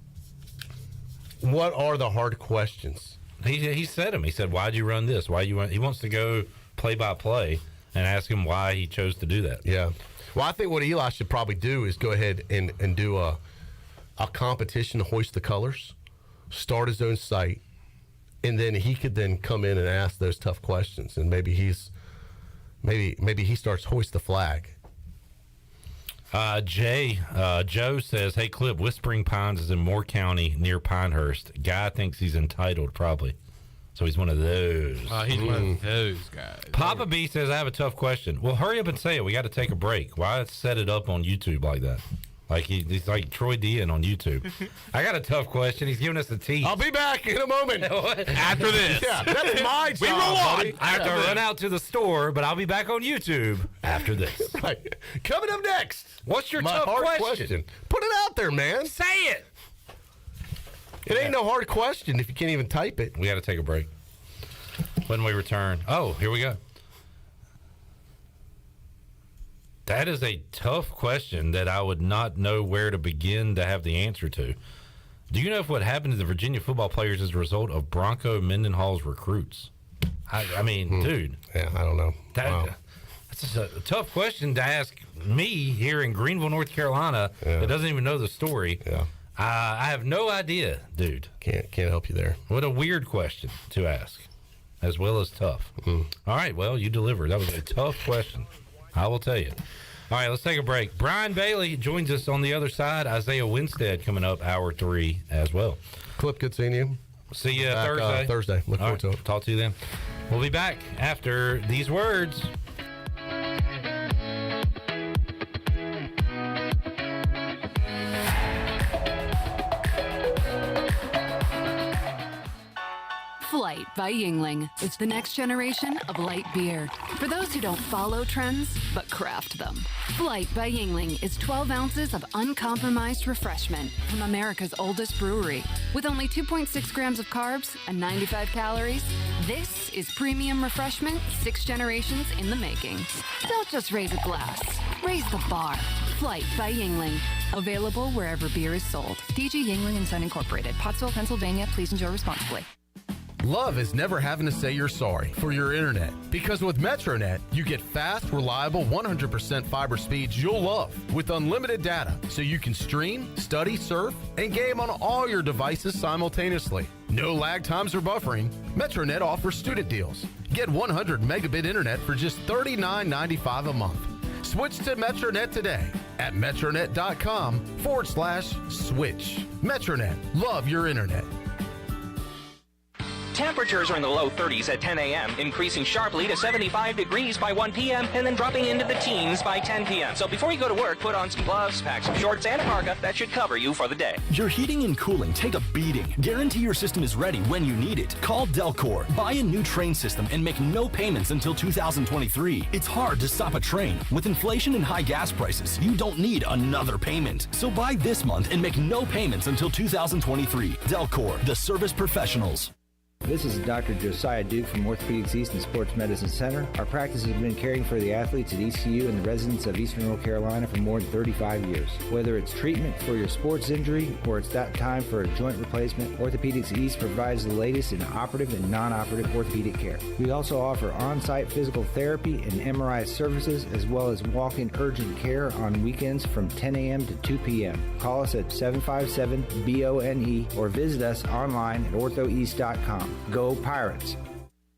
What are the hard questions? He said them. He said, "Why'd you run this? Why you run?" He wants to go play by play and ask him why he chose to do that. Yeah. Well, I think what Eli should probably do is go ahead and do a competition to hoist the colors, start his own site, and then he could then come in and ask those tough questions, and maybe he starts hoist the flag. Joe says, "Hey, Clip, Whispering Pines is in Moore County near Pinehurst. Guy thinks he's entitled, probably. So he's one of those." He's one of those guys. Papa B says, "I have a tough question." Well, hurry up and say it. We got to take a break. Why set it up on YouTube like that? Like he's like Troy Dean on YouTube. I got a tough question. He's giving us a tease. I'll be back in a moment. After this. Yeah, that's my job. We roll on. buddy. I have to run out to the store, but I'll be back on YouTube after this. Right. Coming up next. What's your My tough hard question? Put it out there, man. Say it. It ain't no hard question if you can't even type it. We got to take a break. When we return, here we go. That is a tough question that I would not know where to begin to have the answer to. Do you know if what happened to the Virginia football players is a result of Bronco Mendenhall's recruits? I mean, dude. Yeah, I don't know. Wow. That's just a tough question to ask me here in Greenville, North Carolina, that doesn't even know the story. Yeah. I have no idea, dude. Can't help you there. What a weird question to ask, as well as tough. All right, well, you delivered. That was a tough question. I will tell you. All right, let's take a break. Brian Bailey joins us on the other side. Isaiah Winstead coming up hour 3 as well. Clip, good seeing you. See you Back, Thursday. Thursday. Look forward to it. Talk to you then. We'll be back after these words. Flight by Yingling. It's the next generation of light beer. For those who don't follow trends, but craft them. Flight by Yingling is 12 ounces of uncompromised refreshment from America's oldest brewery. With only 2.6 grams of carbs and 95 calories, this is premium refreshment 6 generations in the making. Don't just raise a glass, raise the bar. Flight by Yingling. Available wherever beer is sold. DG Yingling & Son Incorporated, Pottsville, Pennsylvania. Please enjoy responsibly. Love is never having to say you're sorry for your internet. Because with MetroNet, you get fast, reliable, 100% fiber speeds you'll love with unlimited data so you can stream, study, surf, and game on all your devices simultaneously. No lag times or buffering. MetroNet offers student deals. Get 100 megabit internet for just $39.95 a month. Switch to MetroNet today at metronet.com/switch. MetroNet. Love your internet. Temperatures are in the low 30s at 10 a.m., increasing sharply to 75 degrees by 1 p.m., and then dropping into the teens by 10 p.m. So before you go to work, put on some gloves, pack some shorts, and a parka. That should cover you for the day. Your heating and cooling take a beating. Guarantee your system is ready when you need it. Call Delcor. Buy a new train system and make no payments until 2023. It's hard to stop a train. With inflation and high gas prices, you don't need another payment. So buy this month and make no payments until 2023. Delcor, the service professionals. This is Dr. Josiah Duke from Orthopedics East and Sports Medicine Center. Our practice has been caring for the athletes at ECU and the residents of Eastern North Carolina for more than 35 years. Whether it's treatment for your sports injury or it's that time for a joint replacement, Orthopedics East provides the latest in operative and non-operative orthopedic care. We also offer on-site physical therapy and MRI services as well as walk-in urgent care on weekends from 10 a.m. to 2 p.m. Call us at 757-BONE or visit us online at orthoeast.com. Go Pirates!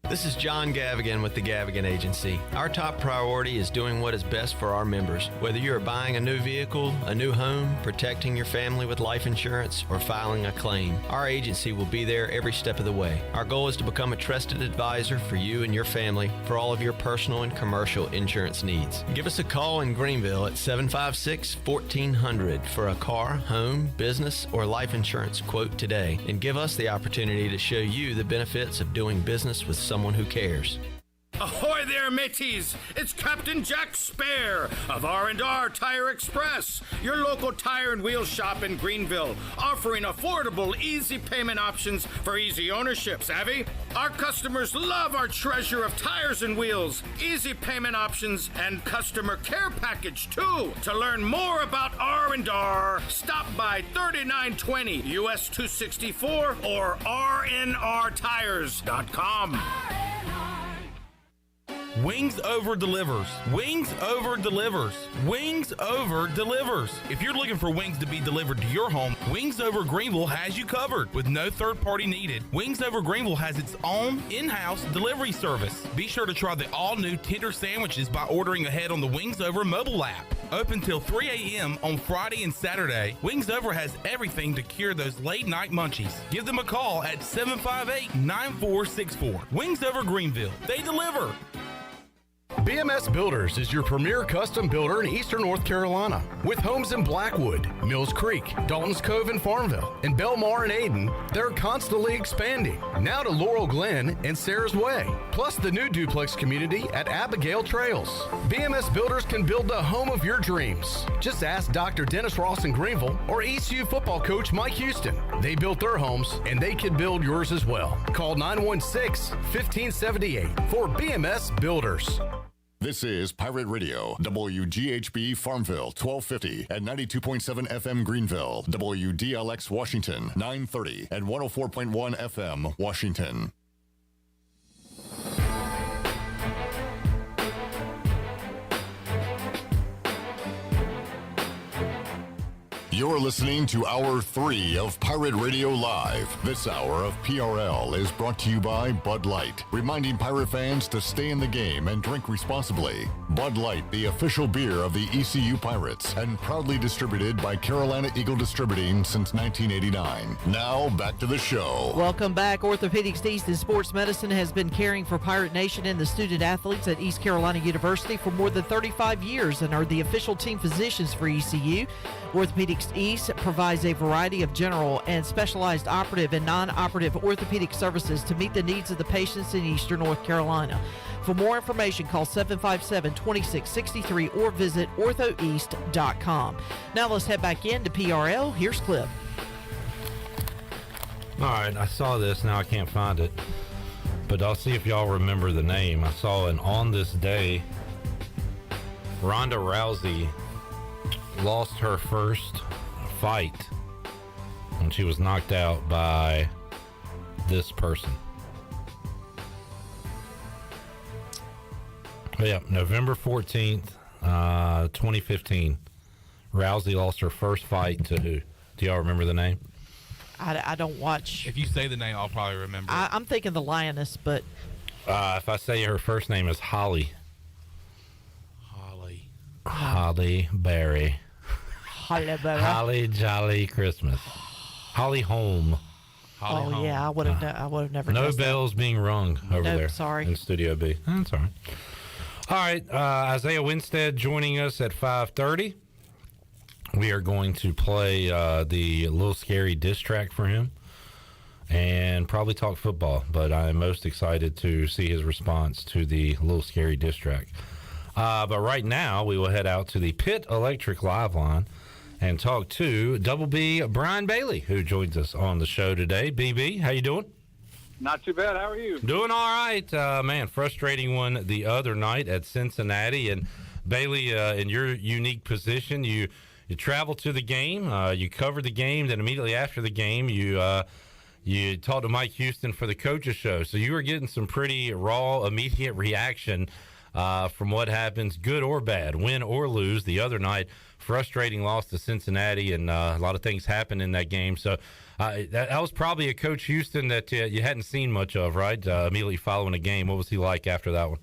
This is John Gavigan with the Gavigan Agency. Our top priority is doing what is best for our members. Whether you are buying a new vehicle, a new home, protecting your family with life insurance, or filing a claim, our agency will be there every step of the way. Our goal is to become a trusted advisor for you and your family for all of your personal and commercial insurance needs. Give us a call in Greenville at 756-1400 for a car, home, business, or life insurance quote today, and give us the opportunity to show you the benefits of doing business with someone who cares. Ahoy there, mateys! It's Captain Jack Spare of R&R Tire Express, your local tire and wheel shop in Greenville, offering affordable, easy payment options for easy ownership, savvy? Our customers love our treasure of tires and wheels, easy payment options, and customer care package, too. To learn more about R&R, stop by 3920 US 264 or rnrtires.com. Wings Over delivers. Wings Over delivers. Wings Over delivers. If you're looking for wings to be delivered to your home, Wings Over Greenville has you covered with no third party needed. Wings Over Greenville has its own in-house delivery service. Be sure to try the all-new tender sandwiches by ordering ahead on the Wings Over mobile app. Open till 3 a.m. on Friday and Saturday, Wings Over has everything to cure those late night munchies. Give them a call at 758-9464. Wings Over Greenville. They deliver. BMS Builders is your premier custom builder in Eastern North Carolina. With homes in Blackwood, Mills Creek, Dalton's Cove and Farmville, and Belmar and Ayden, they're constantly expanding. Now to Laurel Glen and Sarah's Way, plus the new duplex community at Abigail Trails. BMS Builders can build the home of your dreams. Just ask Dr. Dennis Ross in Greenville or ECU football coach Mike Houston. They built their homes and they can build yours as well. Call 916-1578 for BMS Builders. This is Pirate Radio, WGHB Farmville, 1250 at 92.7 FM Greenville, WDLX Washington, 930 and 104.1 FM Washington. You're listening to Hour 3 of Pirate Radio Live. This hour of PRL is brought to you by Bud Light, reminding Pirate fans to stay in the game and drink responsibly. Bud Light, the official beer of the ECU Pirates, and proudly distributed by Carolina Eagle Distributing since 1989. Now, back to the show. Welcome back. Orthopedics East and Sports Medicine has been caring for Pirate Nation and the student athletes at East Carolina University for more than 35 years and are the official team physicians for ECU. Orthopedics East provides a variety of general and specialized operative and non-operative orthopedic services to meet the needs of the patients in Eastern North Carolina. For more information, call 757-2663 or visit orthoeast.com. Now let's head back into PRL. Here's Cliff. All right, I saw this. Now I can't find it. But I'll see if y'all remember the name. I saw an On This Day, Ronda Rousey lost her first fight when she was knocked out by this person. Yeah, November 14th, 2015. Rousey lost her first fight to who? Do y'all remember the name? I don't watch. If you say the name, I'll probably remember. I'm thinking the Lioness, but if I say her first name is Holly. Holly Berry. Holly Jolly Christmas. Holly Holm. Yeah, I would have never. No guessed bells being rung over there. Sorry. In Studio B. That's all right. All right, Isaiah Winstead joining us at 5:30. We are going to play the Little Scary diss track for him and probably talk football, but I am most excited to see his response to the Little Scary diss track. But right now, we will head out to the Pitt Electric Live line and talk to Double B Brian Bailey, who joins us on the show today. BB, how you doing? Not too bad. How are you? Doing all right. Man, frustrating one the other night at Cincinnati. And Bailey, in your unique position, you travel to the game, you cover the game, then immediately after the game, you talked to Mike Houston for the coaches show. So you were getting some pretty raw, immediate reaction from what happens, good or bad, win or lose. The other night, frustrating loss to Cincinnati, and a lot of things happened in that game. So that was probably a Coach Houston that you hadn't seen much of, right? Immediately following a game. What was he like after that one?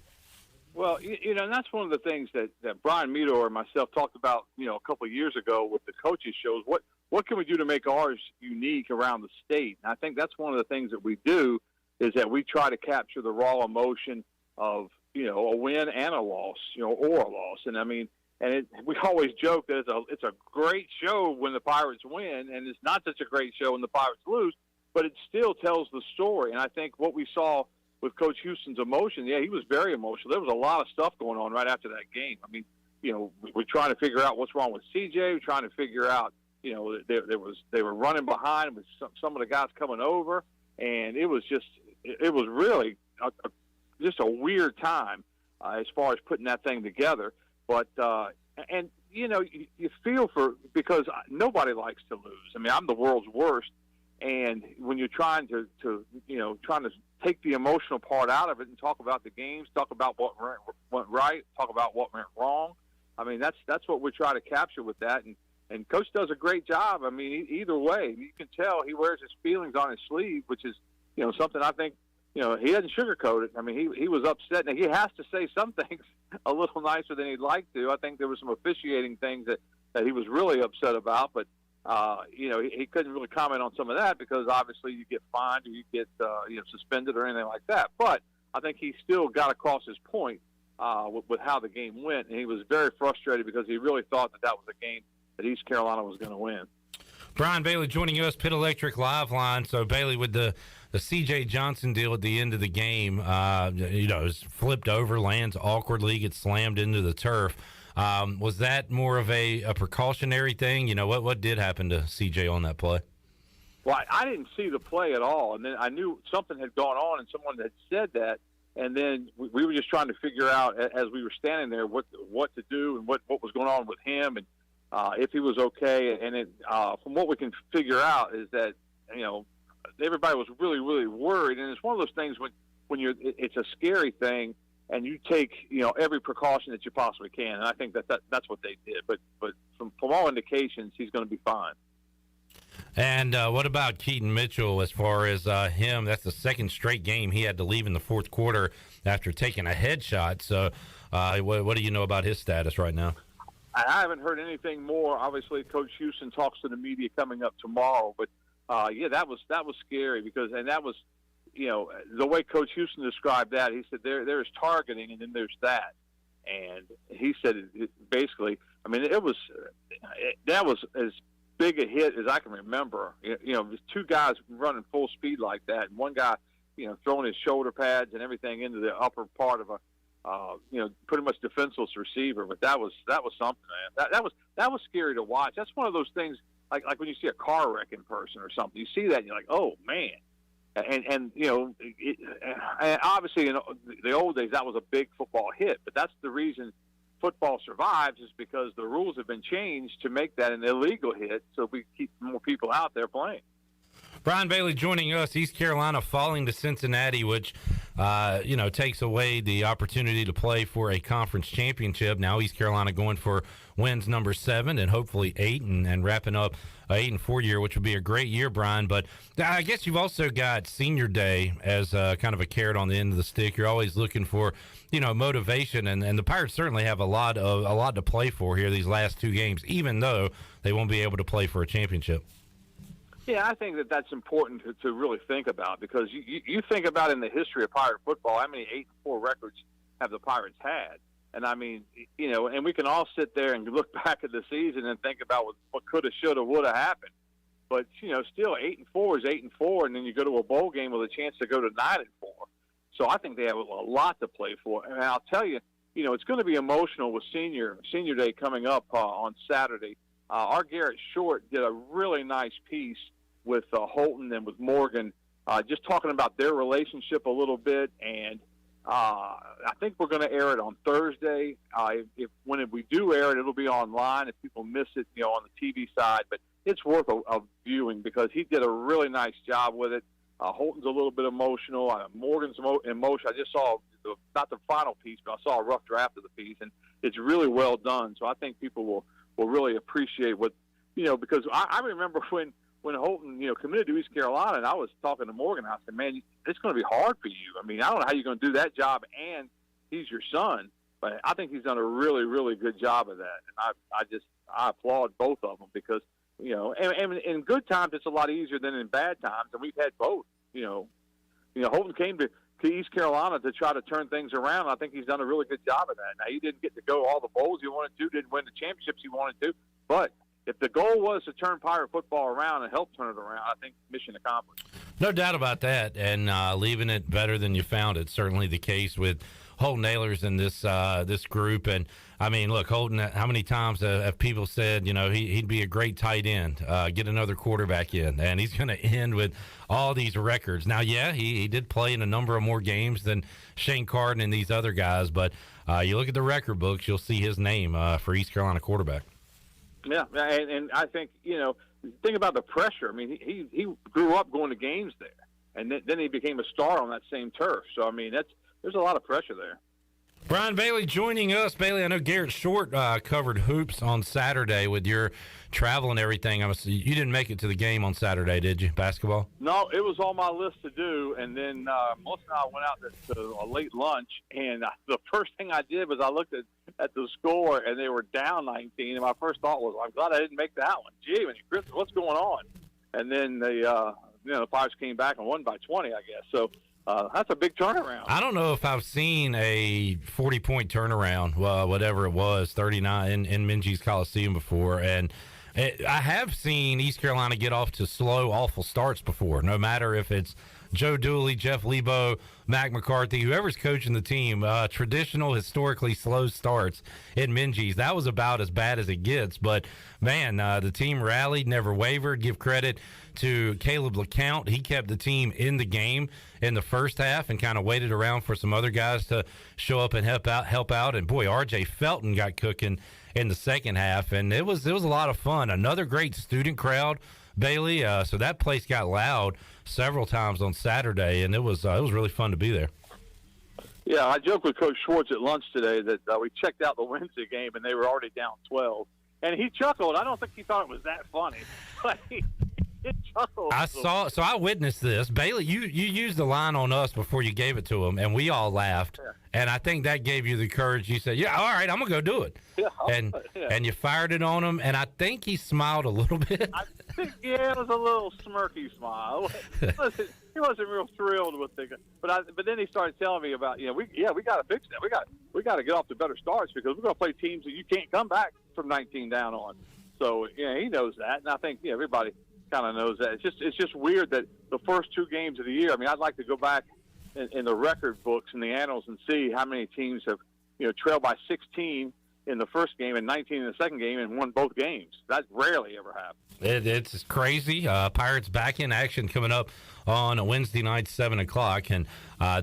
Well, and that's one of the things that Brian Meador and myself talked about, a couple of years ago with the coaches shows. What can we do to make ours unique around the state? And I think that's one of the things that we do is that we try to capture the raw emotion of, a win and a loss, or a loss. And I mean, we always joke that it's a great show when the Pirates win, and it's not such a great show when the Pirates lose, but it still tells the story. And I think what we saw with Coach Houston's emotion, he was very emotional. There was a lot of stuff going on right after that game. I mean, we're trying to figure out what's wrong with CJ. We're trying to figure out, they were running behind with some of the guys coming over, and it was really just a weird time as far as putting that thing together. But you feel because nobody likes to lose. I mean, I'm the world's worst, and when you're trying to take the emotional part out of it and talk about the games, talk about what went right, talk about what went wrong. I mean, that's what we try to capture with that, and Coach does a great job. I mean, either way, you can tell he wears his feelings on his sleeve, which is something I think he doesn't sugarcoat it. I mean, he was upset, and he has to say some things a little nicer than he'd like to. I think there were some officiating things that he was really upset about, but he couldn't really comment on some of that because obviously you get fined or you get suspended or anything like that. But I think he still got across his point with how the game went, and he was very frustrated because he really thought that was a game that East Carolina was going to win. Brian Bailey joining us, Pitt Electric Live line. So Bailey, with the C.J. Johnson deal at the end of the game, is flipped over, lands awkwardly, gets slammed into the turf. Was that more of a precautionary thing? What did happen to C.J. on that play? Well, I didn't see the play at all, and then I knew something had gone on, and someone had said that, and then we were just trying to figure out as we were standing there what to do and what was going on with him and if he was okay. And from what we can figure out is that everybody was really, really worried, and it's one of those things when it's a scary thing and you take, every precaution that you possibly can. And I think that's what they did. But from all indications, he's going to be fine. And what about Keaton Mitchell as far as him? That's the second straight game he had to leave in the fourth quarter after taking a headshot. So what do you know about his status right now? I haven't heard anything more. Obviously, Coach Houston talks to the media coming up tomorrow. But, that was scary because that was, the way Coach Houston described that, he said there's targeting and then there's that. And he said basically, I mean, that was as big a hit as I can remember. There's two guys running full speed like that, and one guy, throwing his shoulder pads and everything into the upper part of a, pretty much defenseless receiver. But that was something, man. That was scary to watch. That's one of those things like when you see a car wreck in person or something. You see that and you're like, oh man. And obviously in the old days that was a big football hit, but that's the reason football survives is because the rules have been changed to make that an illegal hit, so we keep more people out there playing. Brian Bailey joining us. East Carolina falling to Cincinnati, which takes away the opportunity to play for a conference championship. Now East Carolina going for wins number 7 and hopefully 8 and wrapping up an 8-4 year, which would be a great year, Brian. But I guess you've also got Senior Day as kind of a carrot on the end of the stick. You're always looking for motivation, and the Pirates certainly have a lot to play for here these last 2 games, even though they won't be able to play for a championship. Yeah, I think that that's important to really think about because you think about in the history of Pirate football, how many 8-4 records have the Pirates had? And I mean, and we can all sit there and look back at the season and think about what could have, should have, would have happened. But, still 8-4 is 8-4, and then you go to a bowl game with a chance to go to 9-4. So I think they have a lot to play for. And I'll tell you, it's going to be emotional with Senior Day coming up on Saturday. Our Garrett Short did a really nice piece with Holton and with Morgan, just talking about their relationship a little bit. And I think we're going to air it on Thursday. When we do air it, it'll be online if people miss it, on the TV side. But it's worth a viewing because he did a really nice job with it. Holton's a little bit emotional. Morgan's emotional. I just saw not the final piece, but I saw a rough draft of the piece, and it's really well done. So I think people will really appreciate what because I remember when Holton committed to East Carolina, and I was talking to Morgan. I said, "Man, it's going to be hard for you. I mean, I don't know how you're going to do that job, and he's your son." But I think he's done a really, really good job of that, and I applaud both of them because. And in good times it's a lot easier than in bad times, and we've had both. Holton came to East Carolina to try to turn things around. I think he's done a really good job of that. Now he didn't get to go all the bowls he wanted to, didn't win the championships he wanted to, but if the goal was to turn Pirate football around and help turn it around, I think mission accomplished. No doubt about that, and leaving it better than you found it. Certainly the case with Holton Ahlers in this group. And I mean, look, Holton, how many times have people said, he'd be a great tight end, get another quarterback in, and he's going to end with all these records. Now, yeah, he did play in a number of more games than Shane Carden and these other guys, but you look at the record books, you'll see his name for East Carolina quarterback. Yeah, and I think, think about the pressure. I mean, he grew up going to games there, and then he became a star on that same turf. So, I mean, there's a lot of pressure there. Brian Bailey joining us. Bailey, I know Garrett Short covered hoops on Saturday with your travel and everything. You didn't make it to the game on Saturday, did you, basketball? No, it was on my list to do, and then Melissa and I went out to a late lunch, and the first thing I did was I looked at the score, and they were down 19, and my first thought was, I'm glad I didn't make that one. Gee, Chris, what's going on? And then the Pirates came back and won by 20, I guess. So that's a big turnaround. I don't know if I've seen a 40-point turnaround, whatever it was, 39 in Minges Coliseum before, and I have seen East Carolina get off to slow, awful starts before, no matter if it's Joe Dooley, Jeff Lebo, Mac McCarthy, whoever's coaching the team, traditional, historically slow starts in Minges. That was about as bad as it gets. But, man, the team rallied, never wavered. Give credit to Caleb LeCount. He kept the team in the game in the first half and kind of waited around for some other guys to show up and help out. And, boy, R.J. Felton got cooking in the second half, and it was a lot of fun. Another great student crowd, Bailey. So that place got loud several times on Saturday, and it was really fun to be there. Yeah, I joked with Coach Schwartz at lunch today that we checked out the Wednesday game and they were already down 12. And he chuckled. I don't think he thought it was that funny. But he chuckled. I witnessed this. Bailey, you used the line on us before you gave it to him, and we all laughed. Yeah. And I think that gave you the courage. You said, yeah, all right, I'm going to go do it. Yeah, and you fired it on him, and I think he smiled a little bit. I think, yeah, it was a little smirky smile. He wasn't real thrilled with it. But then he started telling me about, we got to fix that. We got to get off to better starts because we're going to play teams that you can't come back from 19 down on. So, he knows that, and I think everybody kind of knows that. It's just weird that the first 2 games of the year, I mean, I'd like to go back in the record books and the annals and see how many teams have, trailed by 16 in the first game and 19 in the second game and won both games. That rarely ever happens. It's crazy. Pirates back in action coming up on a Wednesday night, 7 o'clock, and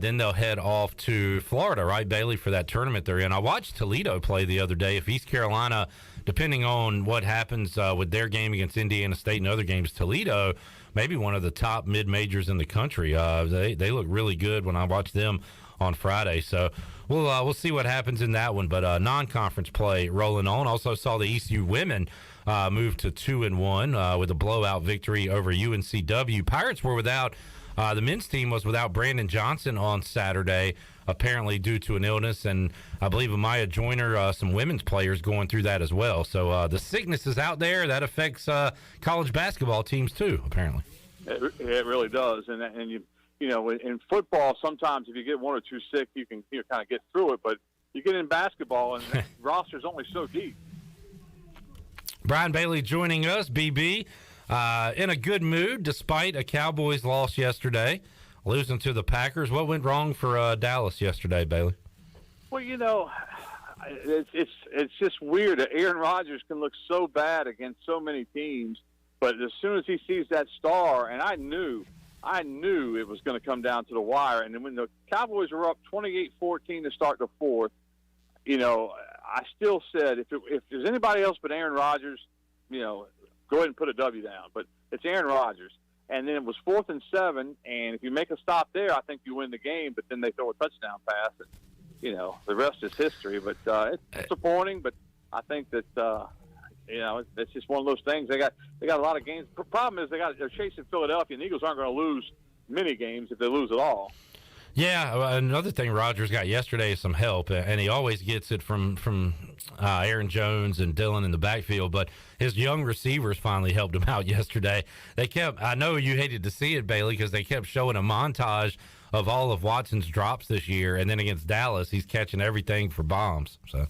then they'll head off to Florida, right, Bailey, for that tournament they're in. I watched Toledo play the other day. If East Carolina, depending on what happens with their game against Indiana State and other games, Toledo, maybe one of the top mid-majors in the country. They look really good when I watched them on Friday. So we'll see what happens in that one. But non-conference play rolling on. Also saw the ECU women move to 2-1 with a blowout victory over UNCW. Pirates were without the men's team was without Brandon Johnson on Saturday, apparently due to an illness, and I believe Amaya Joyner, some women's players going through that as well. So the sickness is out there. That affects college basketball teams too, apparently. It really does, and in football, sometimes if you get 1 or 2 sick, you can kind of get through it. But you get in basketball, and the roster's only so deep. Brian Bailey joining us, BB, in a good mood despite a Cowboys loss yesterday, losing to the Packers. What went wrong for Dallas yesterday, Bailey? Well, it's just weird that Aaron Rodgers can look so bad against so many teams, but as soon as he sees that star, and I knew it was going to come down to the wire. And then when the Cowboys were up 28-14 to start the fourth, I still said if there's anybody else but Aaron Rodgers, go ahead and put a W down. But it's Aaron Rodgers. And then it was 4th and 7, and if you make a stop there, I think you win the game. But then they throw a touchdown pass, and the rest is history. But it's disappointing. But I think that it's just one of those things. They got a lot of games. The problem is they're chasing Philadelphia, and the Eagles aren't going to lose many games if they lose at all. Yeah, another thing Rodgers got yesterday is some help, and he always gets it from Aaron Jones and Dillon in the backfield, but his young receivers finally helped him out yesterday. I know you hated to see it, Bailey, because they kept showing a montage of all of Watson's drops this year, and then against Dallas, he's catching everything for bombs. So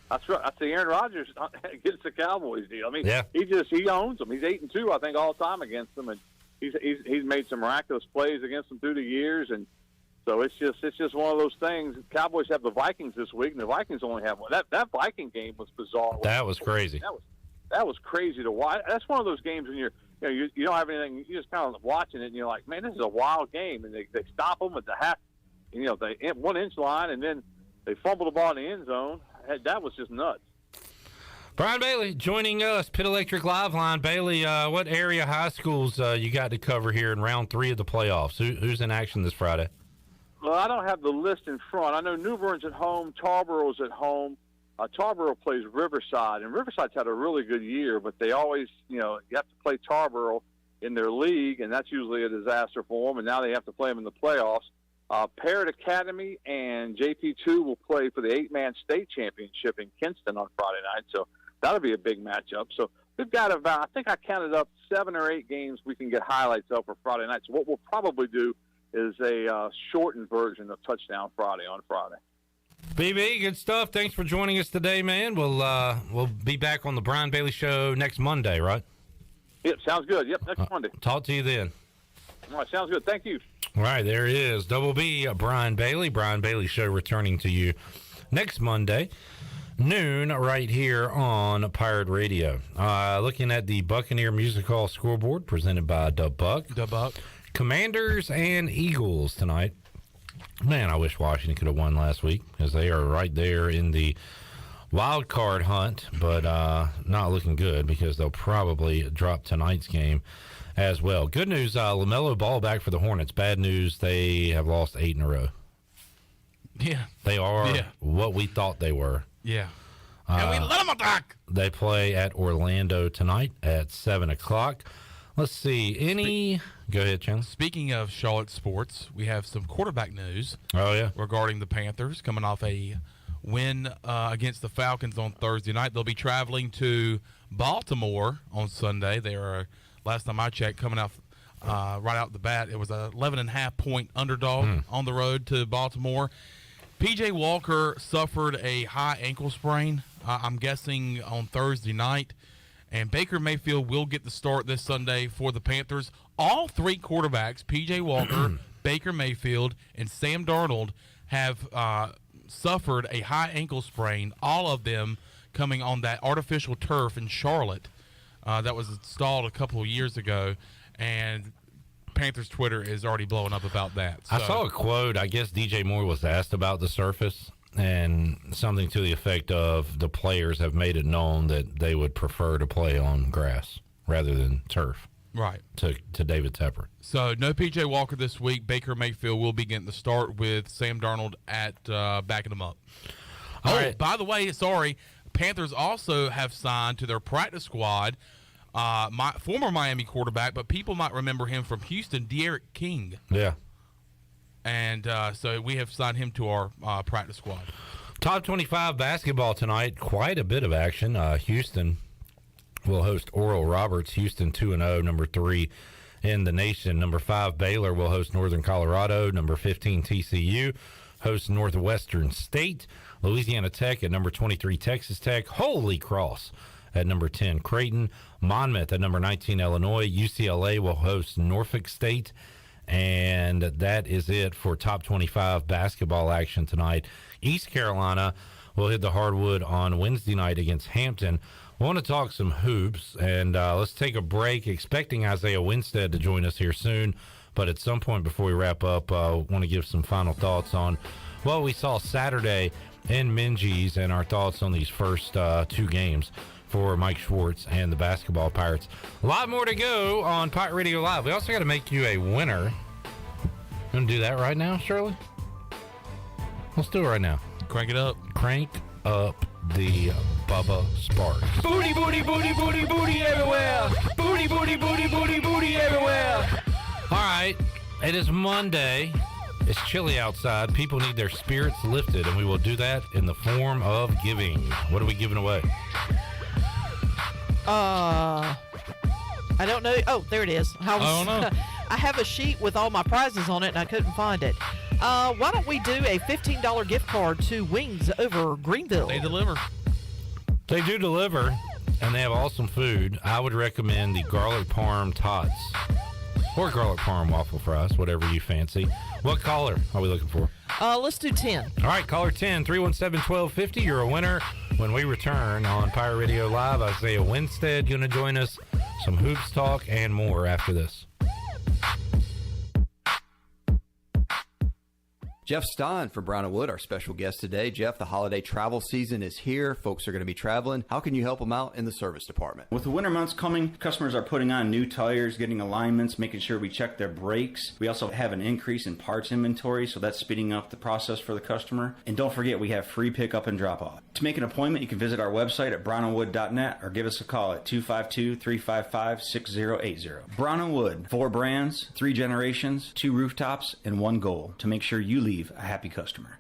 that's right. That's the Aaron Rodgers against the Cowboys deal. I mean, yeah. He owns them. He's 8-2, I think, all time against them, and he's made some miraculous plays against them through the years, and so it's just one of those things. Cowboys have the Vikings this week, and the Vikings only have one. That Viking game was bizarre. That was crazy. That was crazy to watch. That's one of those games when you don't have anything. You're just kind of watching it, and you're like, man, this is a wild game. And they stop them at the half, the 1-inch line, and then they fumble the ball in the end zone. That was just nuts. Brian Bailey joining us, Pit Electric Live Line. Bailey, what area high schools you got to cover here in round 3 of the playoffs? Who's in action this Friday? Well, I don't have the list in front. I know New Bern's at home. Tarborough's at home. Tarboro plays Riverside, and Riverside's had a really good year, but they always, you have to play Tarboro in their league, and that's usually a disaster for them, and now they have to play them in the playoffs. Parrott Academy and JP2 will play for the 8-man state championship in Kinston on Friday night, so that'll be a big matchup. So we've got about, I think I counted up 7 or 8 games we can get highlights of for Friday night. So what we'll probably do is a shortened version of Touchdown Friday on Friday. BB, good stuff. Thanks for joining us today, man. We'll be back on the Brian Bailey Show next Monday, right? Yep, sounds good. Yep, next Monday. Talk to you then. All right, sounds good. Thank you. All right, there it is. Double B, Brian Bailey. Brian Bailey Show returning to you next Monday, noon, right here on Pirate Radio. Looking at the Buccaneer Music Hall scoreboard presented by Dub Buck. Commanders and Eagles tonight. Man, I wish Washington could have won last week because they are right there in the wild card hunt, but not looking good because they'll probably drop tonight's game as well. Good news, LaMelo Ball back for the Hornets. Bad news, they have lost 8 in a row. Yeah. They are what we thought they were. Yeah. And we let them attack. They play at Orlando tonight at 7 o'clock. Let's see. Go ahead, Chandler. Speaking of Charlotte sports, we have some quarterback news. Oh, yeah. Regarding the Panthers coming off a win against the Falcons on Thursday night. They'll be traveling to Baltimore on Sunday. They are, last time I checked, coming off right out the bat. It was a 11.5-point underdog on the road to Baltimore. P.J. Walker suffered a high ankle sprain, I'm guessing, on Thursday night. And Baker Mayfield will get the start this Sunday for the Panthers. All three quarterbacks, P.J. Walker, Baker Mayfield, and Sam Darnold, have suffered a high ankle sprain, all of them coming on that artificial turf in Charlotte that was installed a couple of years ago. And Panthers Twitter is already blowing up about that. So. I saw a quote. I guess DJ Moore was asked about the surface, and something to the effect of the players have made it known that they would prefer to play on grass rather than turf. Right. To David Tepper. So no P.J. Walker this week. Baker Mayfield will be getting the start with Sam Darnold at backing him up. All right. By the way, Panthers also have signed to their practice squad my former Miami quarterback, but people might remember him from Houston, De'Aaron King. Yeah. And so we have signed him to our practice squad. Top 25 basketball tonight. Quite a bit of action. Houston will host Oral Roberts. Houston 2-0, number 3 in the nation. Number 5, Baylor will host Northern Colorado. Number 15, TCU hosts Northwestern State. Louisiana Tech at number 23, Texas Tech. Holy Cross at number 10, Creighton. Monmouth at number 19, Illinois. UCLA will host Norfolk State. And that is it for top 25 basketball action tonight. East Carolina will hit the hardwood on Wednesday night against Hampton. I want to talk some hoops, and let's take a break, expecting Isaiah Winstead to join us here soon. But at some point before we wrap up, I want to give some final thoughts on what we saw Saturday in Minges and our thoughts on these first 2 games for Mike Schwartz and the basketball Pirates. A lot more to go on Pirate Radio Live. We also got to make you a winner. You want to do that right now, Shirley? Let's do it right now. Crank it up. Crank up the Bubba Sparks. Booty, booty, booty, booty, booty everywhere. Booty, booty, booty, booty, booty everywhere. All right. It is Monday. It's chilly outside. People need their spirits lifted, and we will do that in the form of giving. What are we giving away? I don't know. Oh, there it is. I don't know. I have a sheet with all my prizes on it, and I couldn't find it. Why don't we do a $15 gift card to Wings over Greenville? They deliver. They do deliver, and they have awesome food. I would recommend the garlic parm tots or garlic parm waffle fries, whatever you fancy. What caller are we looking for? Let's do 10. All right, caller 10, 317-1250. You're a winner. When we return on Pirate Radio Live, Isaiah Winstead going to join us. Some hoops talk and more after this. Jeff Stein from Brown & Wood, our special guest today. Jeff, the holiday travel season is here. Folks are going to be traveling. How can you help them out in the service department? With the winter months coming, customers are putting on new tires, getting alignments, making sure we check their brakes. We also have an increase in parts inventory, so that's speeding up the process for the customer. And don't forget, we have free pickup and drop-off. To make an appointment, you can visit our website at brownandwood.net or give us a call at 252-355-6080. Brown & Wood, 4 brands, 3 generations, 2 rooftops, and 1 goal to make sure you leave a happy customer.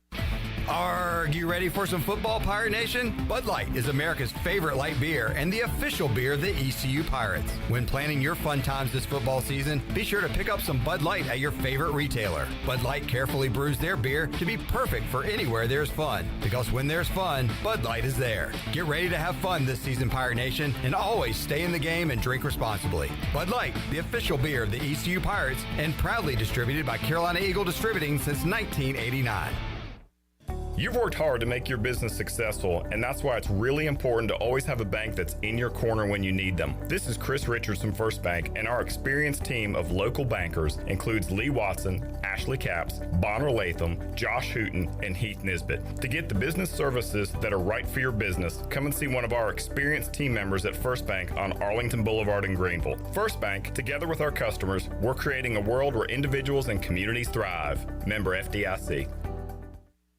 Are you ready for some football, Pirate Nation? Bud Light is America's favorite light beer and the official beer of the ECU Pirates. When planning your fun times this football season, be sure to pick up some Bud Light at your favorite retailer. Bud Light carefully brews their beer to be perfect for anywhere there's fun. Because when there's fun, Bud Light is there. Get ready to have fun this season, Pirate Nation, and always stay in the game and drink responsibly. Bud Light, the official beer of the ECU Pirates, and proudly distributed by Carolina Eagle Distributing since 1989. You've worked hard to make your business successful, and that's why it's really important to always have a bank that's in your corner when you need them. This is Chris Richards from First Bank, and our experienced team of local bankers includes Lee Watson, Ashley Capps, Bonner Latham, Josh Hooten, and Heath Nisbet. To get the business services that are right for your business, come and see one of our experienced team members at First Bank on Arlington Boulevard in Greenville. First Bank, together with our customers, we're creating a world where individuals and communities thrive. Member FDIC.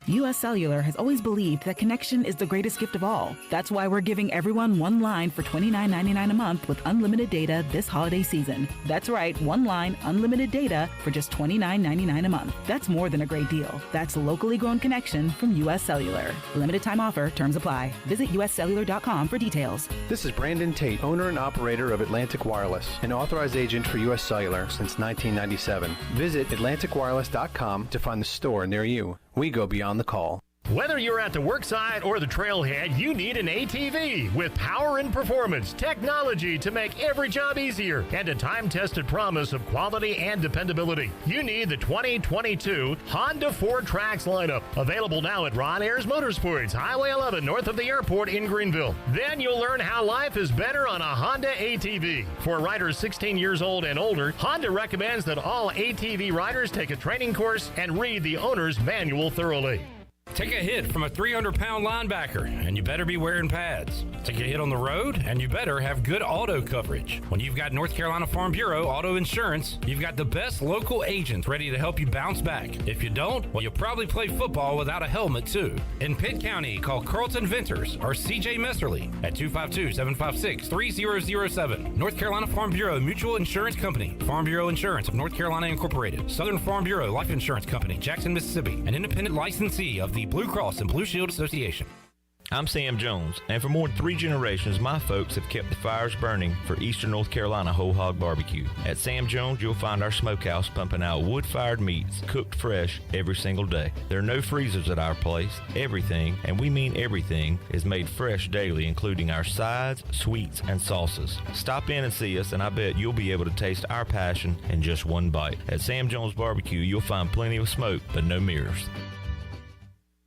U.S. Cellular has always believed that connection is the greatest gift of all. That's why we're giving everyone one line for $29.99 a month with unlimited data this holiday season. That's right, one line, unlimited data for just $29.99 a month. That's more than a great deal. That's locally grown connection from U.S. Cellular. Limited time offer, terms apply. Visit uscellular.com for details. This is Brandon Tate, owner and operator of Atlantic Wireless, an authorized agent for U.S. Cellular since 1997. Visit atlanticwireless.com to find the store near you. We go beyond the call. Whether you're at the worksite or the trailhead, you need an ATV with power and performance, technology to make every job easier, and a time-tested promise of quality and dependability. You need the 2022 Honda 4Trax lineup, available now at Ron Ayers Motorsports, Highway 11 north of the airport in Greenville. Then you'll learn how life is better on a Honda ATV. For riders 16 years old and older, Honda recommends that all ATV riders take a training course and read the owner's manual thoroughly. Take a hit from a 300-pound linebacker, and you better be wearing pads. Take a hit on the road, and you better have good auto coverage. When you've got North Carolina Farm Bureau Auto Insurance, you've got the best local agents ready to help you bounce back. If you don't, well, you'll probably play football without a helmet, too. In Pitt County, call Carlton Venters or C.J. Messerly at 252-756-3007. North Carolina Farm Bureau Mutual Insurance Company. Farm Bureau Insurance of North Carolina Incorporated. Southern Farm Bureau Life Insurance Company, Jackson, Mississippi. An independent licensee of the Blue Cross and Blue Shield Association. I'm Sam Jones, and for more than 3 generations, my folks have kept the fires burning for Eastern North Carolina Whole Hog Barbecue. At Sam Jones, you'll find our smokehouse pumping out wood-fired meats, cooked fresh every single day. There are no freezers at our place. Everything, and we mean everything, is made fresh daily, including our sides, sweets, and sauces. Stop in and see us, and I bet you'll be able to taste our passion in just one bite. At Sam Jones Barbecue, you'll find plenty of smoke, but no mirrors.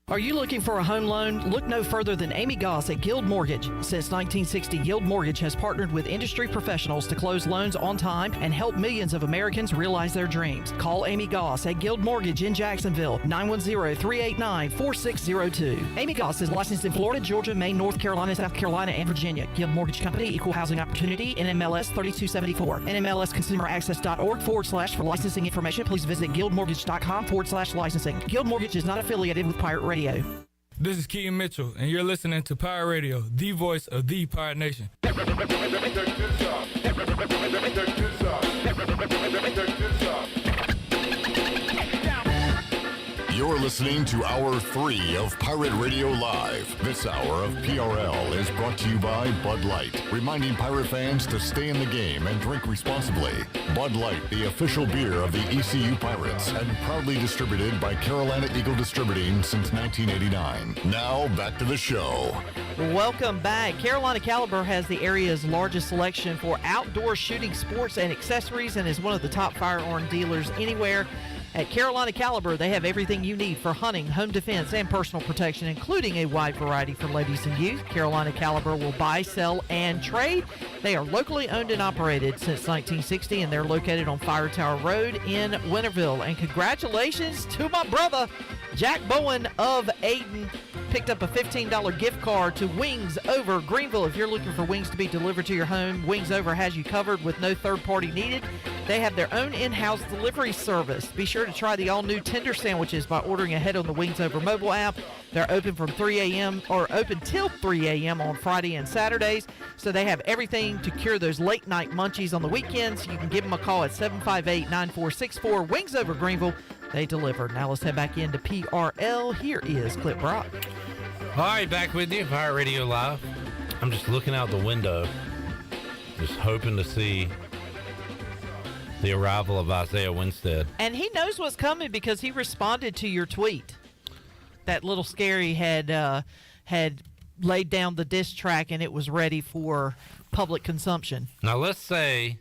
Are you looking for a home loan? Look no further than Amy Goss at Guild Mortgage. Since 1960, Guild Mortgage has partnered with industry professionals to close loans on time and help millions of Americans realize their dreams. Call Amy Goss at Guild Mortgage in Jacksonville, 910-389-4602. Amy Goss is licensed in Florida, Georgia, Maine, North Carolina, South Carolina, and Virginia. Guild Mortgage Company, Equal Housing Opportunity, NMLS 3274. NMLSconsumeraccess.org/. For licensing information, please visit guildmortgage.com/licensing. Guild Mortgage is not affiliated with Pirate Radio. This is Keaton Mitchell, and you're listening to Pirate Radio, the voice of the Pirate Nation. You're listening to Hour 3 of Pirate Radio Live. This hour of PRL is brought to you by Bud Light, reminding Pirate fans to stay in the game and drink responsibly. Bud Light, the official beer of the ECU Pirates, and proudly distributed by Carolina Eagle Distributing since 1989. Now, back to the show. Welcome back. Carolina Caliber has the area's largest selection for outdoor shooting sports and accessories and is one of the top firearm dealers anywhere. At Carolina Caliber, they have everything you need for hunting, home defense, and personal protection, including a wide variety for ladies and youth. Carolina Caliber will buy, sell, and trade. They are locally owned and operated since 1960, and they're located on Fire Tower Road in Winterville. And congratulations to my brother, Jack Bowen of Ayden. Picked up a $15 gift card to Wings Over Greenville. If you're looking for wings to be delivered to your home, Wings Over has you covered with no third party needed. They have their own in-house delivery service. Be sure to try the all-new tender sandwiches by ordering ahead on the Wings Over mobile app. They're open from 3 a.m. or open till 3 a.m. on Friday and Saturdays. So they have everything to cure those late-night munchies on the weekends. You can give them a call at 758-9464. Wings Over Greenville. They deliver. Now let's head back into PRL. Here is Clip Brock. All right, back with you, Pirate Radio Live. I'm just looking out the window, just hoping to see the arrival of Isaiah Winstead. And he knows what's coming because he responded to your tweet. That little scary had laid down the diss track and it was ready for public consumption. Now, let's say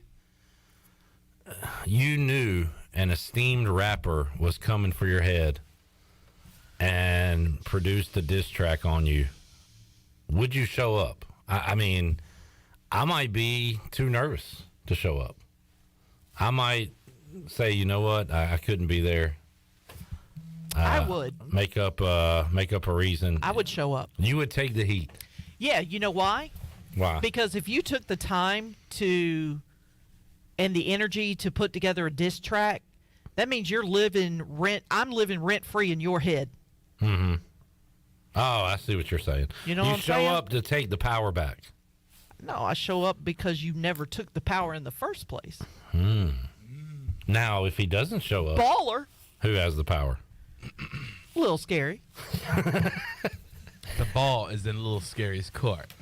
you knew an esteemed rapper was coming for your head and produced a diss track on you. Would you show up? I mean, I might be too nervous to show up. I might say, you know what, I couldn't be there. I would make up a reason. I would show up. You would take the heat. Yeah, you know why? Why? Because if you took the time to and the energy to put together a diss track, that means you're living I'm living rent free in your head. Mm-hmm. Oh, I see what you're saying. You know what I'm show saying? up to take the power back. No, I show up because you never took the power in the first place. Now, if he doesn't show up, Baller. who has the power? A little scary. The ball is in Little Scary's court.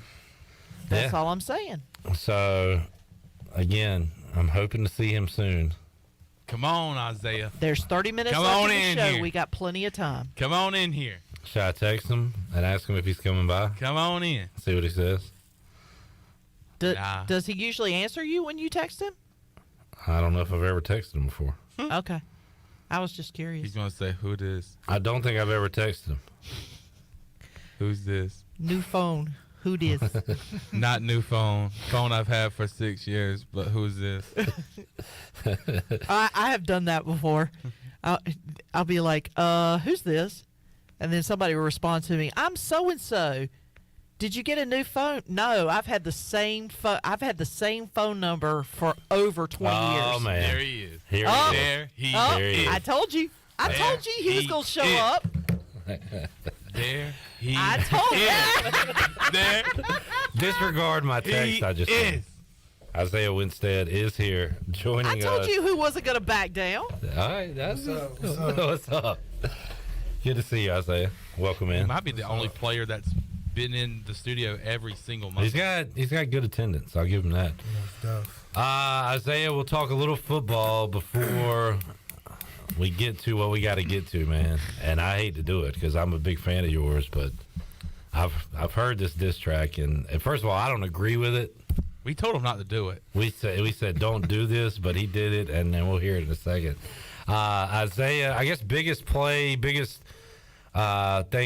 That's all I'm saying. So, again, I'm hoping to see him soon. Come on, Isaiah. There's 30 minutes Come left on in the in show. here. We got plenty of time. Come on in here. Should I text him and ask him if he's coming by? Come on in. See what he says. Does he usually answer you when you text him? I don't know if I've ever texted him before. Okay. I was just curious. He's going to say, who this? I don't think I've ever texted him. Who's this? New phone. Who this? Not new phone. Phone I've had for 6 years, but who's this? I have done that before. I'll be like, who's this? And then somebody will respond to me, I'm so-and-so. Did you get a new phone? No, I've had the same phone number for over 20 years. Oh, man. There he is. Here Oh. he is. There he is. I told you. I told you he was going to show up. There he I told you. There Disregard my text he I just is. sent. Isaiah Winstead is here joining us. I told you who wasn't going to back down. All right, that's what's up. Good to see you, Isaiah. Welcome He in. might be the only player that's been in the studio every single month. He's got good attendance. I'll give him that. Isaiah, we'll talk a little football before we get to what we got to get to, man. And I hate to do it because I'm a big fan of yours, but I've heard this diss track, and first of all, I don't agree with it. We told him not to do it. We said don't do this, but he did it, and then we'll hear it in a second. Isaiah, I guess biggest thing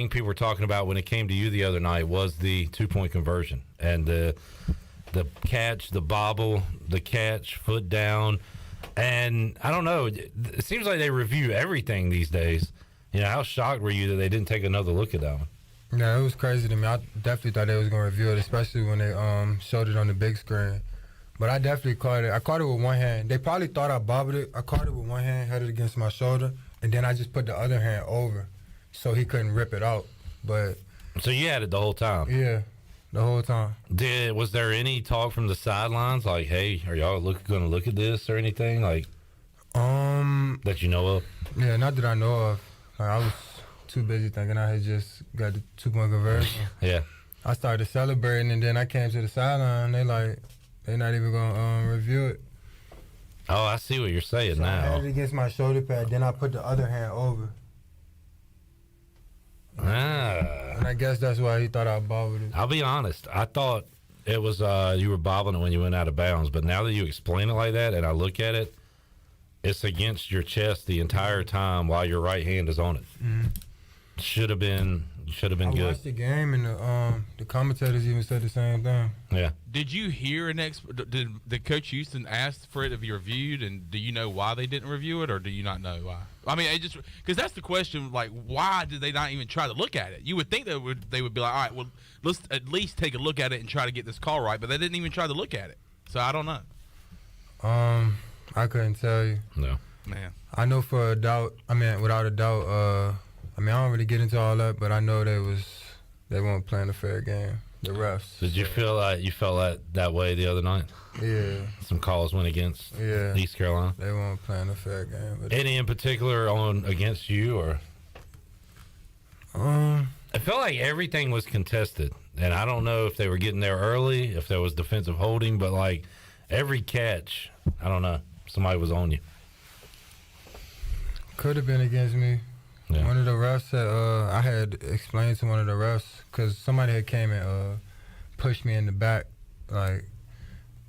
people were talking about when it came to you the other night was the 2-point conversion and the catch, the bobble, the catch, foot down. And I don't know, it seems like they review everything these days. You know, how shocked were you that they didn't take another look at that one? Yeah, it was crazy to me. I definitely thought they was going to review it, especially when they showed it on the big screen. But I definitely caught it. I caught it with one hand. They probably thought I bobbled it. I caught it with one hand, had it against my shoulder, and then I just put the other hand over so he couldn't rip it out. But so you had it the whole time? Yeah, the whole time. Was there any talk from the sidelines like, hey, are y'all going to look at this or anything like that you know of? Yeah, not that I know of. Like, I was too busy thinking I had just got the 2-point conversion. Yeah. I started celebrating, and then I came to the sideline. They're not even going to review it. Oh, I see what you're saying So I now. had it against my shoulder pad, then I put the other hand over. And I guess that's why he thought I bobbled it. I'll be honest. I thought it was you were bobbling it when you went out of bounds, but now that you explain it like that and I look at it, it's against your chest the entire time while your right hand is on it. Mm-hmm. Should have been I good. watched the game, and the commentators even said the same thing. Yeah. Did you hear did Coach Houston ask for it to be reviewed, and do you know why they didn't review it, or do you not know why? I mean, because that's the question. Like, why did they not even try to look at it? You would think they would be like, all right, well, let's at least take a look at it and try to get this call right, but they didn't even try to look at it. So I don't know. I couldn't tell you. No. Man. I know without a doubt. I don't really get into all that, but I know they weren't playing a fair game. The refs. Did you feel like you felt that way the other night? Yeah. Some calls went against East Carolina. They weren't playing a fair game. But any in particular against you, or? I felt like everything was contested, and I don't know if they were getting there early, if there was defensive holding, but like every catch, I don't know, somebody was on you. Could have been against me. Yeah. One of the refs said, I had explained to one of the refs, because somebody had came and pushed me in the back, like,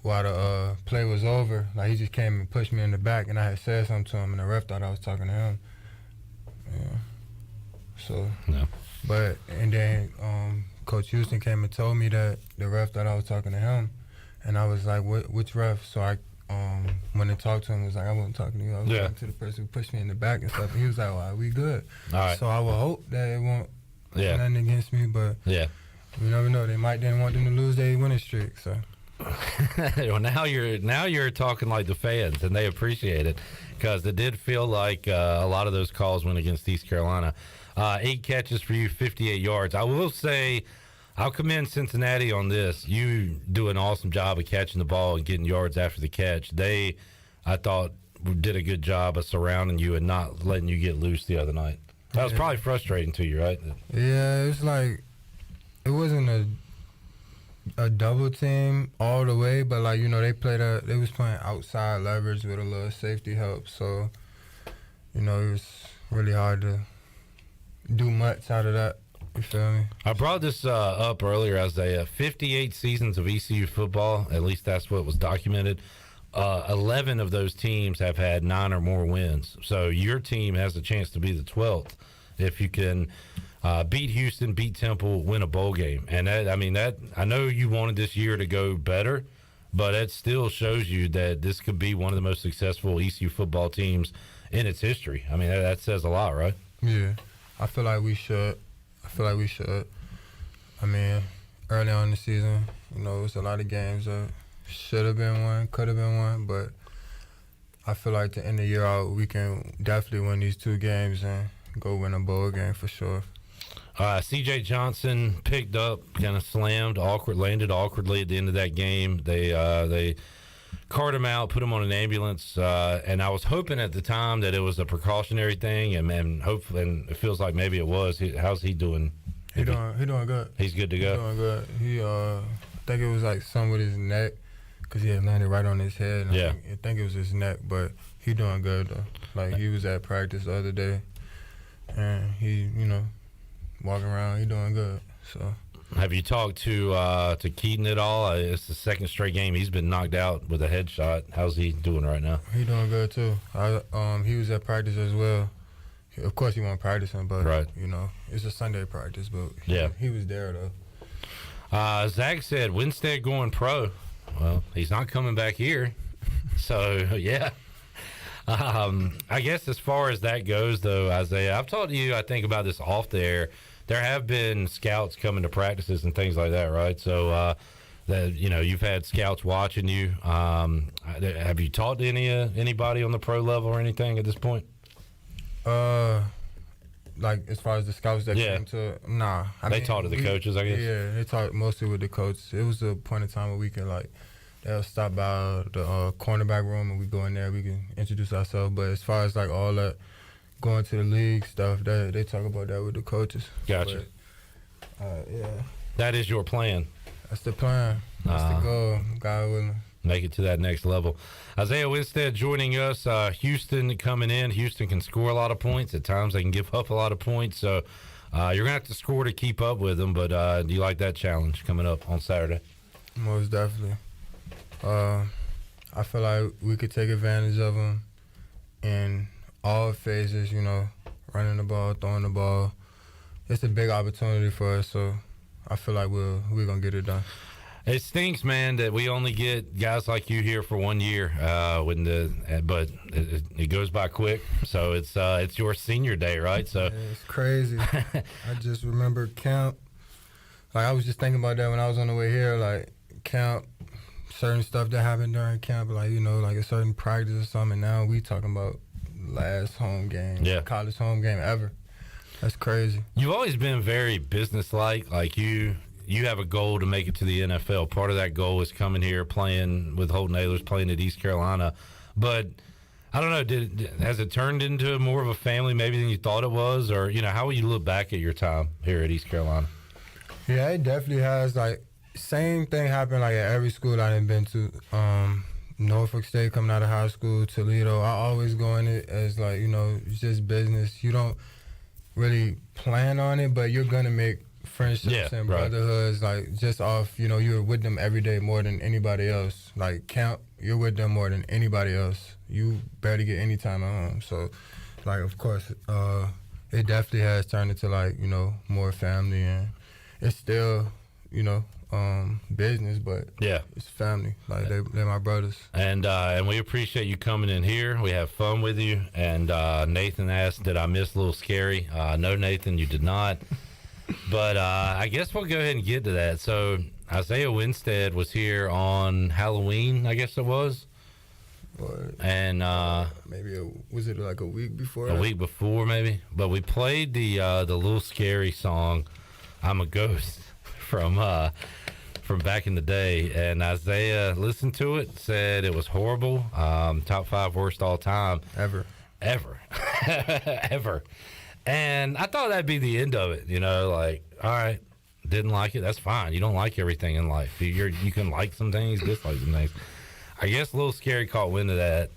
while the play was over. Like, he just came and pushed me in the back, and I had said something to him, and the ref thought I was talking to him. Yeah. So, no. But, and then Coach Houston came and told me that the ref thought I was talking to him, and I was like, which ref? So I when they talked to him, it was like, I wasn't talking to you. I was talking to the person who pushed me in the back and stuff. And he was like, well, we good. All right. So I would hope that it won't nothing against me, but you never know. They might didn't want them to lose their winning streak. So Well, now you're talking like the fans, and they appreciate it because it did feel like a lot of those calls went against East Carolina. 8 catches for you, 58 yards. I will say, I'll commend Cincinnati on this. You do an awesome job of catching the ball and getting yards after the catch. They, I thought, did a good job of surrounding you and not letting you get loose the other night. That was probably frustrating to you, right? Yeah, it's like it wasn't a double team all the way, but like, you know, they was playing outside leverage with a little safety help, so, you know, it was really hard to do much out of that. You feel me? I brought this up earlier as 58 seasons of ECU football. At least that's what was documented. 11 of those teams have had 9 or more wins. So your team has a chance to be the 12th if you can beat Houston, beat Temple, win a bowl game. And that I know you wanted this year to go better, but it still shows you that this could be one of the most successful ECU football teams in its history. I mean, that says a lot, right? Yeah, I feel like we should. I mean, early on in the season, you know, it was a lot of games that should have been won, could have been won, but I feel like to end the year out, we can definitely win these 2 games and go win a bowl game for sure. C.J. Johnson picked up, kind of landed awkwardly at the end of that game. They carted him out, put him on an ambulance, and I was hoping at the time that it was a precautionary thing, and hopefully, and it feels like maybe it was. How's he doing? He doing good. He's good to go. He's doing good. He I think it was like something with his neck because he had landed right on his head. And yeah. I think it was his neck, but he doing good though. Like he was at practice the other day, and he, you know, walking around. He doing good. So. Have you talked to Keaton at all? It's the second straight game he's been knocked out with a headshot. How's he doing right now? He doing good too. He was at practice as well. Of course, he wasn't practicing, but right. You know, it's a Sunday practice. But he was there though. Zach said Winstead going pro. Well, he's not coming back here, so yeah. I guess as far as that goes, though, Isaiah, I've talked to you, I think, about this off the air. There have been scouts coming to practices and things like that, right? So, you've had scouts watching you. Have you talked to anybody on the pro level or anything at this point? Like as far as the scouts that came to, nah. They talk to the coaches, I guess. Yeah, they talk mostly with the coaches. It was a point in time where we can they'll stop by the cornerback room and we go in there. We can introduce ourselves. But as far as like all that going to the league stuff, they talk about that with the coaches. Gotcha. But, yeah. That is your plan. That's the plan. That's the goal. God willing. Make it to that next level. Isaiah Winstead joining us. Houston coming in. Houston can score a lot of points. At times they can give up a lot of points. So you're going to have to score to keep up with them. But do you like that challenge coming up on Saturday? Most definitely. I feel like we could take advantage of them in all phases, you know, running the ball, throwing the ball. It's a big opportunity for us. So I feel like we're going to get it done. It stinks, man, that we only get guys like you here for 1 year. But it goes by quick. So it's your senior day, right? So yeah, it's crazy. I just remember camp. Like I was just thinking about that when I was on the way here. Like camp, certain stuff that happened during camp, like you know, like a certain practice or something. Now we talking about last home game, college home game ever. That's crazy. You've always been very businesslike. Like you have a goal to make it to the NFL. Part of that goal is coming here, playing with Holton Ahlers, playing at East Carolina. But I don't know, has it turned into more of a family maybe than you thought it was? Or, you know, how will you look back at your time here at East Carolina? Yeah, it definitely has. Like, same thing happened like at every school I've been to. Norfolk State coming out of high school, Toledo. I always go in it as like, you know, it's just business. You don't really plan on it, but you're going to make friendships and brotherhoods, like just off, you know, you're with them every day more than anybody else. Like camp, you're with them more than anybody else. You barely get any time at home. So, like, of course, it definitely has turned into like, you know, more family, and it's still, you know, business, but it's family. Like they're my brothers. And we appreciate you coming in here. We have fun with you. And Nathan asked, did I miss a little scary? No, Nathan, you did not. But I guess we'll go ahead and get to that. So Isaiah Winstead was here on Halloween, I guess it was. And was it like a week before? A week before, maybe. But we played the Little Scary song, "I'm a Ghost," from back in the day. And Isaiah listened to it, said it was horrible. Top 5 worst all time ever. Ever. And I thought that'd be the end of it. Like, all right, didn't like it. That's fine. You don't like everything in life. You can like some things, dislike some things. I guess Little Scary caught wind of that.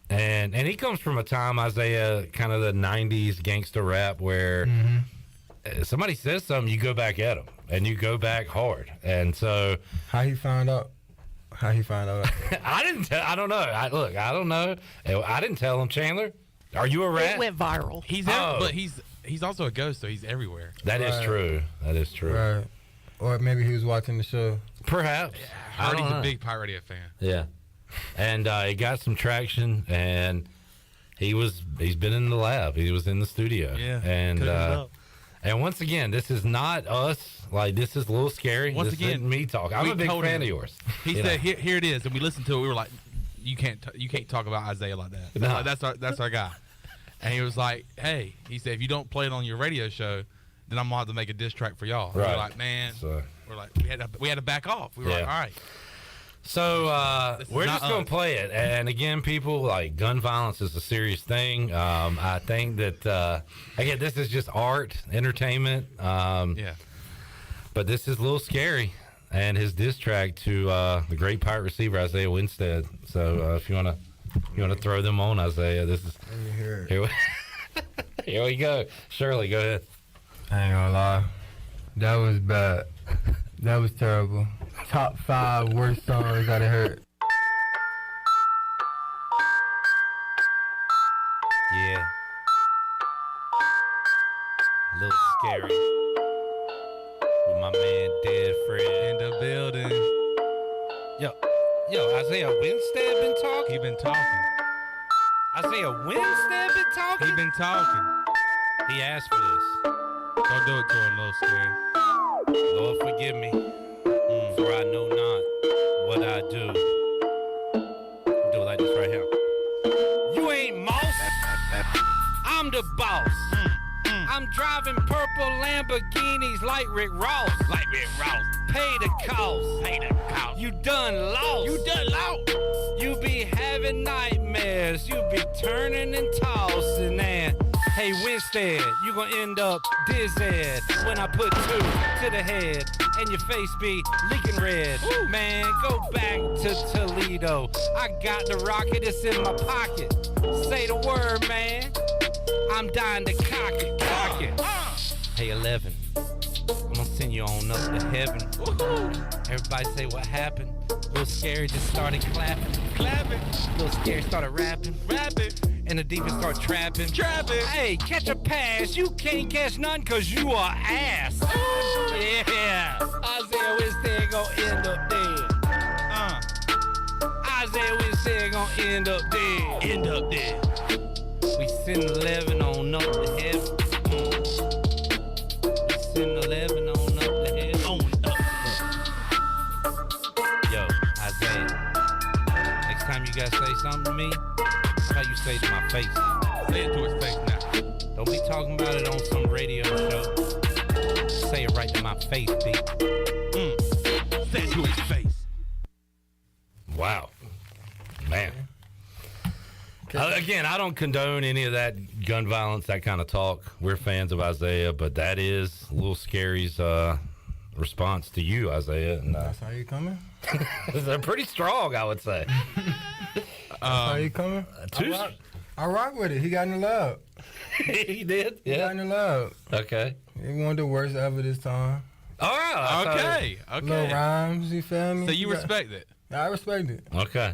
And he comes from a time, Isaiah, kind of the 90s gangster rap where somebody says something, you go back at them. And you go back hard. And so... How he found out? I don't know. I don't know. I didn't tell him, Chandler. Are you a rat? It went viral. But he's also a ghost, so he's everywhere. That is true. Right. Or maybe he was watching the show. Perhaps. I heard he's a big Pirate Radio fan. Yeah. And he got some traction, and he's been in the lab. He was in the studio. Yeah. And once again, this is not us. Like, this is a little scary. Once this again, isn't me talking. I'm a big fan of yours. He said, "Here it is," and we listened to it. We were like, "You can't talk about Isaiah like that. No. That's our guy." And he was like, "Hey," he said, "if you don't play it on your radio show, then I'm gonna have to make a diss track for y'all." Right. We're like, "Man," we're like, we had to back off. We were like, "All right." So we're just going to play it. And again, people, like, gun violence is a serious thing. I think that, again, this is just art, entertainment. But this is a little scary. And his diss track to the great Pirate receiver, Isaiah Winstead. So if you want to throw them on, Isaiah, this is... Let me hear it. Here we go. Shirley, go ahead. I ain't gonna lie. That was bad. That was terrible. Top 5 worst songs I've heard. Yeah. A little scary. With my man, Dead Fred. In the building. Yo, Isaiah Winstead been talking? He been talking. Isaiah Winstead been talking? He been talking. He asked for this. Don't do it to him, Little Scary. Lord, forgive me, for I know not what I do. Do it like this right here. You ain't Moss. I'm the boss. I'm driving purple Lamborghinis like Rick Ross. Pay the cost. You done lost. You be having nightmares. You be turning and tossing and... Hey, Winstead, you gonna end up dizzy when I put 2 to the head and your face be leaking red. Ooh. Man, go back to Toledo. I got the rocket, it's in my pocket. Say the word, man. I'm dying to cock it. Hey, 11, I'm gonna send you on up to heaven. Everybody say what happened. Little Scary just started clapping. Little Scary started rapping. And the defense start trapping. Hey, catch a pass. You can't catch none because you are ass. Yeah. Isaiah Winstead gonna end up dead. Isaiah Winstead gonna end up dead. We send 11 on up to heaven. We send 11 on up to heaven. Yo, Isaiah. Next time you gotta say something to me, how you say it to my face. Say it to his face now. Don't be talking about it on some radio show. Say it right to my face, B. Say it to his face. Wow. Man. Again, I don't condone any of that gun violence, that kind of talk. We're fans of Isaiah, but that is a little Scary's response to you, Isaiah. And, that's how you coming? They're pretty strong, I would say. How you coming? I rock with it. He got in the lab. He did? He got in the lab. Okay. He one of the worst ever this time. All right. Okay. Little rhymes, you feel me? So you respect it? I respect it. Okay.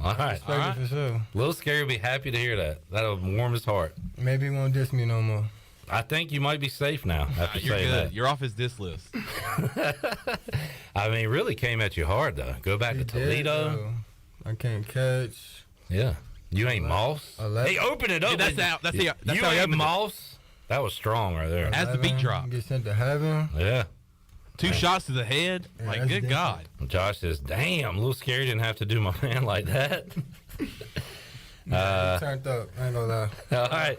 All right. Respect it for sure. Little Scary will be happy to hear that. That'll warm his heart. Maybe he won't diss me no more. I think you might be safe now after You're saying good. that. You're off his diss list. I mean, it really came at you hard, though. Go back to Toledo. I can't catch. Yeah. You ain't Moss. Hey, open it up. Yeah, that's you how he ain't opened Moss. That was strong right there. As the beat drop. Get sent to heaven. Yeah. 2 shots to the head. Yeah, Like, that's good different. God. Josh says, "Damn, a little scary. Didn't have to do my man like that." He turned up. I ain't gonna lie. All right.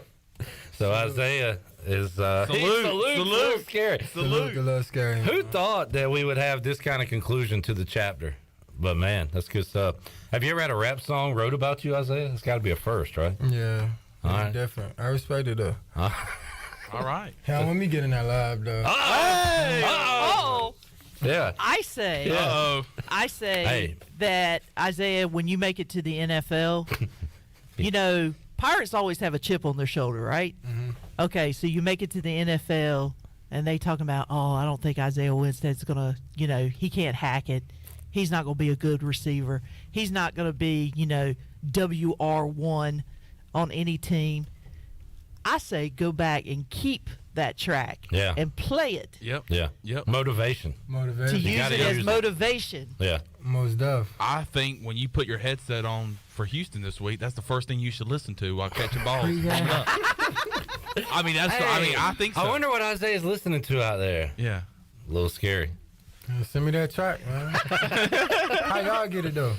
So Isaiah is Salute. Little scary. Salute. A little scary. Who thought that we would have this kind of conclusion to the chapter? But man, that's good stuff. Have you ever had a rap song wrote about you, Isaiah? It's got to be a first, right? Yeah. All right. Different. I respect it though. All right. Hell, let me get in that live though. Hey! Uh-oh. Yeah. I say, Hey. that Isaiah, when you make it to the NFL, you know, Pirates always have a chip on their shoulder, right? Mm-hmm. Okay, so you make it to the NFL, and they talking about, oh, I don't think Isaiah Winstead's gonna, you know, he can't hack it. He's not gonna be a good receiver. He's not gonna be, you know, WR1 on any team. I say go back and keep that track. Yeah. And play it. Yep. Yeah. Yep. Motivation. To use it as motivation. Yeah. Most def. I think when you put your headset on for Houston this week, that's the first thing you should listen to while catching balls. I mean, I think so. I wonder what Isaiah's listening to out there. Yeah. A little scary. Send me that track, man. How y'all get it though?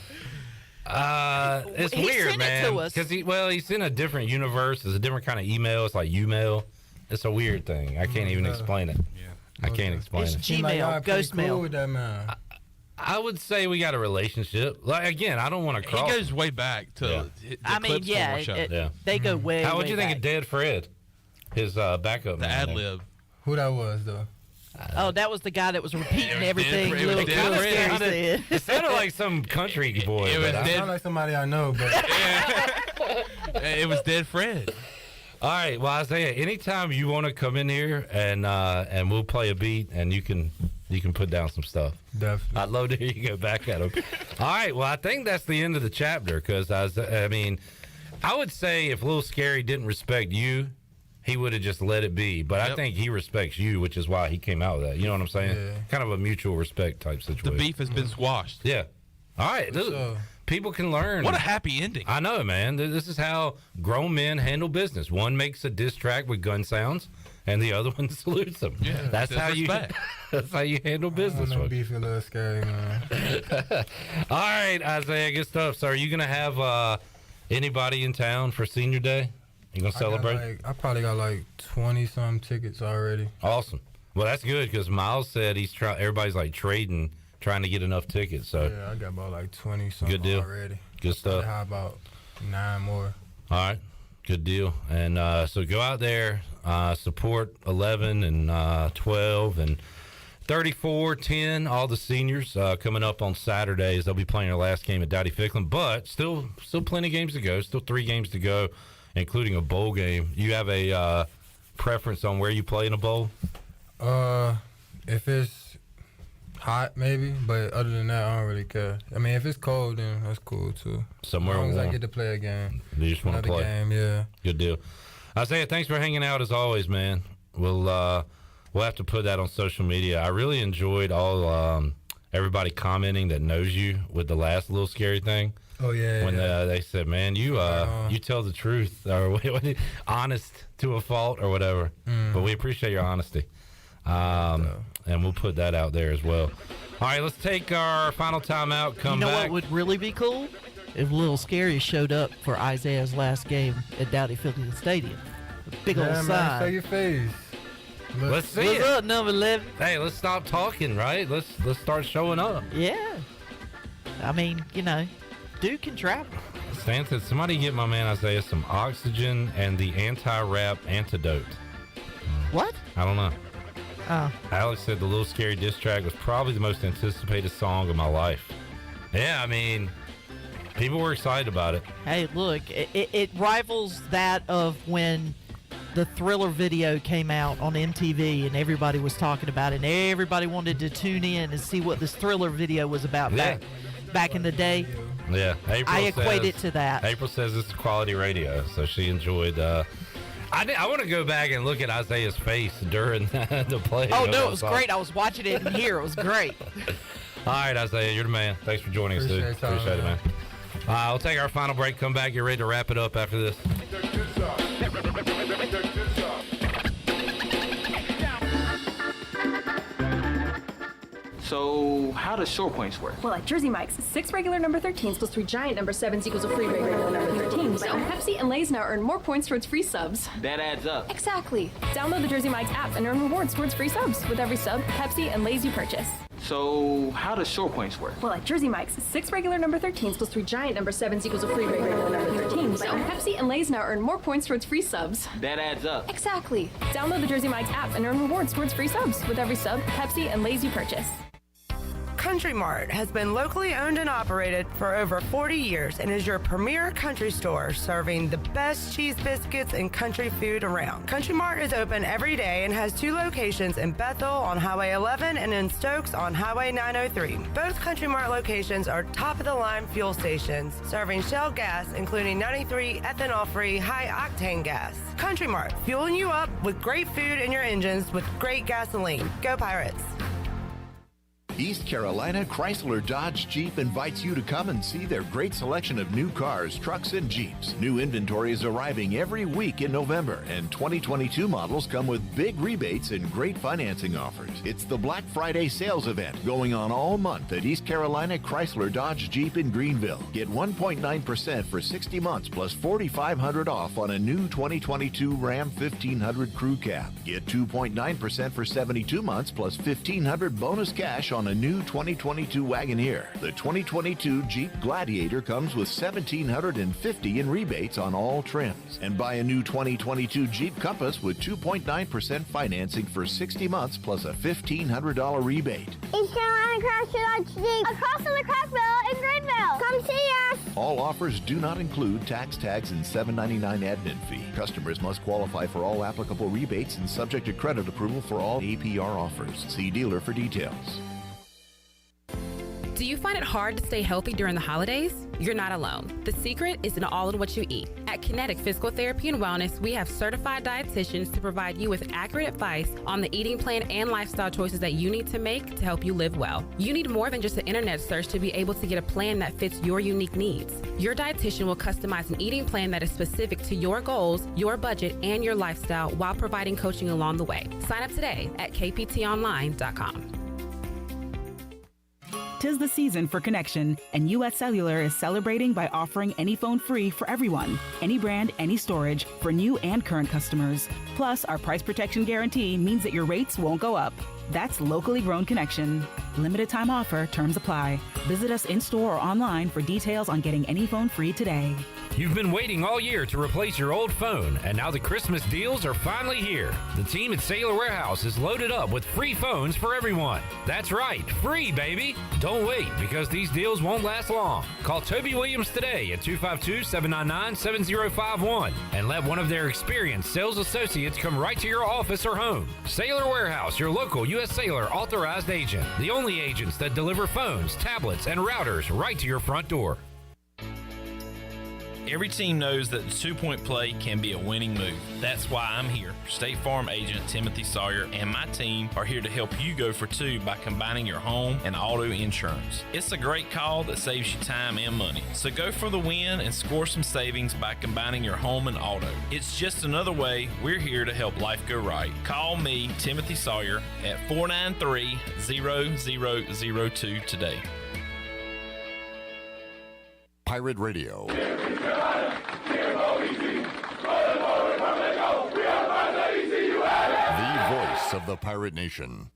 It's He weird, sent it man. to us. Because he's in a different universe. It's a different kind of email. It's like Umail. It's a weird thing. I can't even explain it. Yeah. I can't explain It's it. Gmail, Like, y'all pretty ghost mail. cool with that man. I would say we got a relationship. Like again, I don't want to cross. He goes way back to the I mean, Clips yeah, Homework show. they go way. How would way you think back. of Dead Fred? His backup The man. ad lib. Who that was though? Oh, that was the guy that was repeating everything. It was Little Dead Little Fred. Scary said. It sounded like some country boy. It was but I- Sound like somebody I know, but It was Dead Fred. All right, well, Isaiah, anytime you want to come in here and we'll play a beat and you can put down some stuff. definitely. I'd love to hear you go back at him. All right, well, I think that's the end of the chapter because I mean, I would say if Lil Scary didn't respect you, he would have just let it be. But I Yep. think he respects you, which is why he came out with that. You know what I'm saying? Yeah. Kind of a mutual respect type The situation. beef has been squashed. Yeah. All right, look, sure. people can learn. What a happy ending. I know, man. This is how grown men handle business. One makes a diss track with gun sounds, and the other one salutes them. Yeah, that's how you. disrespect. That's how you handle I business. don't know, folks. beef a little scary, man. All right, Isaiah, good stuff. So, are you gonna have anybody in town for Senior Day? You gonna celebrate? I probably got like 20-some tickets already. Awesome. Well, that's good because Miles said he's trying. Everybody's like trying to get enough tickets. So, Yeah, I got about like 20-some Good deal. already. good stuff. How about 9 more? All right, good deal. And so go out there, support 11 and 12 and 34, 10, all the seniors coming up on Saturdays. They'll be playing their last game at Dowdy Ficklin, but still plenty of games to go. Still 3 games to go, including a bowl game. You have a preference on where you play in a bowl? If it's hot, maybe, but other than that, I don't really care. I mean, if it's cold, then that's cool too. Somewhere as long as I warm. get to play a game. You just want to Another play. game, yeah. Good deal. Isaiah, thanks for hanging out as always, man. We'll have to put that on social media. I really enjoyed all everybody commenting that knows you with the last little scary thing. Oh yeah. When yeah. they said, "Man, you tell the truth," or honest to a fault, or whatever. But we appreciate your honesty, and we'll put that out there as well. All right, let's take our final timeout. Come You know back. what would really be cool? If Little Scary showed up for Isaiah's last game at Dowdy Ficklin Stadium. A big old Yeah, man, show sign. your face. Let's see What's it. up, number 11? Hey, let's stop talking, right? Let's start showing up. Yeah. I mean, you know, dude can travel. Stan said, somebody get my man Isaiah some oxygen and the anti-rap antidote. What? I don't know. Oh. Alex said the Little Scary diss track was probably the most anticipated song of my life. Yeah, I mean, people were excited about it. Hey, look, it rivals that of when the Thriller video came out on MTV and everybody was talking about it and everybody wanted to tune in and see what this Thriller video was about back in the day. Yeah, April I equate says- it to that. April says it's quality radio, so she enjoyed. I want to go back and look at Isaiah's face during the play. Oh, of no, that it was song. great. I was watching it in here. It was great. All right, Isaiah, you're the man. Thanks for joining us, dude. Appreciate it, man. I'll take our final break. Come back. Get ready to wrap it up after this. So how does short points work? Well, at Jersey Mike's, 6 regular number 13s plus 3 giant number 7s equals a free regular number 13. So Pepsi and Lay's now earn more points towards free subs. That adds up. Exactly. Download the Jersey Mike's app and earn rewards towards free subs with every sub, Pepsi, and Lay's you purchase. So how does short points work? Well, at Jersey Mike's, 6 regular number 13s plus 3 giant number 7s equals a free regular number 13. So Pepsi and Lay's now earn more points towards free subs. That adds up. Exactly. Download the Jersey Mike's app and earn rewards towards free subs with every sub, Pepsi, and Lay's you purchase. Country Mart has been locally owned and operated for over 40 years and is your premier country store serving the best cheese biscuits and country food around. Country Mart is open every day and has 2 locations in Bethel on Highway 11 and in Stokes on Highway 903. Both Country Mart locations are top-of-the-line fuel stations serving Shell gas, including 93 ethanol-free high-octane gas. Country Mart, fueling you up with great food in your engines with great gasoline. Go Pirates! East Carolina Chrysler Dodge Jeep invites you to come and see their great selection of new cars, trucks, and Jeeps. New inventory is arriving every week in November, and 2022 models come with big rebates and great financing offers. It's the Black Friday sales event going on all month at East Carolina Chrysler Dodge Jeep in Greenville. Get 1.9% for 60 months plus $4,500 off on a new 2022 Ram 1500 Crew Cab. Get 2.9% for 72 months plus $1,500 bonus cash on a new 2022 Wagoneer. The 2022 Jeep Gladiator comes with $1,750 in rebates on all trims. And buy a new 2022 Jeep Compass with 2.9% financing for 60 months plus a $1,500 rebate. East Carolina Chrysler Dodge Jeep, across from the Craftmill in Greenville. Come see us! All offers do not include tags, and $7.99 admin fee. Customers must qualify for all applicable rebates and subject to credit approval for all APR offers. See dealer for details. Do you find it hard to stay healthy during the holidays? You're not alone. The secret is in all in what you eat. At Kinetic Physical Therapy and Wellness, we have certified dietitians to provide you with accurate advice on the eating plan and lifestyle choices that you need to make to help you live well. You need more than just an internet search to be able to get a plan that fits your unique needs. Your dietitian will customize an eating plan that is specific to your goals, your budget, and your lifestyle while providing coaching along the way. Sign up today at kptonline.com. 'Tis the season for connection, and U.S. Cellular is celebrating by offering any phone free for everyone. Any brand, any storage, for new and current customers. Plus, our price protection guarantee means that your rates won't go up. That's locally grown connection. Limited time offer, terms apply. Visit us in-store or online for details on getting any phone free today. You've been waiting all year to replace your old phone, and now the Christmas deals are finally here. The team at Sailor Warehouse is loaded up with free phones for everyone. That's right, free, baby. Don't wait, because these deals won't last long. Call Toby Williams today at 252-799-7051 and let one of their experienced sales associates come right to your office or home. Sailor Warehouse, your local U.S. Sailor authorized agent. The only agents that deliver phones, tablets, and routers right to your front door. Every team knows that the two-point play can be a winning move. That's why I'm here. State Farm agent Timothy Sawyer and my team are here to help you go for two by combining your home and auto insurance. It's a great call that saves you time and money. So go for the win and score some savings by combining your home and auto. It's just another way we're here to help life go right. Call me, Timothy Sawyer, at 493-0002 today. Pirate Radio. The voice of the Pirate Nation.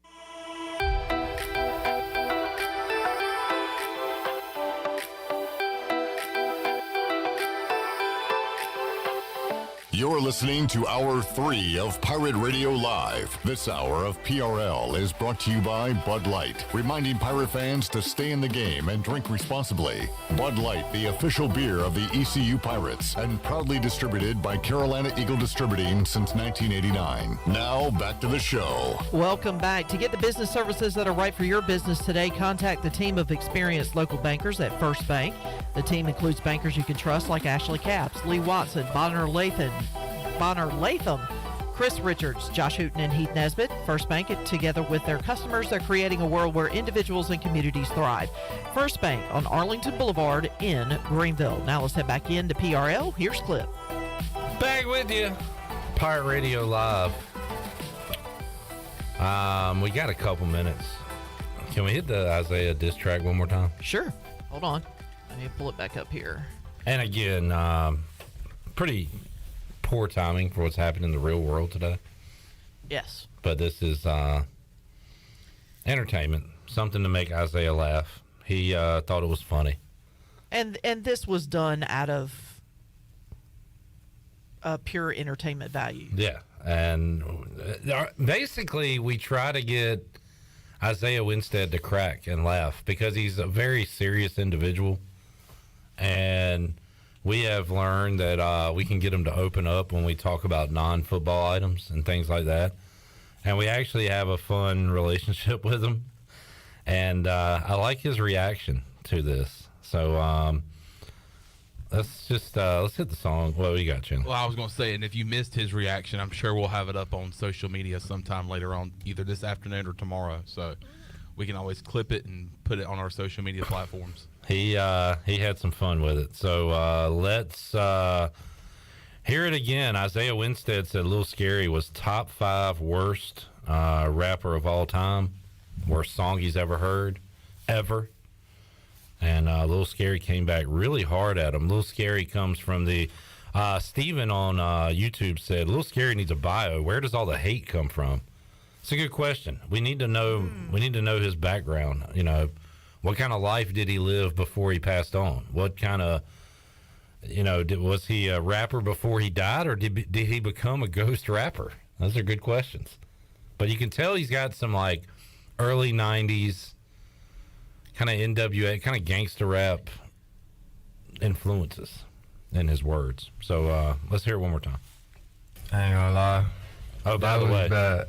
You're listening to Hour 3 of Pirate Radio Live. This hour of PRL is brought to you by Bud Light, reminding Pirate fans to stay in the game and drink responsibly. Bud Light, the official beer of the ECU Pirates, and proudly distributed by Carolina Eagle Distributing since 1989. Now, back to the show. Welcome back. To get the business services that are right for your business today, contact the team of experienced local bankers at First Bank. The team includes bankers you can trust like Ashley Capps, Lee Watson, Bonner Latham, Chris Richards, Josh Hooten, and Heath Nesbitt. First Bank, together with their customers, they're creating a world where individuals and communities thrive. First Bank on Arlington Boulevard in Greenville. Now let's head back into PRL. Here's Clip. Back with you. Pirate Radio Live. We got a couple minutes Can we hit the Isaiah diss track one more time? Sure. Hold on. Let me pull it back up here. And again, pretty poor timing for what's happening in the real world today. Yes. But this is entertainment, something to make Isaiah laugh. He thought it was funny. And this was done out of pure entertainment value. Yeah. And basically, we try to get Isaiah Winstead to crack and laugh because he's a very serious individual. And we have learned that we can get him to open up when we talk about non-football items and things like that. And we actually have a fun relationship with him. And I like his reaction to this. So let's just let's hit the song. What do you got, Chin? Well, I was going to say, and if you missed his reaction, I'm sure we'll have it up on social media sometime later on, either this afternoon or tomorrow. So we can always clip it and put it on our social media platforms. He had some fun with it. So let's hear it again. Isaiah Winstead said Lil Scary was top 5 worst rapper of all time, worst song he's ever heard, ever. And Lil Scary came back really hard at him. Lil Scary comes from the Steven on YouTube said Lil Scary needs a bio. Where does all the hate come from? It's a good question. We need to know. We need to know his background. You know, what kind of life did he live before he passed on? What kind of, you know, was he a rapper before he died, or did he become a ghost rapper? Those are good questions. But you can tell he's got some like early '90s kind of NWA, kind of gangster rap influences in his words. So let's hear it one more time. I ain't gonna lie. Oh, by the way, bad.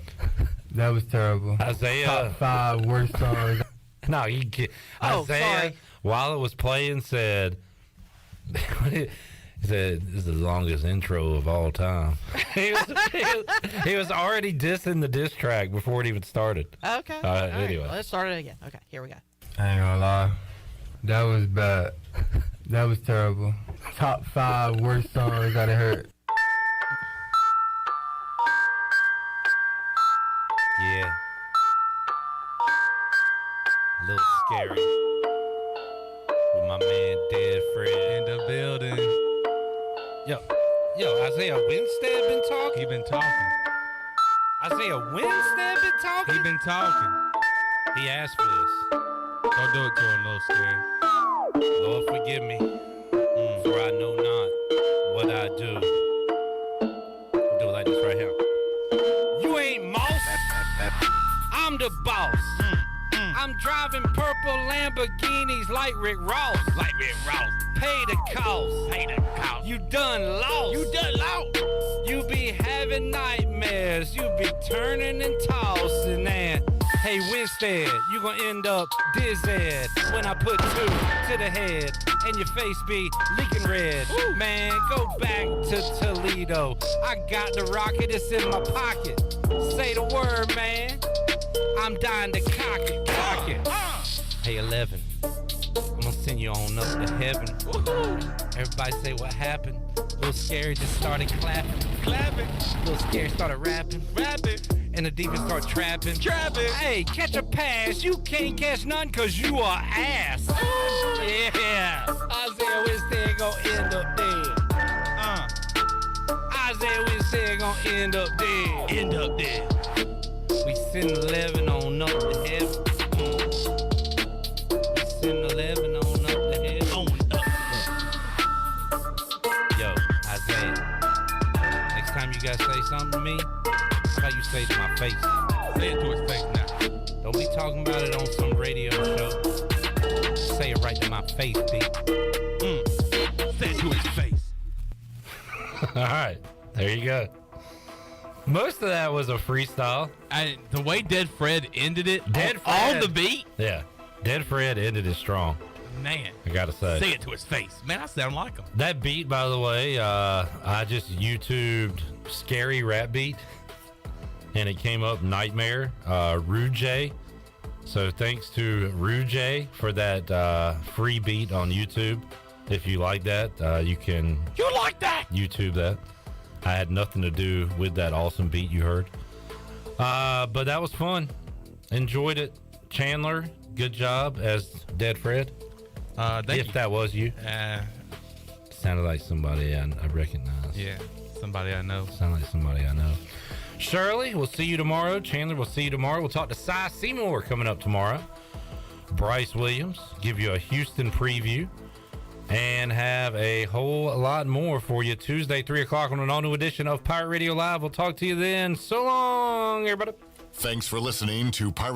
That was terrible. Isaiah, top 5 worst songs. No, you can't. Isaiah, sorry. while it was playing, said, he said, "This is the longest intro of all time." he was already dissing the diss track before it even started. Okay. Anyway, Right, let's start it again. Okay, here we go. I ain't gonna lie. That was bad. That was terrible. Top 5 worst songs I done heard. Yeah. A little scary. With my man Dead Fred in the building. Yo, Isaiah Winstead been talking? He been talking. Isaiah Winstead been talking? He been talking. He asked for this. Don't do it to him, Lil Scary. Lord, forgive me, for I know not what I do. Do it like this right here. You ain't Moss. I'm the boss. I'm driving purple Lamborghinis like Rick Ross. Like Rick Ross. Pay the cost. Pay the cost. You done lost. You done lost. You be having nightmares. You be turning and tossing and hey, Winstead, you gonna end up dizzy when I put 2 to the head and your face be leaking red. Ooh. Man, go back to Toledo. I got the rocket, it's in my pocket. Say the word, man. I'm dying to cock it. Hey, 11, I'm gonna send you on up to heaven. Everybody say what happened. Lil Scary just started clapping. Lil Scary started rapping. And the defense start trapping. Hey, catch a pass. You can't catch none cause you are ass. Yeah. Isaiah Winstead gon' end up dead. Isaiah Winstead gon' end up dead. We send 11 on up to heaven. We send 11 on up to heaven. Yo, Isaiah. Next time you guys say something to me, that's how you say it to my face. Say it to his face now. Don't be talking about it on some radio show. Say it right to my face, B. Say it to his face. All right, there you go. Most of that was a freestyle. The way Dead Fred ended it, Dead on Fred. the beat. Yeah, Dead Fred ended it strong. Man, I gotta say. Say it to his face. Man, I sound like him. That beat, by the way, I just YouTubed Scary Rap Beat, and it came up Nightmare, Rude J. So thanks to Rude J for that free beat on YouTube. If you like that, you can YouTube that. I had nothing to do with that awesome beat you heard. But that was fun. Enjoyed it. Chandler, good job as Dead Fred. Thank you. That was you. Sounded like somebody I recognize. Yeah, somebody I know. Sounded like somebody I know. Shirley, we'll see you tomorrow. Chandler, we'll see you tomorrow. We'll talk to Cy Seymour coming up tomorrow. Bryce Williams, give you a Houston preview. And have a whole lot more for you Tuesday, 3 o'clock on an all-new edition of Pirate Radio Live. We'll talk to you then. So long, everybody. Thanks for listening to Pirate